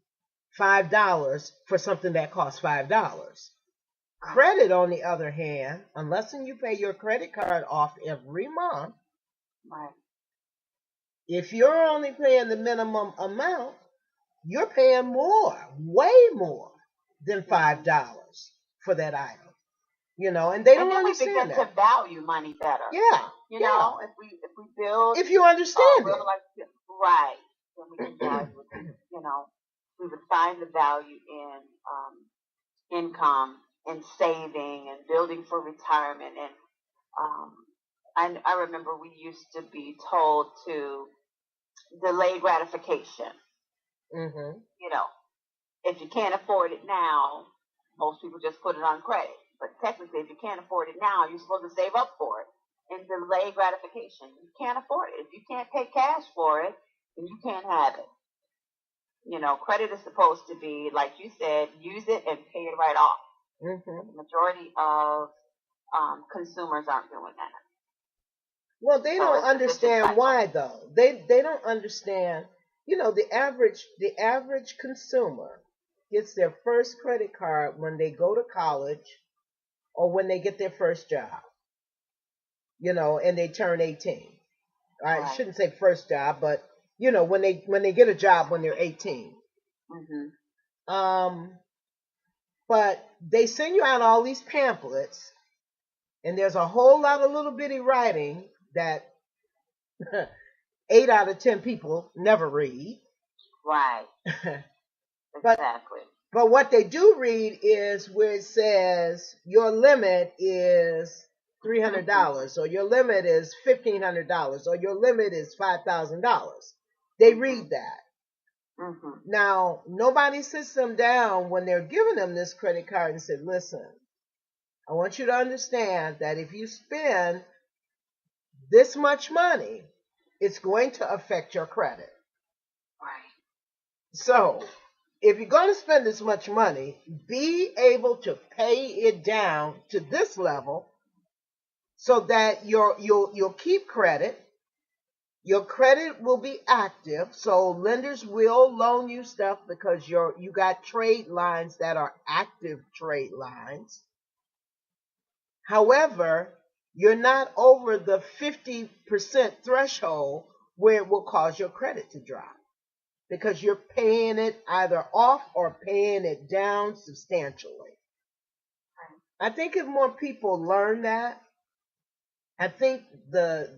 Speaker 1: $5 for something that costs $5. Credit, on the other hand, unless you pay your credit card off every month,
Speaker 16: right,
Speaker 1: if you're only paying the minimum amount, you're paying more, way more than $5 for that item. You know, and they don't understand that.
Speaker 16: And then we begin to value money better.
Speaker 1: Yeah.
Speaker 16: You know, if we build,
Speaker 1: if you understand it,
Speaker 16: right, then we can value it. You know, we would find the value in income, in saving, and building for retirement. And I remember we used to be told to delay gratification. You know, if you can't afford it now, most people just put it on credit. But technically, if you can't afford it now, you're supposed to save up for it and delay gratification. You can't afford it. If you can't pay cash for it, then you can't have it. You know, credit is supposed to be, like you said, use it and pay it right off. The majority of consumers aren't doing that.
Speaker 1: Well, they don't understand why, though. They don't understand. You know, the average consumer gets their first credit card when they go to college or when they get their first job. You know, and they turn 18. I shouldn't say first job, but you know, when they get a job when they're 18. But they send you out all these pamphlets, and there's a whole lot of little bitty writing that 8 out of 10 people never read.
Speaker 16: Right.
Speaker 1: Exactly. But what they do read is where it says your limit is $300, or your limit is $1,500, or your limit is $5,000. They read that. Now, nobody sits them down when they're giving them this credit card and said, listen, I want you to understand that if you spend this much money, it's going to affect your credit.
Speaker 16: Right.
Speaker 1: So, if you're going to spend this much money, be able to pay it down to this level so that you'll keep credit. Your credit will be active, so lenders will loan you stuff because you got trade lines that are active trade lines. However, you're not over the 50% threshold where it will cause your credit to drop, because you're paying it either off or paying it down substantially. I think if more people learn that, I think the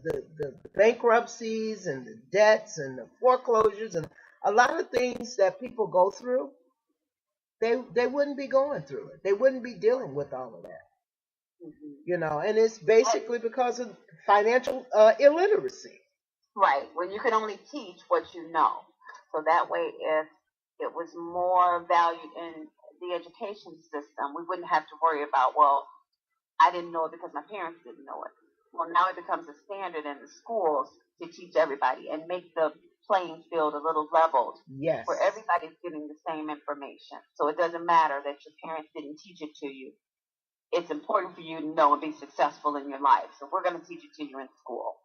Speaker 1: bankruptcies and the debts and the foreclosures and a lot of things that people go through, they wouldn't be going through it. They wouldn't be dealing with all of that. And it's basically because of financial illiteracy.
Speaker 16: Right, when you can only teach what you know. So that way, if it was more valued in the education system, we wouldn't have to worry about, well, I didn't know it because my parents didn't know it. Well, now it becomes a standard in the schools to teach everybody and make the playing field a little leveled.
Speaker 1: Yes.
Speaker 16: Where everybody's getting the same information. So it doesn't matter that your parents didn't teach it to you. It's important for you to know and be successful in your life. So we're going to teach it to you in school.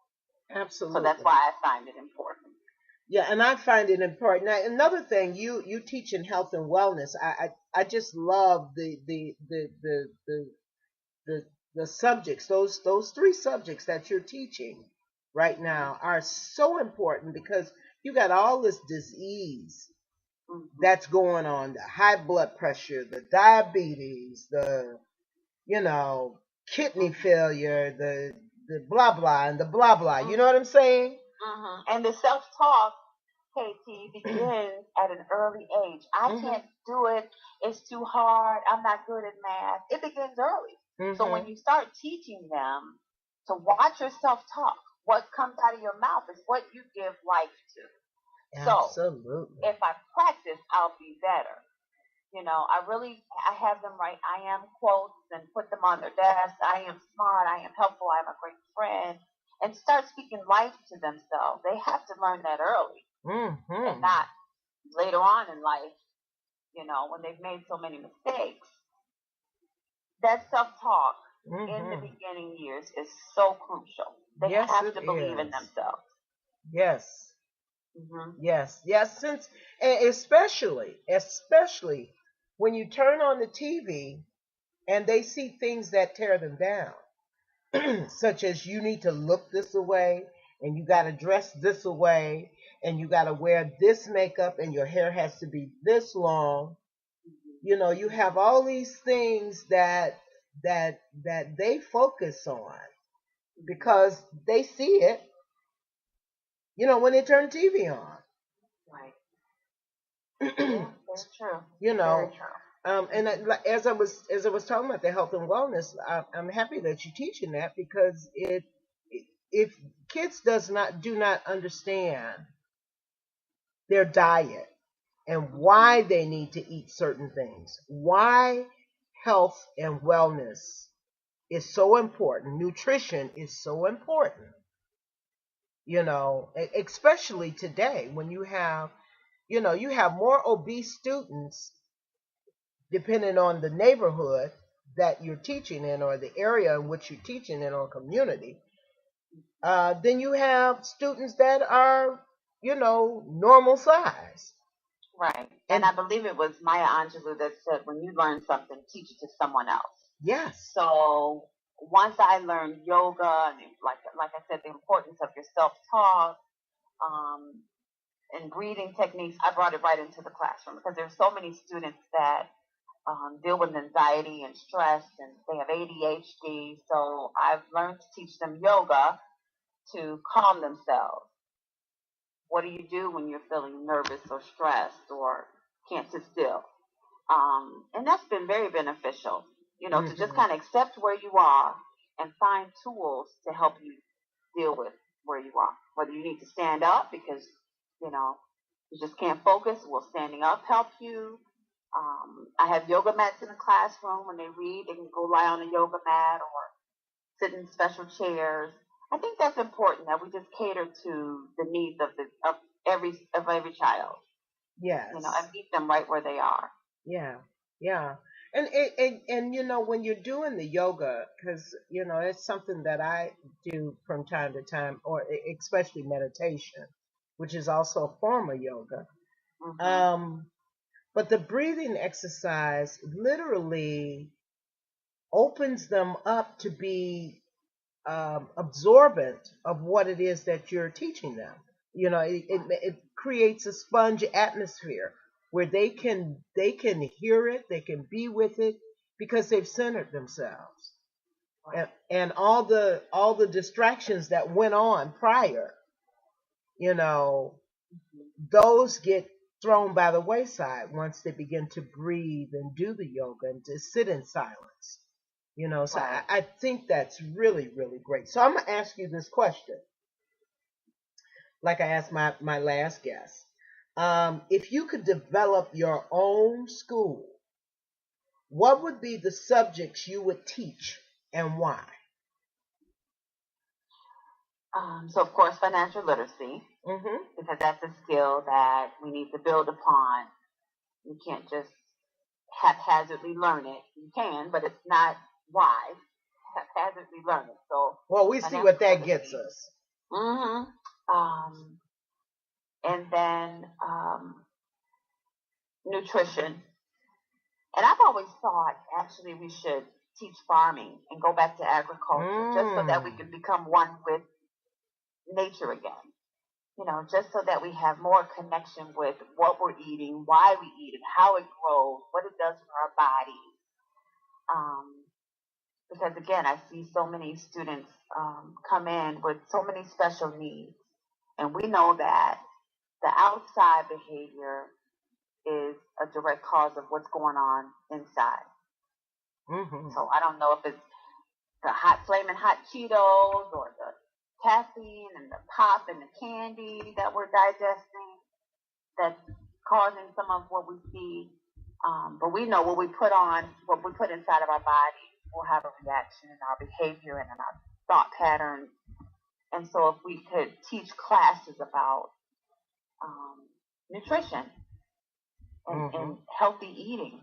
Speaker 1: Absolutely.
Speaker 16: So that's why I find it important.
Speaker 1: Yeah, and I find it important. Now, another thing, you teach in health and wellness. I just love the subjects. Those three subjects that you're teaching right now are so important because you got all this disease that's going on, the high blood pressure, the diabetes, the kidney failure, the blah blah and the blah blah. You know what I'm saying?
Speaker 16: And the self-talk, KT, begins at an early age. I can't do it. It's too hard. I'm not good at math. It begins early. So when you start teaching them to watch your self-talk, what comes out of your mouth is what you give life to.
Speaker 1: Absolutely.
Speaker 16: So if I practice, I'll be better. I have them write I am quotes and put them on their desk. I am smart. I am helpful. I am a great friend. And start speaking life to themselves. They have to learn that early and not later on in life, when they've made so many mistakes. That self-talk in the beginning years is so crucial. They have to believe in themselves.
Speaker 1: Yes. Yes. Since especially when you turn on the TV and they see things that tear them down, such as you need to look this away and you got to dress this away and you got to wear this makeup and your hair has to be this long. You have all these things that they focus on because they see it, when they turn TV on.
Speaker 16: Right. That's true.
Speaker 1: Very
Speaker 16: true.
Speaker 1: And as I was talking about the health and wellness, I'm happy that you're teaching that because if kids do not understand their diet and why they need to eat certain things, why health and wellness is so important, nutrition is so important, especially today when you have more obese students depending on the neighborhood that you're teaching in or the area in which you're teaching in or community, then you have students that are, normal size.
Speaker 16: Right. And I believe it was Maya Angelou that said, when you learn something, teach it to someone else.
Speaker 1: Yes.
Speaker 16: So once I learned yoga, and like I said, the importance of your self-talk, and breathing techniques, I brought it right into the classroom because there's so many students that deal with anxiety and stress, and they have ADHD. So I've learned to teach them yoga to calm themselves. What do you do when you're feeling nervous or stressed or can't sit still? And that's been very beneficial, to just kind of accept where you are and find tools to help you deal with where you are. Whether you need to stand up because, you just can't focus, will standing up help you? I have yoga mats in the classroom. When they read, they can go lie on a yoga mat or sit in special chairs. I think that's important that we just cater to the needs of every child.
Speaker 1: Yes.
Speaker 16: And meet them right where they are.
Speaker 1: Yeah. And when you're doing the yoga, because it's something that I do from time to time, or especially meditation, which is also a form of yoga. But the breathing exercise literally opens them up to be absorbent of what it is that you're teaching them. It creates a sponge atmosphere where they can hear it, they can be with it because they've centered themselves. and all the distractions that went on prior, you know, those get thrown by the wayside once they begin to breathe and do the yoga and to sit in silence. You know, so I think that's really, really great. So I'm gonna ask you this question, like I asked my last guest. If you could develop your own school, what would be the subjects you would teach and why?
Speaker 16: So of course, financial literacy, because that's a skill that we need to build upon. You can't just haphazardly learn it. You can, but it's not wise. Haphazardly learn it. So
Speaker 1: well, we see what that gets us.
Speaker 16: And then nutrition. And I've always thought actually we should teach farming and go back to agriculture just so that we can become one with nature again. You know, just so that we have more connection with what we're eating, why we eat it, how it grows, what it does for our bodies. Because again, I see so many students come in with so many special needs. And we know that the outside behavior is a direct cause of what's going on inside. So I don't know if it's the flaming hot Cheetos or the caffeine and the pop and the candy that we're digesting that's causing some of what we see. But we know what we put inside of our body will have a reaction in our behavior and in our thought patterns. And so if we could teach classes about nutrition and healthy eating,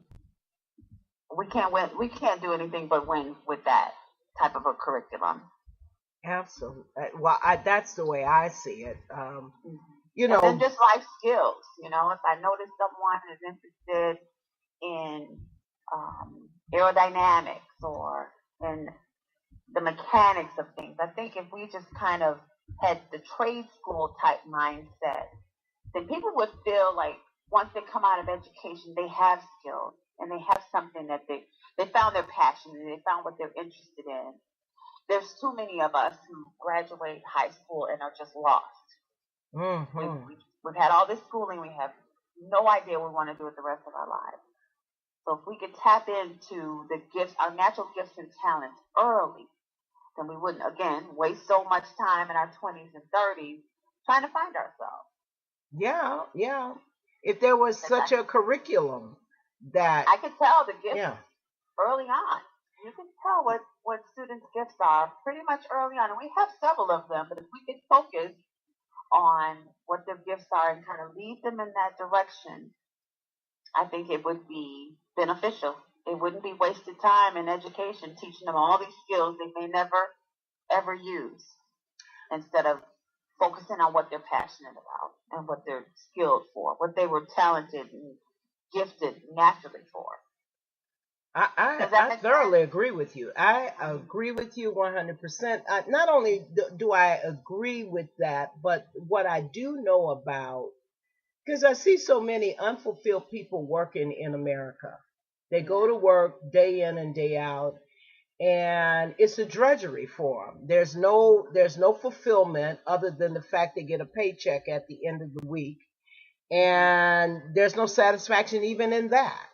Speaker 16: we can't do anything but win with that type of a curriculum.
Speaker 1: Absolutely. Well, that's the way I see it. You know,
Speaker 16: and then just life skills. You know, if I notice someone is interested in aerodynamics or in the mechanics of things, I think if we just kind of had the trade school type mindset, then people would feel like once they come out of education, they have skills and they have something that they found their passion and they found what they're interested in. There's too many of us who graduate high school and are just lost. We've had all this schooling. We have no idea what we want to do with the rest of our lives. So if we could tap into the gifts, our natural gifts and talents early, then we wouldn't, again, waste so much time in our 20s and 30s trying to find ourselves.
Speaker 1: Yeah. If there was such a curriculum that
Speaker 16: I could tell the gifts early on. You can tell what students' gifts are pretty much early on. And we have several of them, but if we could focus on what their gifts are and kind of lead them in that direction, I think it would be beneficial. It wouldn't be wasted time in education teaching them all these skills they may never, ever use, instead of focusing on what they're passionate about and what they're skilled for, what they were talented and gifted naturally for.
Speaker 1: I thoroughly agree with you. I agree with you 100%. Not only do I agree with that, but what I do know about, because I see so many unfulfilled people working in America. They go to work day in and day out, and it's a drudgery for them. There's no fulfillment other than the fact they get a paycheck at the end of the week, and there's no satisfaction even in that.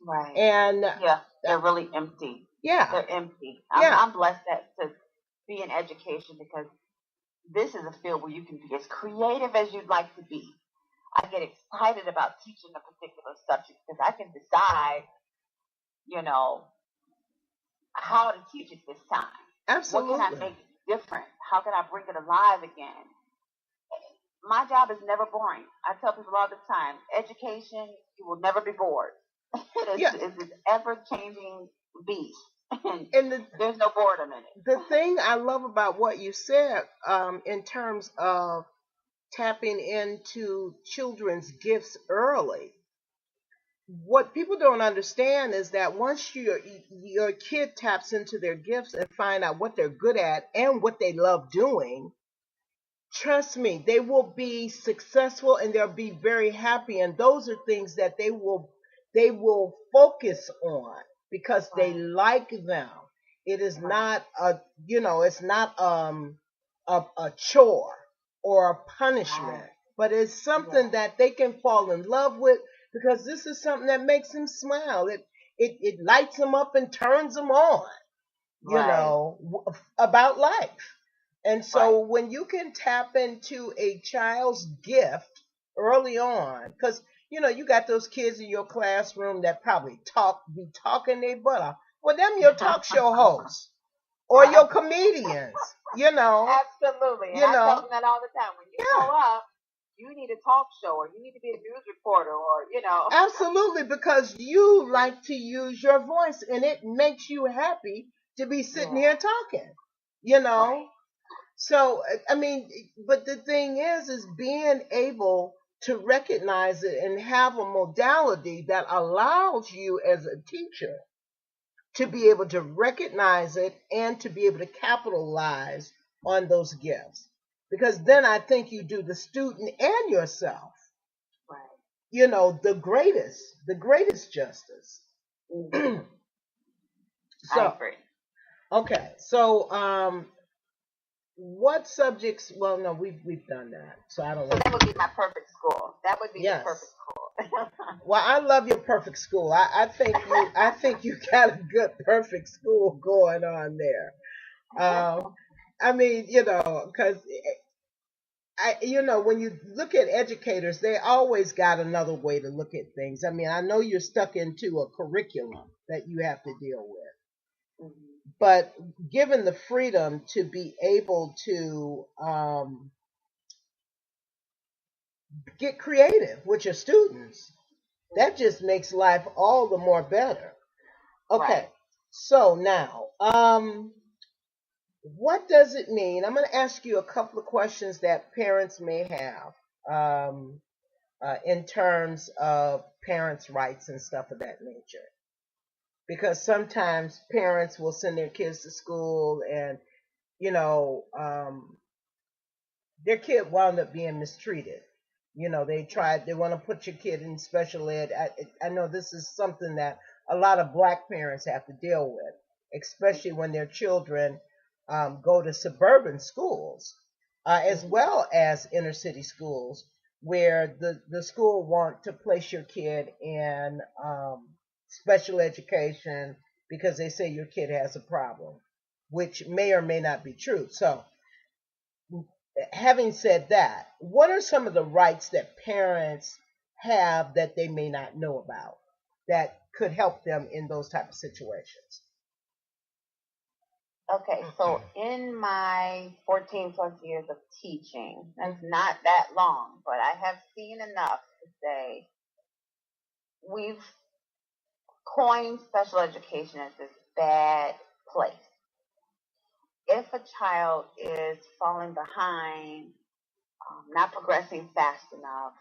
Speaker 16: Right.
Speaker 1: And
Speaker 16: they're really empty.
Speaker 1: Yeah.
Speaker 16: They're empty. I'm blessed to be in education because this is a field where you can be as creative as you'd like to be. I get excited about teaching a particular subject because I can decide, how to teach it this time.
Speaker 1: Absolutely.
Speaker 16: What can I make different? How can I bring it alive again? My job is never boring. I tell people all the time, education, you will never be bored. It's an ever-changing beast, and there's no boredom in it.
Speaker 1: The thing I love about what you said in terms of tapping into children's gifts early, what people don't understand is that once your kid taps into their gifts and find out what they're good at and what they love doing, trust me, they will be successful and they'll be very happy, and those are things that they will focus on because they like them. It is not it's not a chore or a punishment, but it's something that they can fall in love with because this is something that makes them smile. It lights them up and turns them on, about life. And so when you can tap into a child's gift early on, because you got those kids in your classroom that probably be talking their butt off. Well, them your talk show hosts or your comedians,
Speaker 16: Absolutely. And I tell them that all the time. When you grow up, you need a talk show or you need to be a news reporter or,
Speaker 1: Absolutely, because you like to use your voice and it makes you happy to be sitting here talking,
Speaker 16: Right.
Speaker 1: So, I mean, but the thing is being able to recognize it and have a modality that allows you as a teacher to be able to recognize it and to be able to capitalize on those gifts. Because then I think you do the student and yourself, the greatest justice.
Speaker 16: I agree.
Speaker 1: Okay, so what subjects? Well, no, we've done that, so I don't.
Speaker 16: So that would be my perfect school. That would be the perfect school.
Speaker 1: Well, I love your perfect school. I think you got a good perfect school going on there. I mean, because when you look at educators, they always got another way to look at things. I mean, I know you're stuck into a curriculum that you have to deal with.
Speaker 16: Mm-hmm.
Speaker 1: But given the freedom to be able to get creative with your students, that just makes life all the more better. Okay, right. So now, what does it mean? I'm going to ask you a couple of questions that parents may have in terms of parents' rights and stuff of that nature. Because sometimes parents will send their kids to school and, their kid wound up being mistreated. They want to put your kid in special ed. I know this is something that a lot of black parents have to deal with, especially when their children go to suburban schools, as well as inner city schools, where the school want to place your kid in special education because they say your kid has a problem, which may or may not be true. So, having said that, what are some of the rights that parents have that they may not know about that could help them in those type of situations?
Speaker 16: Okay, so in my 14 plus years of teaching, that's not that long, but I have seen enough to say we've coined special education as this bad place. If a child is falling behind, not progressing fast enough,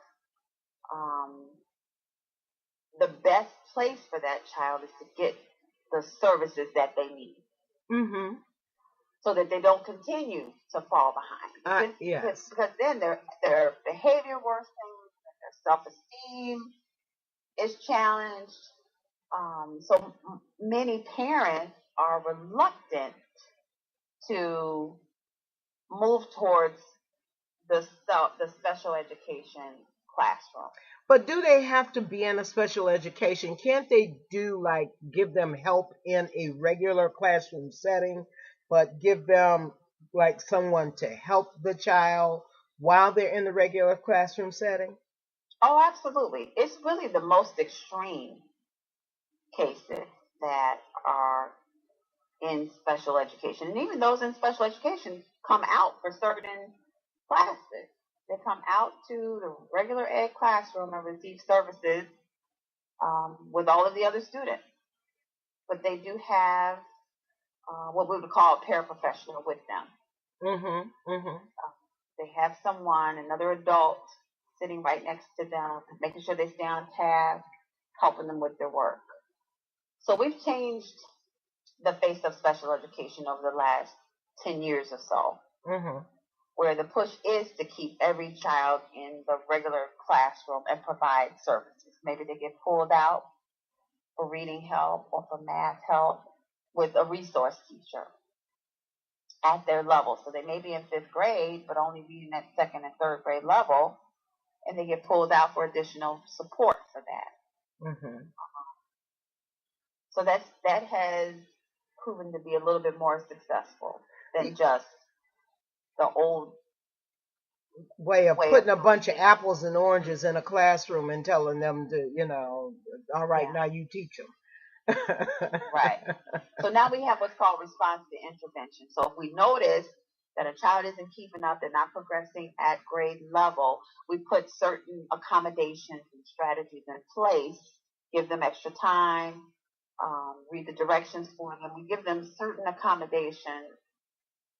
Speaker 16: the best place for that child is to get the services that they need. Mm-hmm. So that they don't continue to fall behind. Because then their behavior worsens, their self-esteem is challenged. So many parents are reluctant to move towards the special education classroom.
Speaker 1: But do they have to be in a special education? Can't they give them help in a regular classroom setting, but give them someone to help the child while they're in the regular classroom setting?
Speaker 16: Oh, absolutely. It's really the most extreme cases that are in special education. And even those in special education come out for certain classes. They come out to the regular ed classroom and receive services with all of the other students. But they do have what we would call a paraprofessional with them. Mm-hmm. Mm-hmm. They have someone, another adult, sitting right next to them, making sure they stay on task, helping them with their work. So we've changed the face of special education over the last 10 years or so, where the push is to keep every child in the regular classroom and provide services. Maybe they get pulled out for reading help or for math help, with a resource teacher at their level. So they may be in 5th grade, but only reading at 2nd and 3rd grade level, and they get pulled out for additional support for that.
Speaker 1: Mm-hmm.
Speaker 16: So that has proven to be a little bit more successful than just the old
Speaker 1: way of putting a bunch of apples and oranges in a classroom and telling them to, all right, now you teach them.
Speaker 16: Right. So now we have what's called response to intervention. So if we notice that a child isn't keeping up, they're not progressing at grade level, we put certain accommodations and strategies in place, give them extra time, read the directions for them. We give them certain accommodations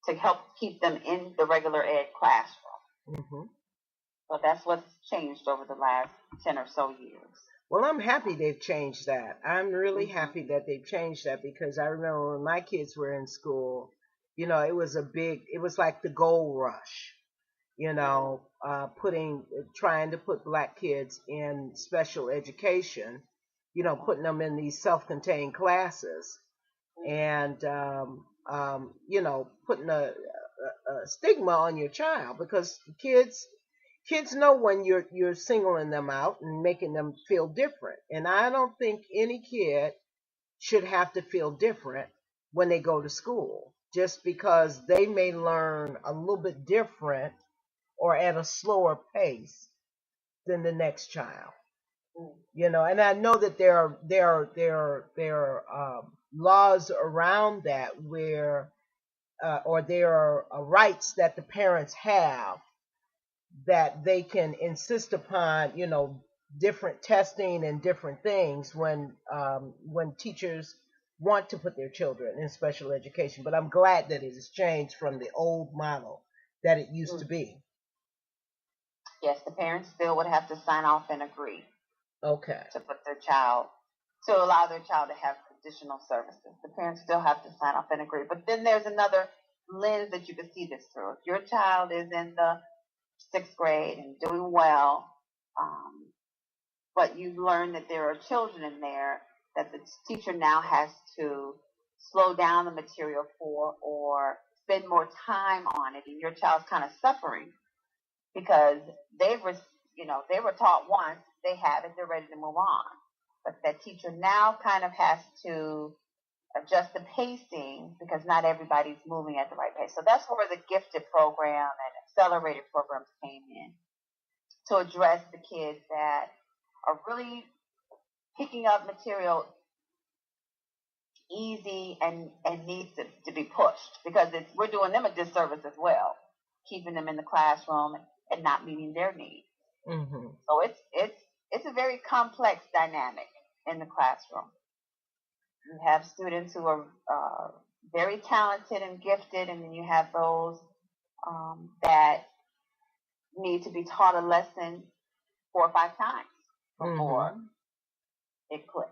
Speaker 16: to help keep them in the regular ed classroom.
Speaker 1: Mm-hmm.
Speaker 16: So that's what's changed over the last 10 or so years.
Speaker 1: Well, I'm happy they've changed that. I'm really happy that they've changed that, because I remember when my kids were in school, it was like the gold rush, trying to put black kids in special education, putting them in these self-contained classes and, putting a stigma on your child, because kids know when you're singling them out and making them feel different. And I don't think any kid should have to feel different when they go to school, just because they may learn a little bit different or at a slower pace than the next child. And I know that there are laws around that where or there are rights that the parents have that they can insist upon, different testing and different things when teachers want to put their children in special education. But I'm glad that it has changed from the old model that it used to be.
Speaker 16: Yes, the parents still would have to sign off and agree.
Speaker 1: Okay.
Speaker 16: To allow their child to have additional services. The parents still have to sign off and agree. But then there's another lens that you can see this through. If your child is in the 6th grade and doing well, but you've learned that there are children in there that the teacher now has to slow down the material for or spend more time on it, and your child's kind of suffering because they were taught once, they have it, they're ready to move on. But that teacher now kind of has to adjust the pacing because not everybody's moving at the right pace. So that's where the gifted program and accelerated programs came in to address the kids that are really picking up material easy and needs to be pushed, because we're doing them a disservice as well, keeping them in the classroom and not meeting their needs.
Speaker 1: Mm-hmm.
Speaker 16: So it's a very complex dynamic in the classroom. You have students who are very talented and gifted, and then you have those that need to be taught a lesson 4 or 5 times before it clicks.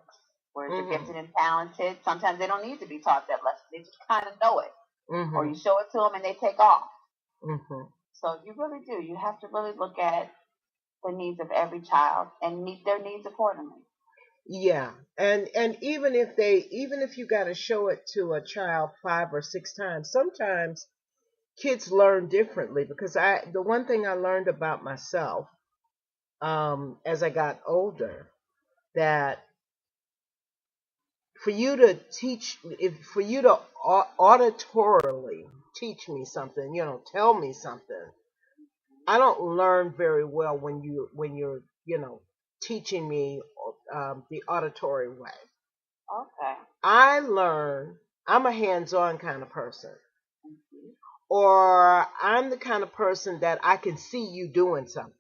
Speaker 16: Whereas you're gifted and talented, sometimes they don't need to be taught that lesson. They just kind of know it. Or you show it to them and they take off. So you really do. You have to really look at the needs of every child and meet their needs accordingly.
Speaker 1: Yeah, and even if you got to show it to a child 5 or 6 times, sometimes kids learn differently. Because the one thing I learned about myself as I got older, that for you to auditorily teach me something, tell me something, I don't learn very well when you're teaching me the auditory way.
Speaker 16: Okay.
Speaker 1: I'm a hands-on kind of person. Or I'm the kind of person that I can see you doing something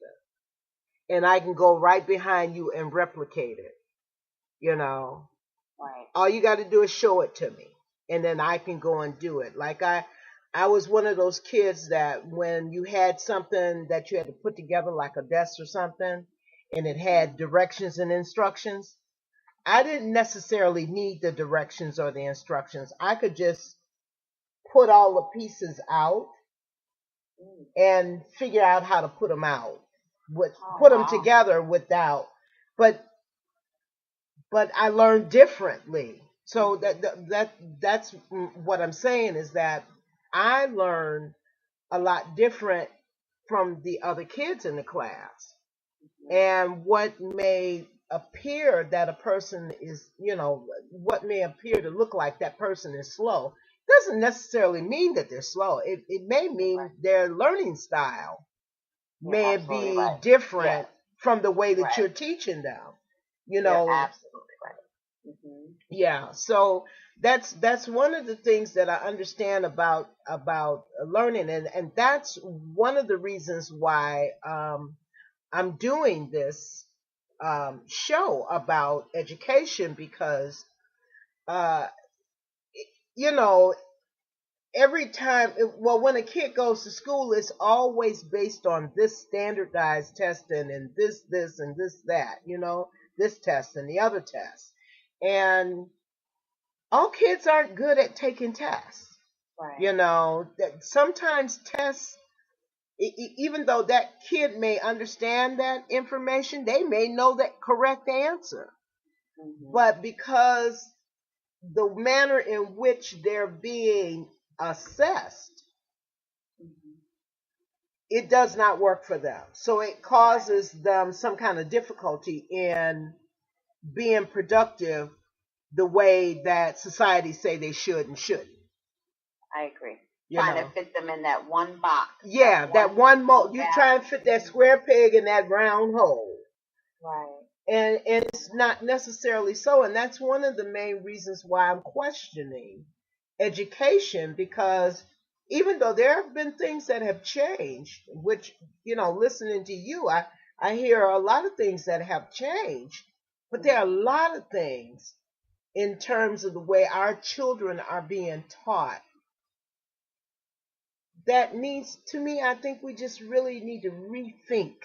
Speaker 1: and I can go right behind you and replicate it.
Speaker 16: Right.
Speaker 1: All you got to do is show it to me, and then I can go and do it. Like I was one of those kids that when you had something that you had to put together, like a desk or something, and it had directions and instructions, I didn't necessarily need the directions or the instructions. I could just put all the pieces out and figure out how to put them out, put them together without, but I learned differently. So that's what I'm saying is that I learned a lot different from the other kids in the class. And what may appear that a person is, what may appear to look like that person is slow doesn't necessarily mean that they're slow. It may mean their learning style may be different from the way that you're teaching them. You're
Speaker 16: absolutely right.
Speaker 1: Yeah, so that's one of the things that I understand about learning, and that's one of the reasons why I'm doing this show about education, because every time, when a kid goes to school, it's always based on this standardized testing and this and this that, this test and the other test. And all kids aren't good at taking tests.
Speaker 16: Right.
Speaker 1: That sometimes tests, even though that kid may understand that information, they may know that correct answer. But because the manner in which they're being assessed, it does not work for them. So it causes them some kind of difficulty in being productive the way that society say they should and shouldn't.
Speaker 16: I agree. Trying to fit them in that one box.
Speaker 1: Yeah, that one mold. You try and fit that square peg in that round hole.
Speaker 16: Right.
Speaker 1: And it's not necessarily so. And that's one of the main reasons why I'm questioning education, because even though there have been things that have changed, which, listening to you, I hear a lot of things that have changed, but there are a lot of things in terms of the way our children are being taught that needs, to me, I think we just really need to rethink,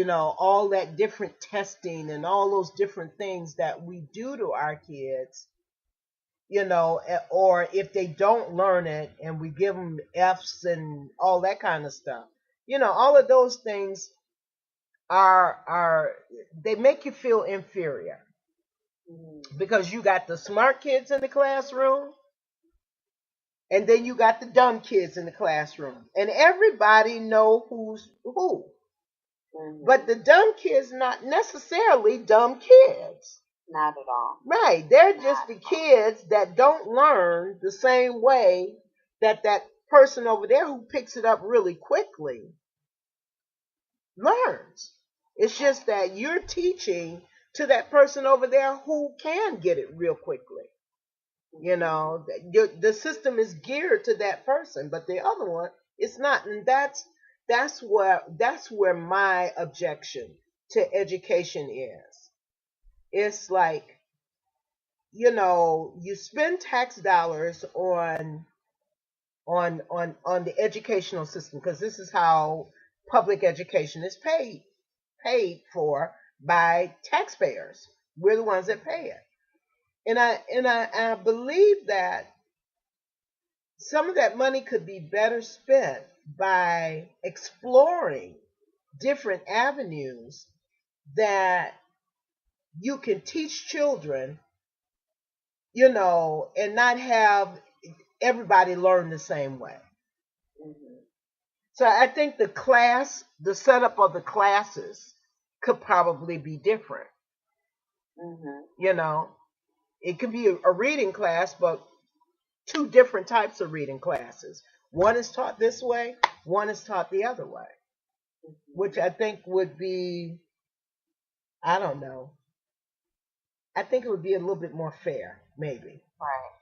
Speaker 1: all that different testing and all those different things that we do to our kids, or if they don't learn it and we give them F's and all that kind of stuff. All of those things they make you feel inferior. Because you got the smart kids in the classroom, and then you got the dumb kids in the classroom, and everybody know who's who. But the dumb kids not necessarily dumb kids.
Speaker 16: Not at all.
Speaker 1: Right. They're just the kids that don't learn the same way that person over there who picks it up really quickly learns. It's just that you're teaching to that person over there who can get it real quickly. The system is geared to that person, but the other one, it's not. And that's where my objection to education is. It's like, you spend tax dollars on the educational system, because this is how public education is paid for by taxpayers. We're the ones that pay it. And I believe that some of that money could be better spent by exploring different avenues that you can teach children, and not have everybody learn the same way. So I think the setup of the classes could probably be different. It could be a reading class, but two different types of reading classes. One is taught this way, one is taught the other way, which I think would be, I don't know, I think it would be a little bit more fair, maybe.
Speaker 16: Right.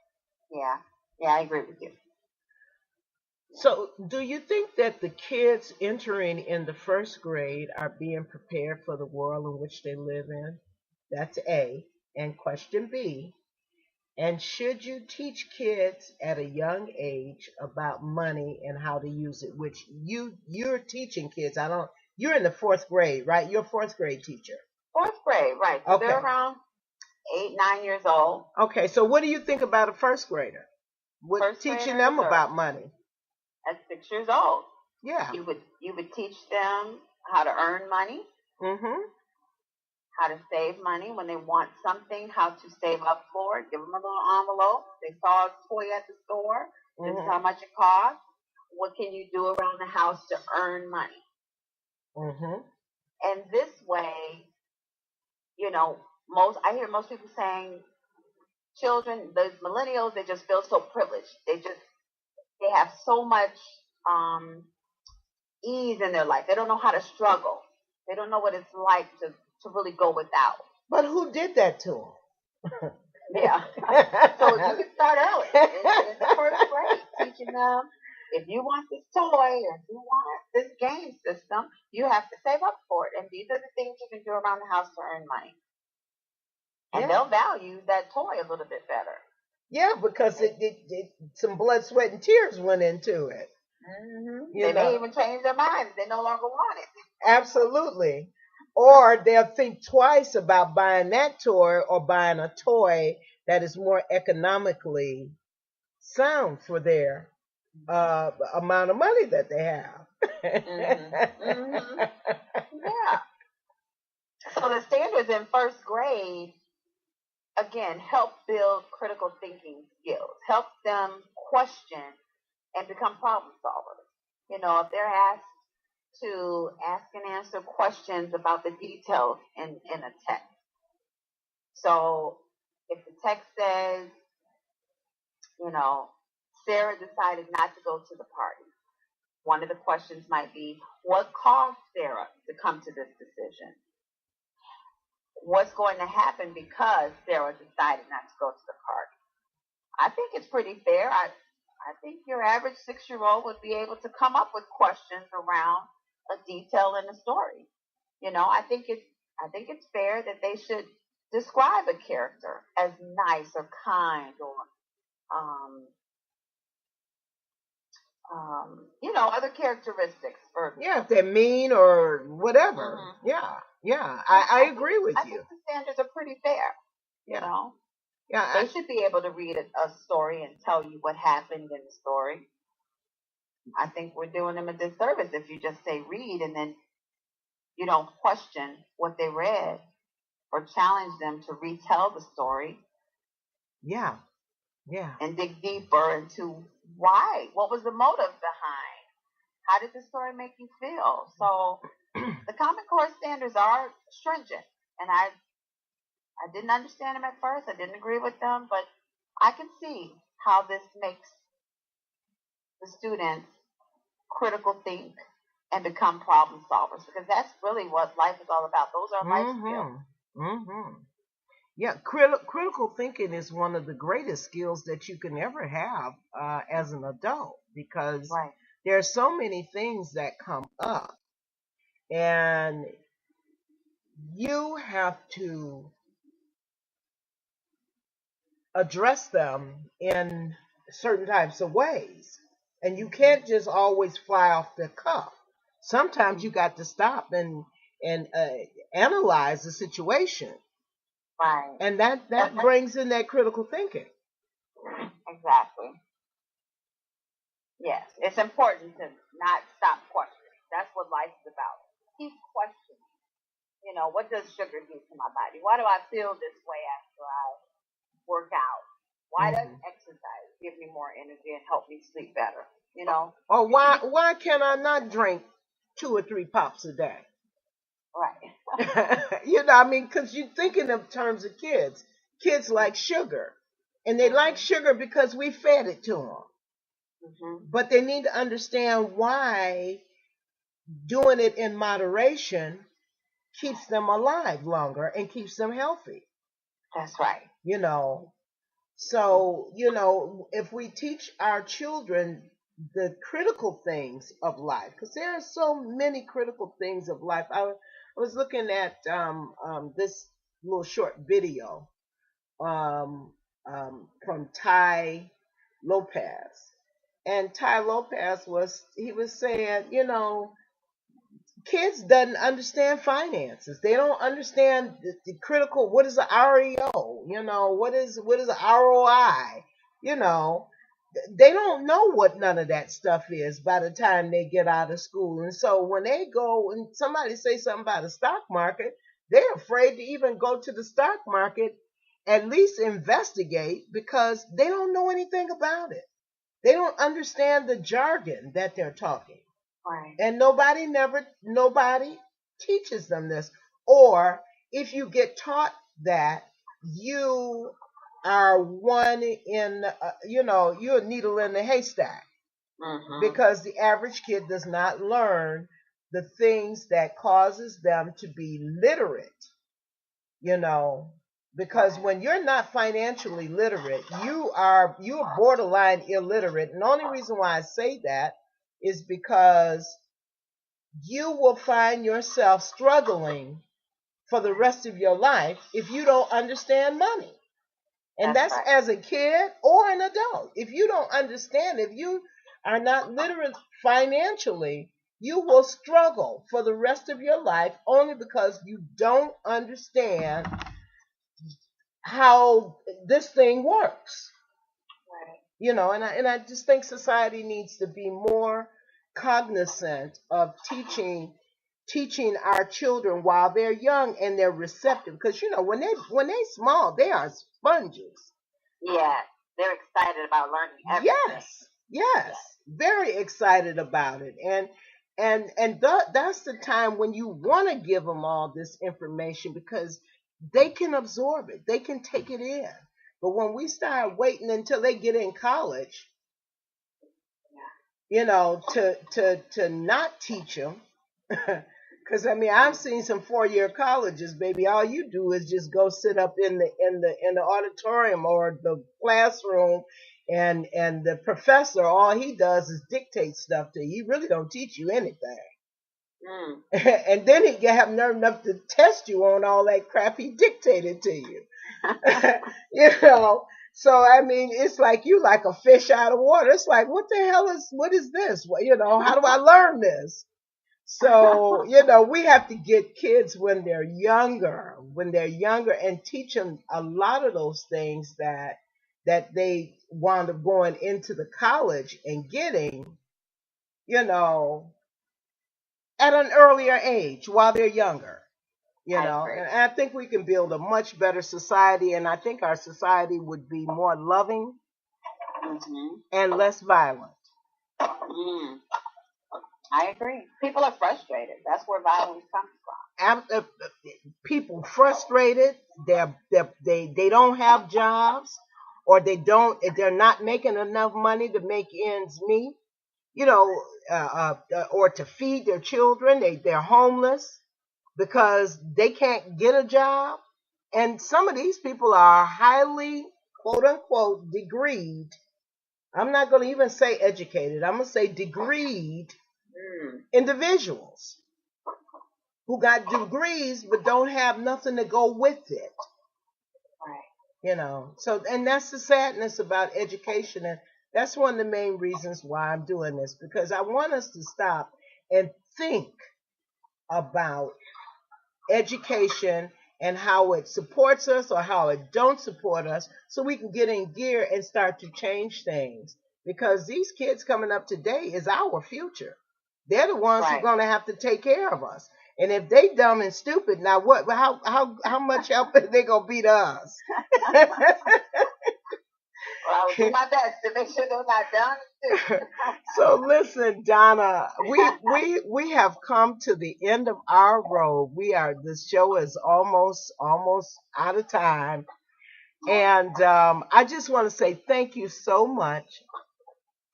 Speaker 16: Yeah, I agree with you.
Speaker 1: So, do you think that the kids entering in the first grade are being prepared for the world in which they live in? That's A. And question B, and should you teach kids at a young age about money and how to use it? Which you're teaching kids. You're in the 4th grade, right? You're a 4th grade teacher.
Speaker 16: 4th grade, right. So they're around 8, 9 years old.
Speaker 1: Okay, so what do you think about a 1st grader? Teaching them about money?
Speaker 16: At 6 years old.
Speaker 1: Yeah.
Speaker 16: You would teach them how to earn money. how to save money when they want something, how to save up for it. Give them a little envelope. They saw a toy at the store. This is how much it costs. What can you do around the house to earn money? And this way, you know, I hear most people saying, children, the millennials, they just feel so privileged. They have so much ease in their life. They don't know how to struggle. They don't know what it's like to really go without.
Speaker 1: But who did that to them?
Speaker 16: Yeah. So you can start early in the first grade, teaching them, if you want this toy or if you want this game system, you have to save up for it. And these are the things you can do around the house to earn money. And they'll value that toy a little bit better. Yeah, because it some blood, sweat, and tears went into it. They may even change their minds. They no longer want it. Absolutely. Or they'll think twice about buying that toy or buying a toy that is more economically sound for their amount of money that they have. Yeah. So the standards in first grade, again, help build critical thinking skills, help them question and become problem solvers. You know, if they're asked to ask and answer questions about the details in a text. So if the text says, you know, Sarah decided not to go to the party, one of the questions might be, what caused Sarah to come to this decision? What's going to happen because Sarah decided not to go to the party? I think it's pretty fair. I think your average 6-year-old would be able to come up with questions around a detail in the story. You know, I think it's fair that they should describe a character as nice or kind or you know, other characteristics. If they're mean or whatever. Yeah. I agree with you. I think the standards are pretty fair. You know? Yeah. They should be able to read a story and tell you what happened in the story. I think we're doing them a disservice if you just say read and then you don't question what they read or challenge them to retell the story. Yeah. And dig deeper into why. What was the motive behind? How did the story make you feel? So the Common Core standards are stringent, and I didn't understand them at first. I didn't agree with them, but I can see how this makes the students critical think and become problem solvers, because that's really what life is all about. Those are life skills. Yeah, critical thinking is one of the greatest skills that you can ever have as an adult, because there are so many things that come up, and you have to address them in certain types of ways. And you can't just always fly off the cuff. Sometimes you got to stop and analyze the situation. Right. And that brings in that critical thinking. Exactly. Yes. It's important to not stop questioning. That's what life is about. Keep questioning. You know, what does sugar do to my body? Why do I feel this way after I work out? Why does exercise give me more energy and help me sleep better? You know? Or why can I not drink 2 or 3 pops a day? Right. You know, I mean, because you're thinking in terms of kids. Kids like sugar. And they like sugar because we fed it to them. But they need to understand why doing it in moderation keeps them alive longer and keeps them healthy. That's right. You know, so, you know, if we teach our children the critical things of life, because there are so many critical things of life. I was looking at this little short video from Ty Lopez. And Ty Lopez was saying, you know, kids doesn't understand finances. They don't understand the critical, what is the REO? You know, what is the ROI? You know, they don't know what none of that stuff is by the time they get out of school. And so when they go and somebody say something about the stock market,
Speaker 1: They're afraid to even go to the stock market, at least investigate, because they don't know anything about it. They don't understand the jargon that they're talking.
Speaker 16: Right.
Speaker 1: And nobody teaches them this. Or if you get taught that, you are one in, you're a needle in the haystack, because the average kid does not learn the things that causes them to be literate, because when you're not financially literate, you're borderline illiterate. And the only reason why I say that is because you will find yourself struggling for the rest of your life if you don't understand money. And that's
Speaker 16: right.
Speaker 1: As a kid or an adult. If you don't understand, if you are not literate financially, you will struggle for the rest of your life only because you don't understand how this thing works.
Speaker 16: Right.
Speaker 1: And I just think society needs to be more cognizant of teaching our children while they're young and they're receptive, because when they small, they are sponges.
Speaker 16: Yeah, they're excited about learning everything.
Speaker 1: Yes, very excited about it. And that's the time when you want to give them all this information, because they can absorb it, they can take it in. But when we start waiting until they get in college, to not teach them, because I've seen some 4-year colleges, baby. All you do is just go sit up in the auditorium or the classroom, and the professor, all he does is dictate stuff to you. He really don't teach you anything. And then he have nerve enough to test you on all that crap he dictated to you. So it's like you like a fish out of water. It's like, what is this? How do I learn this? So, we have to get kids when they're younger, and teach them a lot of those things that they wound up going into the college and getting, at an earlier age while they're younger. And I think we can build a much better society, and I think our society would be more loving and less violent.
Speaker 16: I agree. People are frustrated. That's where violence comes from.
Speaker 1: People frustrated. They don't have jobs, or they're not making enough money to make ends meet. Or to feed their children. They're homeless because they can't get a job. And some of these people are highly, quote unquote, degreed. I'm not going to even say educated. I'm going to say degreed individuals who got degrees but don't have nothing to go with it.
Speaker 16: Right.
Speaker 1: So, and that's the sadness about education. And that's one of the main reasons why I'm doing this, because I want us to stop and think about education and how it supports us or how it don't support us, so we can get in gear and start to change things. Because these kids coming up today is our future. They're the ones who are going to have to take care of us. And if they dumb and stupid, now what? How much help are they going to be to us?
Speaker 16: Well, I will do my best to make sure they're not done.
Speaker 1: So listen, Donna, we have come to the end of our road. This show is almost out of time. And I just want to say thank you so much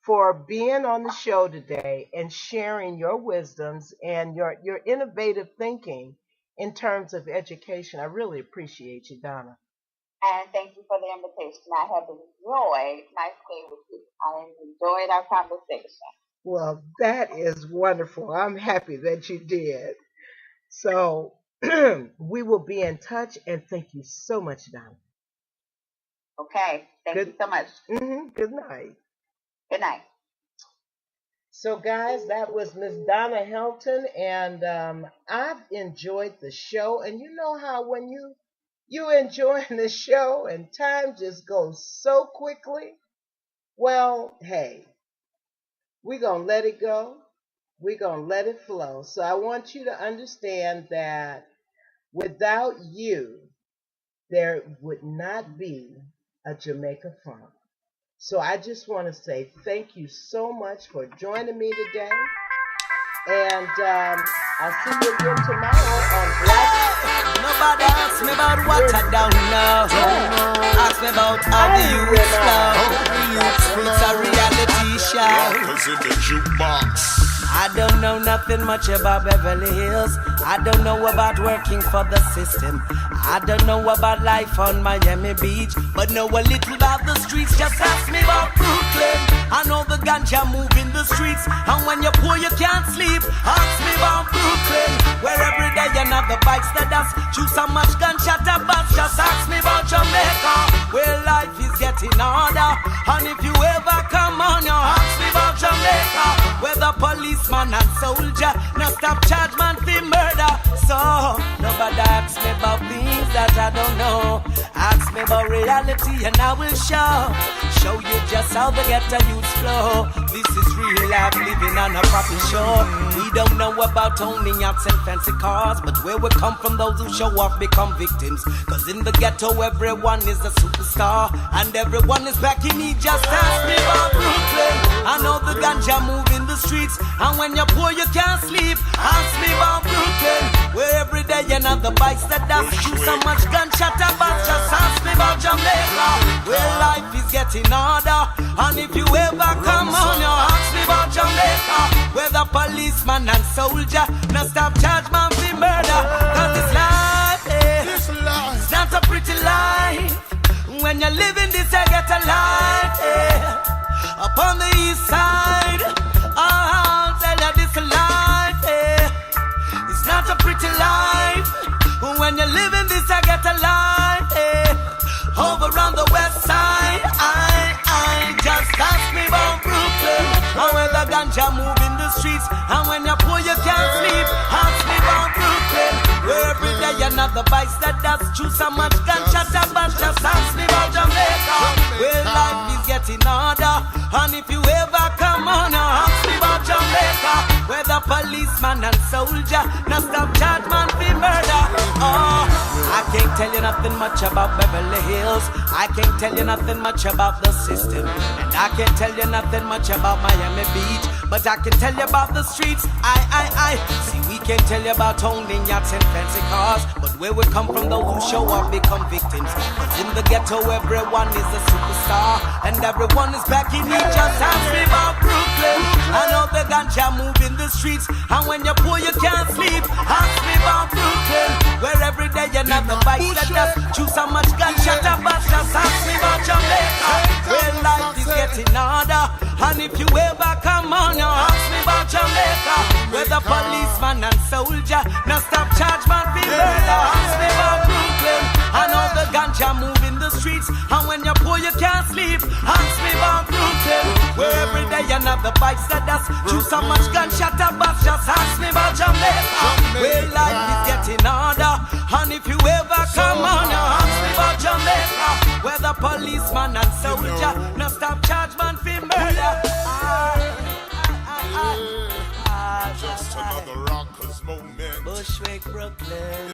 Speaker 1: for being on the show today and sharing your wisdoms and your innovative thinking in terms of education. I really appreciate you, Donna.
Speaker 16: And thank you for the invitation. I have enjoyed my stay with you. I enjoyed our conversation.
Speaker 1: Well, that is wonderful. I'm happy that you did. So we will be in touch, and thank you so much, Donna.
Speaker 16: Okay. Thank you so much.
Speaker 1: Good night.
Speaker 16: Good night.
Speaker 1: So, guys, that was Miss Donna Helton, and I've enjoyed the show. And you know how when you enjoying the show and time just goes so quickly? Well, hey, we're going to let it go. We're going to let it flow. So I want you to understand that Without you, there would not be a Jamaica farm. So I just want to say thank you so much for joining me today. And I'll see you again tomorrow on Black.
Speaker 7: Nobody asks me about what I don't know. Ask me about how the youth flow. It's a reality show. I don't know nothing much about Beverly Hills. I don't know about working for the system. I don't know about life on Miami Beach, but know a little about the streets. Just ask me about Brooklyn. I know the ganja move in the streets, and when you're poor you can't sleep. Ask me about Brooklyn, where every day another bites the dust. Choose so much gunshot to bust. Just ask me about Jamaica, where life is getting harder. And if you ever come on, you ask me about Jamaica, where the policeman and soldier no stop charge man for murder. So nobody asks me about things that I don't know. Ask me about reality and I will show you just how the ghetto youths flow. This is real life living on a proper shore. We don't know about owning yachts and fancy cars, but where we come from, those who show off become victims. Cause in the ghetto everyone is a superstar, and everyone is back in need. Just ask me about Brooklyn. I know the ganja move in the streets, and when you're poor you can't sleep. Ask me about Brooklyn, where every day another bites the dust. Shoot so much gunshot about. Just ask me about Jamaica, where life is getting harder. And if you ever come on, you ask me about Jamaica, where the policeman and soldier no stop charge man for murder. Cause this life, it's not a pretty life. When you're living this, you get a life, up on the east side, I'll tell you this life, it's not a pretty life. When you're living this, I get a life, over on the west side. I just ask me about Brooklyn, and where the ganja move in the streets, and when you're poor you can't sleep. Ask me about Brooklyn, where every day another bites the dust. Choose so much gunshot about. Just ask me about Jamaica, where life is getting harder. And if you ever come on, ask me about Jamaica, where the policeman and soldier no stop charge man for murder. Oh, I can't tell you nothing much about Beverly Hills. I can't tell you nothing much about the system, and I can't tell you nothing much about Miami Beach, but I can tell you about the streets. I see, we can't tell you about owning yachts and fancy cars, but where we come from, those who show up become victims. But in the ghetto everyone is a superstar, and everyone is back in need. Just ask me about Brooklyn. I know the ganja move in the streets, and when you're poor you can't sleep. Ask me about Brooklyn, where every day another bites the dust. Choose so much gunshot about. Just ask me about Jamaica, where life is getting harder. And if you ever come on, you ask me about Jamaica, where the policeman and soldier no stop charge man for murder. Ask me about Brooklyn. I know the ganja move in the streets, and when you're poor you can't sleep. Ask me about Brooklyn, where every day another bites the dust. Choose so much gunshot about. Just ask me about Jamaica, where life is getting harder. And if you ever come on, you ask me about Jamaica, where the policeman and soldier no stop charge man for murder.
Speaker 9: Just another rockers moment.
Speaker 7: Bushwick, Brooklyn.